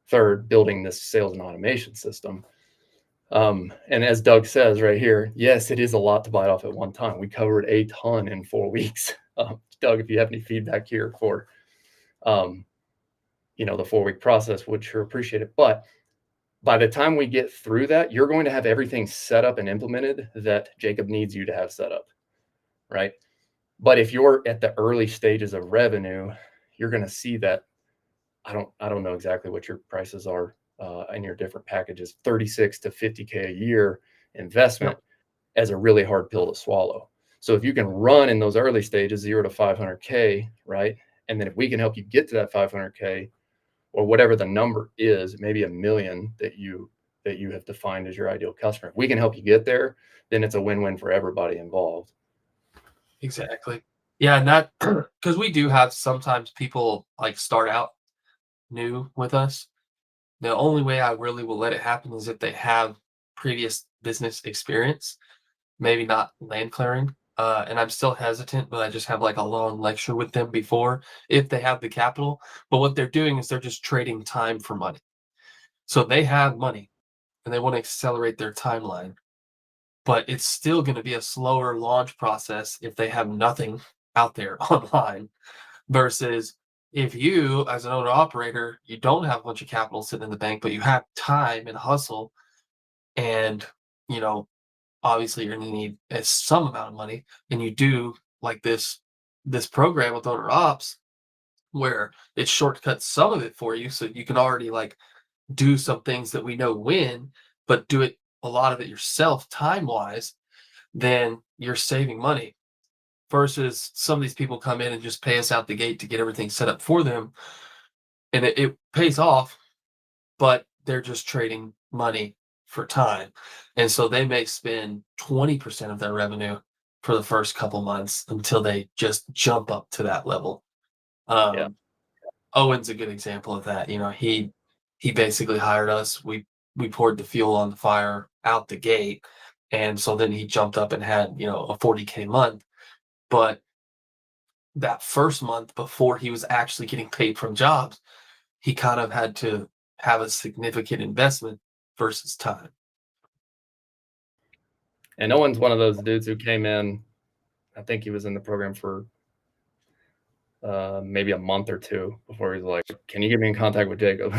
third, building this sales and automation system. And as Doug says right here, yes, it is a lot to bite off at one time. We covered a ton in 4 weeks. Doug, if you have any feedback here for, the 4-week process, would sure appreciate it. But by the time we get through that, you're going to have everything set up and implemented that Jacob needs you to have set up, right? But if you're at the early stages of revenue, you're going to see that I don't know exactly what your prices are in your different packages, 36 to 50K a year investment as a really hard pill to swallow. So if you can run in those early stages, 0 to 500K, right? And then if we can help you get to that 500K or whatever the number is, maybe $1 million that you have defined as your ideal customer, if we can help you get there, then it's a win-win for everybody involved. Exactly. Yeah, and that, because we do have sometimes people like start out new with us. The only way I really will let it happen is if they have previous business experience, maybe not land clearing. And I'm still hesitant, but I just have like a long lecture with them before if they have the capital. But what they're doing is they're just trading time for money. So they have money and they want to accelerate their timeline, but it's still going to be a slower launch process if they have nothing out there online versus if you, as an owner operator, you don't have a bunch of capital sitting in the bank, but you have time and hustle, and obviously you're going to need some amount of money, and you do like this program with owner ops where it shortcuts some of it for you, so you can already like do some things that we know win, but do it a lot of it yourself time wise, then you're saving money. Versus some of these people come in and just pay us out the gate to get everything set up for them, and it pays off, but they're just trading money for time. And so they may spend 20% of their revenue for the first couple months until they just jump up to that level. Yeah. Owen's a good example of that. He basically hired us. We poured the fuel on the fire out the gate. And so then he jumped up and had, a 40K month. But that first month before he was actually getting paid from jobs, he kind of had to have a significant investment versus time. And Owen's one of those dudes who came in, I think he was in the program for maybe a month or two before he's like, can you get me in contact with Jacob?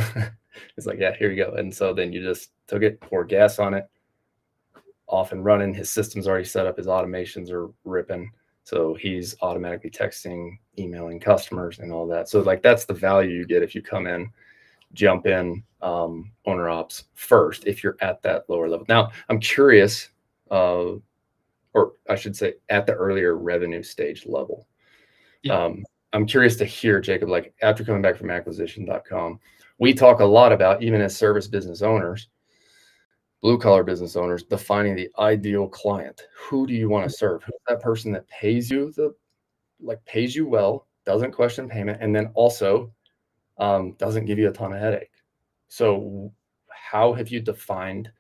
It's like, yeah, here you go. And so then you just took it, poured gas on it, off and running. His system's already set up. His automations are ripping. So he's automatically texting, emailing customers and all that. So like, that's the value you get if you come in, jump in owner ops first, if you're at that lower level. Now, I'm curious, or I should say at the earlier revenue stage level. Yeah. I'm curious to hear, Jacob, like after coming back from acquisition.com, We talk a lot about, even as service business owners, blue collar business owners, defining the ideal client. Who do you want to serve? Who's that person that pays you pays you well, doesn't question payment, and then also doesn't give you a ton of headache. So how have you defined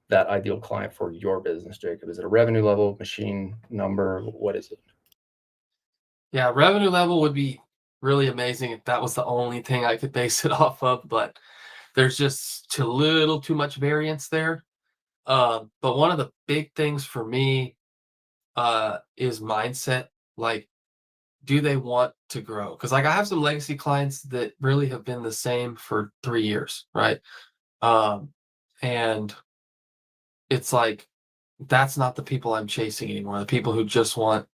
that ideal client for your business, Jacob? Is it a revenue level, machine number? What is it? Yeah, revenue level would be really amazing if that was the only thing I could base it off of, but there's just a little too much variance there. But one of the big things for me is mindset. Like, do they want to grow? Because like I have some legacy clients that really have been the same for 3 years, right? Um, and it's like that's not the people I'm chasing anymore. The people who just want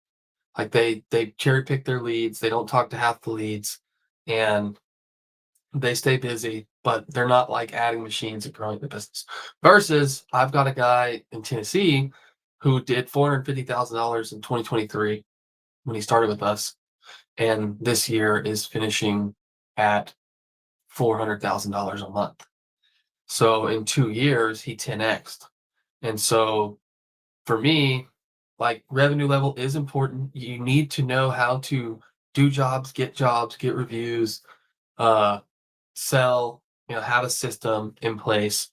like they cherry pick their leads, they don't talk to half the leads, and they stay busy, but they're not like adding machines and growing the business. Versus I've got a guy in Tennessee who did $450,000 in 2023 when he started with us, and this year is finishing at $400,000 a month. So in 2 years, he 10x'd. And so for me, like revenue level is important. You need to know how to do jobs, get reviews, uh, sell, have a system in place.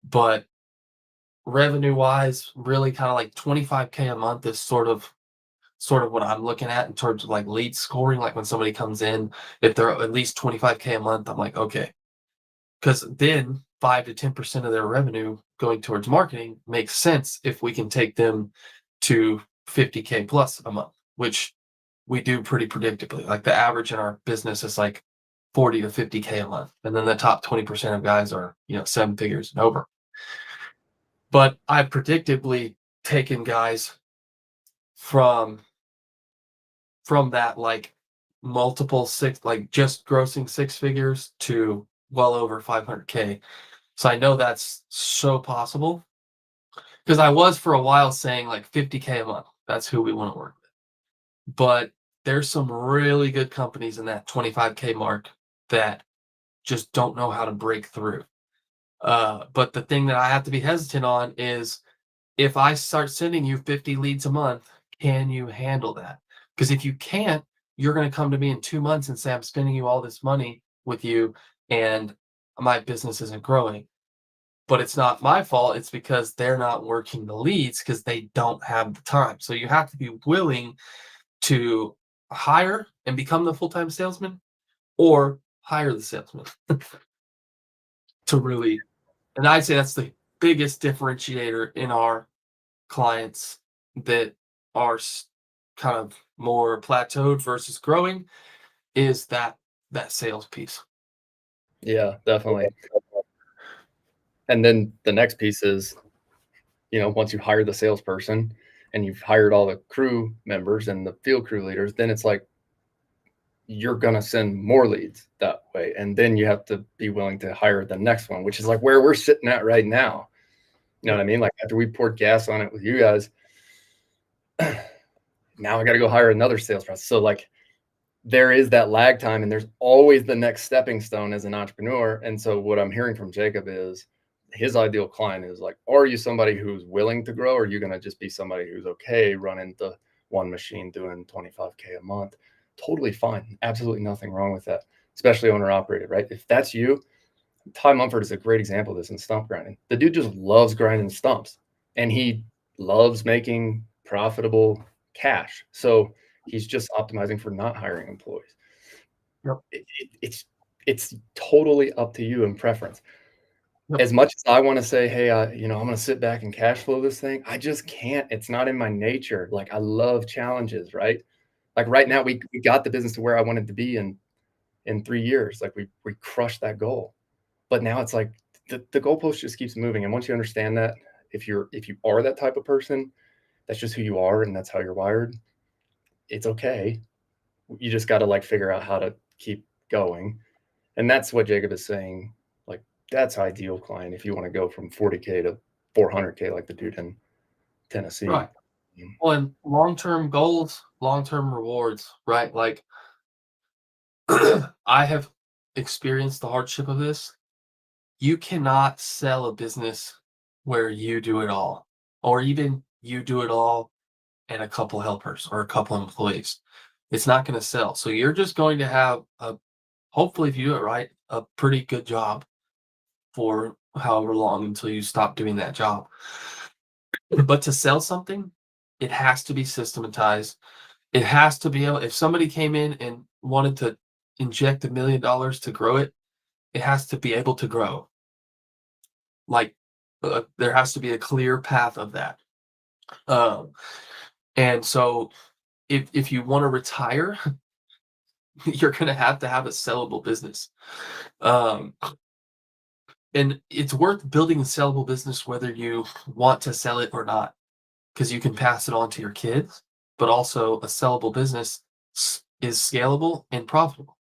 But revenue wise, really kind of like 25K a month is sort of what I'm looking at in terms of like lead scoring. Like when somebody comes in, if they're at least 25K a month, I'm like, okay. Because then 5 to 10% of their revenue going towards marketing makes sense if we can take them to 50K plus a month, which we do pretty predictably. Like the average in our business is like 40 to 50K a month. And then the top 20% of guys are, 7 figures and over. But I've predictably taken guys from that like multiple six, like just grossing 6 figures to well over 500K. So I know that's so possible because I was for a while saying like 50K a month. That's who we want to work with. But there's some really good companies in that 25K mark that just don't know how to break through. But the thing that I have to be hesitant on is if I start sending you 50 leads a month, can you handle that? Because if you can't, you're going to come to me in 2 months and say, I'm spending you all this money with you and my business isn't growing. But it's not my fault. It's because they're not working the leads because they don't have the time. So you have to be willing to hire and become the full-time salesman or hire the salesman to really, and I'd say that's the biggest differentiator in our clients that are kind of more plateaued versus growing is that sales piece. Yeah, definitely. And then the next piece is, once you hire the salesperson and you've hired all the crew members and the field crew leaders, then it's like you're going to send more leads that way. And then you have to be willing to hire the next one, which is like where we're sitting at right now. You know what I mean? Like after we poured gas on it with you guys, now I got to go hire another salesperson. So like there is that lag time and there's always the next stepping stone as an entrepreneur. And so what I'm hearing from Jacob is his ideal client is like, are you somebody who's willing to grow? Or are you going to just be somebody who's okay running the one machine doing 25K a month? Totally fine. Absolutely nothing wrong with that, especially owner operated, right? If that's you, Ty Mumford is a great example of this in stump grinding. The dude just loves grinding stumps and he loves making profitable cash. So he's just optimizing for not hiring employees. Yep. It's totally up to you and preference. Yep. As much as I want to say, hey, I'm going to sit back and cash flow this thing, I just can't. It's not in my nature. Like I love challenges, right? Like right now, we got the business to where I wanted to be in 3 years. Like we crushed that goal. But now it's like the goalpost just keeps moving. And once you understand that, if you are that type of person, that's just who you are and that's how you're wired. It's okay. You just got to like figure out how to keep going. And that's what Jacob is saying. Like that's ideal client if you want to go from 40K to 400K like the dude in Tennessee. Right. Well, and long-term goals, long-term rewards, right? Like I have experienced the hardship of this, you cannot sell a business where you do it all, or even you do it all and a couple helpers or a couple employees. It's not going to sell. So you're just going to have a, hopefully, if you do it right, a pretty good job for however long until you stop doing that job. But to sell something, it has to be systematized. It has to be able, if somebody came in and wanted to inject $1 million to grow it, it has to be able to grow. Like there has to be a clear path of that. Um, and so if you want to retire, you're going to have a sellable business. Um, and it's worth building a sellable business whether you want to sell it or not, because you can pass it on to your kids, but also a sellable business is scalable and profitable.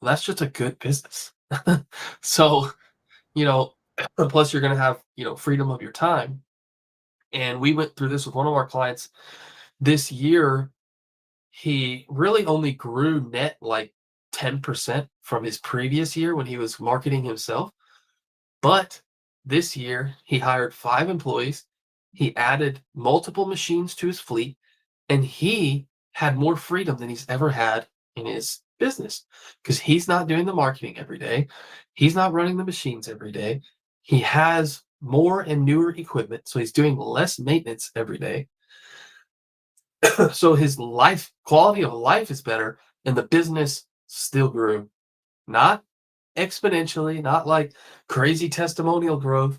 Well, that's just a good business. So, you know, plus you're going to have, freedom of your time. And we went through this with one of our clients this year. He really only grew net like 10% from his previous year when he was marketing himself. But this year, he hired 5 employees. He added multiple machines to his fleet, and he had more freedom than he's ever had in his business because he's not doing the marketing every day. He's not running the machines every day. He has more and newer equipment, so he's doing less maintenance every day. So his life quality of life is better, and the business still grew. Not exponentially, not like crazy testimonial growth,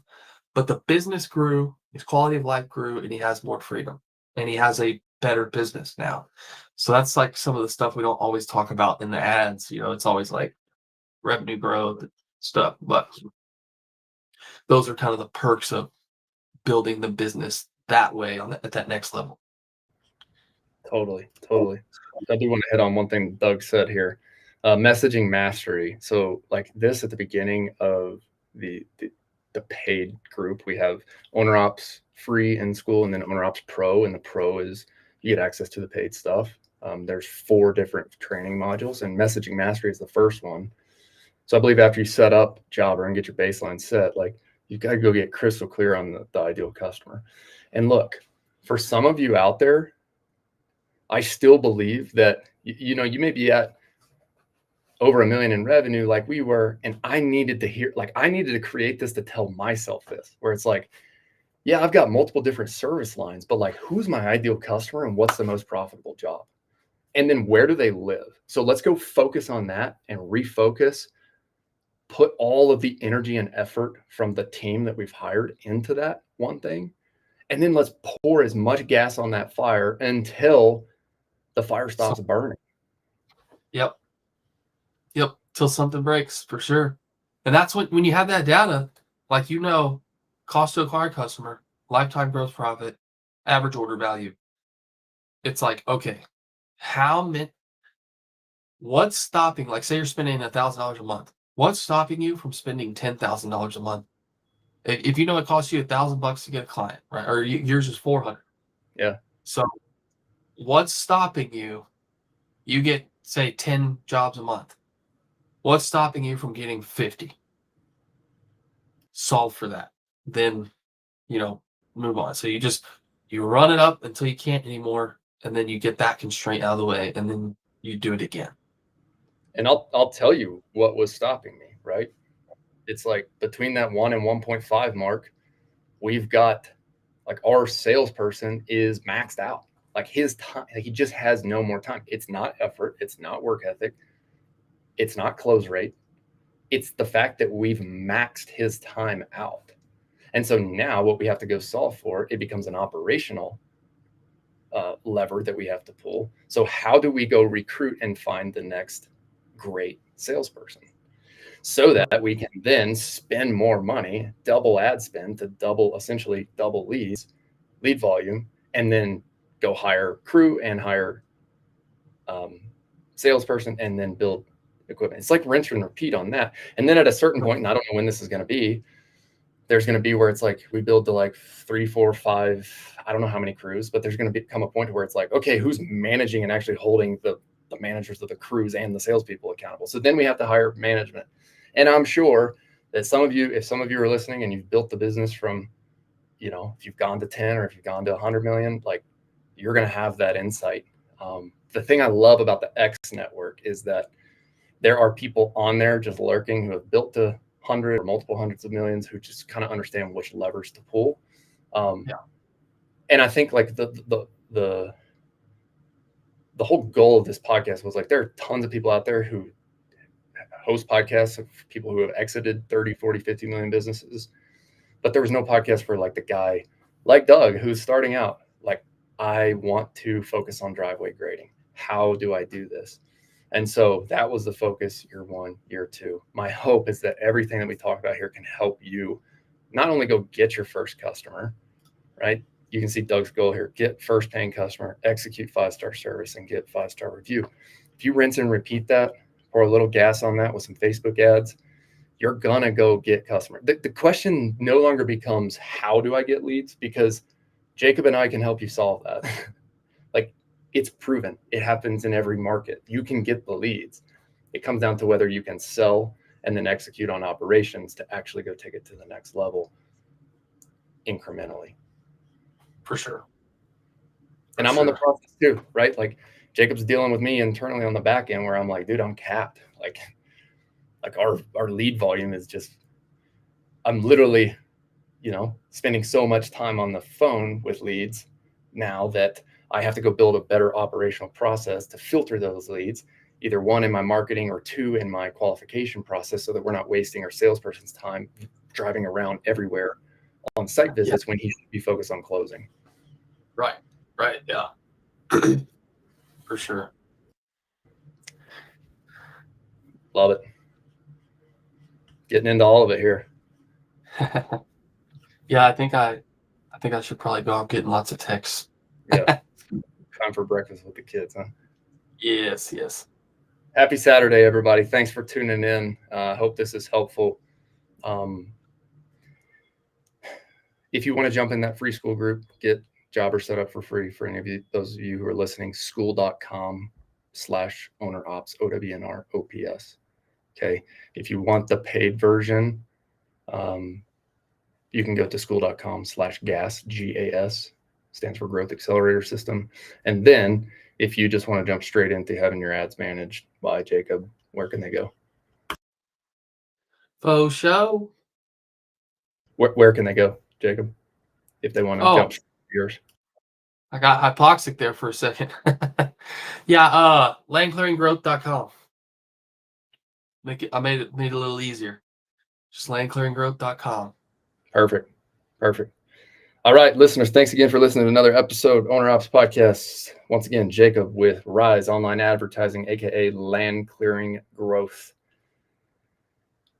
but the business grew, his quality of life grew, and he has more freedom. And he has a better business now. So that's like some of the stuff we don't always talk about in the ads. It's always like revenue growth and stuff. But those are kind of the perks of building the business that way at that next level. Totally, totally. I do want to hit on one thing Doug said here, messaging mastery. So, like this at the beginning of the paid group, we have Owner Ops free in school, and then Owner Ops Pro. And the Pro is you get access to the paid stuff. There's 4 different training modules, and messaging mastery is the first one. So I believe after you set up Jobber and get your baseline set, like you've got to go get crystal clear on the ideal customer. And look, for some of you out there, I still believe that, you may be at over $1 million in revenue like we were. And I needed to create this to tell myself this, where it's like, yeah, I've got multiple different service lines, but like, who's my ideal customer and what's the most profitable job? And then where do they live? So let's go focus on that and refocus, put all of the energy and effort from the team that we've hired into that one thing. And then let's pour as much gas on that fire until the fire stops burning. Yep. Till something breaks, for sure. And that's when you have that data, like, cost to acquire customer, lifetime gross profit, average order value. It's like, okay, what's stopping, like, say you're spending $1,000 a month. What's stopping you from spending $10,000 a month? If you know it costs you $1,000 to get a client, right? Or yours is 400. Yeah. So what's stopping you? You get, say, 10 jobs a month. What's stopping you from getting 50? Solve for that. Then, move on. So you run it up until you can't anymore, and then you get that constraint out of the way, and then you do it again. And I'll tell you what was stopping me, right? It's like between that 1 and 1.5 mark, we've got like our salesperson is maxed out. Like his time, like he just has no more time. It's not effort, it's not work ethic, it's not close rate. It's the fact that we've maxed his time out. And so now what we have to go solve for, it becomes an operational lever that we have to pull. So how do we go recruit and find the next great salesperson so that we can then spend more money, double ad spend to essentially double lead volume, and then go hire crew and hire salesperson and then build equipment. It's like rinse and repeat on that. And then at a certain point, and I don't know when this is going to be, there's going to be where it's like we build to like 3, 4, 5, I don't know how many crews, but there's going to become a point where it's like, okay, who's managing and actually holding the the managers of the crews and the salespeople accountable. So then we have to hire management. And I'm sure that if some of you are listening and you've built the business from, you know, if you've gone to 10 or if you've gone to 100 million, like, you're going to have that insight. The thing I love about the X network is that there are people on there just lurking who have built to 100 or multiple hundreds of millions, who just kind of understand which levers to pull. And I think like the whole goal of this podcast was like, there are tons of people out there who host podcasts of people who have exited 30, 40, 50 million businesses. But there was no podcast for like the guy like Doug, who's starting out. Like, I want to focus on driveway grading. How do I do this? And so that was the focus year 1, year 2. My hope is that everything that we talk about here can help you not only go get your first customer, right? You can see Doug's goal here: get first paying customer, execute 5-star service, and get 5-star review. If you rinse and repeat that, pour a little gas on that with some Facebook ads, you're gonna go get customer. The question no longer becomes, how do I get leads? Because Jacob and I can help you solve that. Like, it's proven. It happens in every market. You can get the leads. It comes down to whether you can sell and then execute on operations to actually go take it to the next level incrementally. For sure. And I'm on the process too, right? Like, Jacob's dealing with me internally on the back end, where I'm like, dude, I'm capped. Like our lead volume is just, I'm literally, you know, spending so much time on the phone with leads now that I have to go build a better operational process to filter those leads, either 1 in my marketing or 2 in my qualification process, so that we're not wasting our salesperson's time driving around everywhere on site visits when he should be focused on closing. Right. Yeah. For sure. Love it. Getting into all of it here. Yeah, I think I should probably go out getting lots of texts. Yeah. Time for breakfast with the kids, huh? Yes. Happy Saturday, everybody. Thanks for tuning in. Hope this is helpful. If you want to jump in that free school group, get Jobber set up for free for any of you, those of you who are listening, school.com/ownerops, OWNROPS. Okay. If you want the paid version, you can go to school.com/GAS, GAS, stands for Growth Accelerator System. And then if you just want to jump straight into having your ads managed by Jacob, where can they go? Faux show. Where can they go, Jacob, if they want to jump straight to yours? I got hypoxic there for a second. Yeah, landclearinggrowth.com. I made it a little easier. Just landclearinggrowth.com. Perfect. All right, listeners, thanks again for listening to another episode, Owner Ops Podcast. Once again, Jacob with Rise Online Advertising, aka Land Clearing Growth.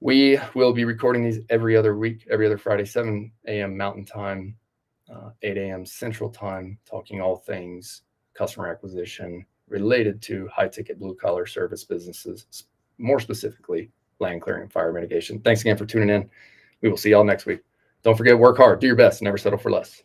We will be recording these every other week, every other Friday, 7 a.m. Mountain Time, 8 a.m. Central Time, talking all things customer acquisition related to high-ticket blue-collar service businesses, more specifically land clearing and fire mitigation. Thanks again for tuning in. We will see y'all next week. Don't forget, work hard, do your best, never settle for less.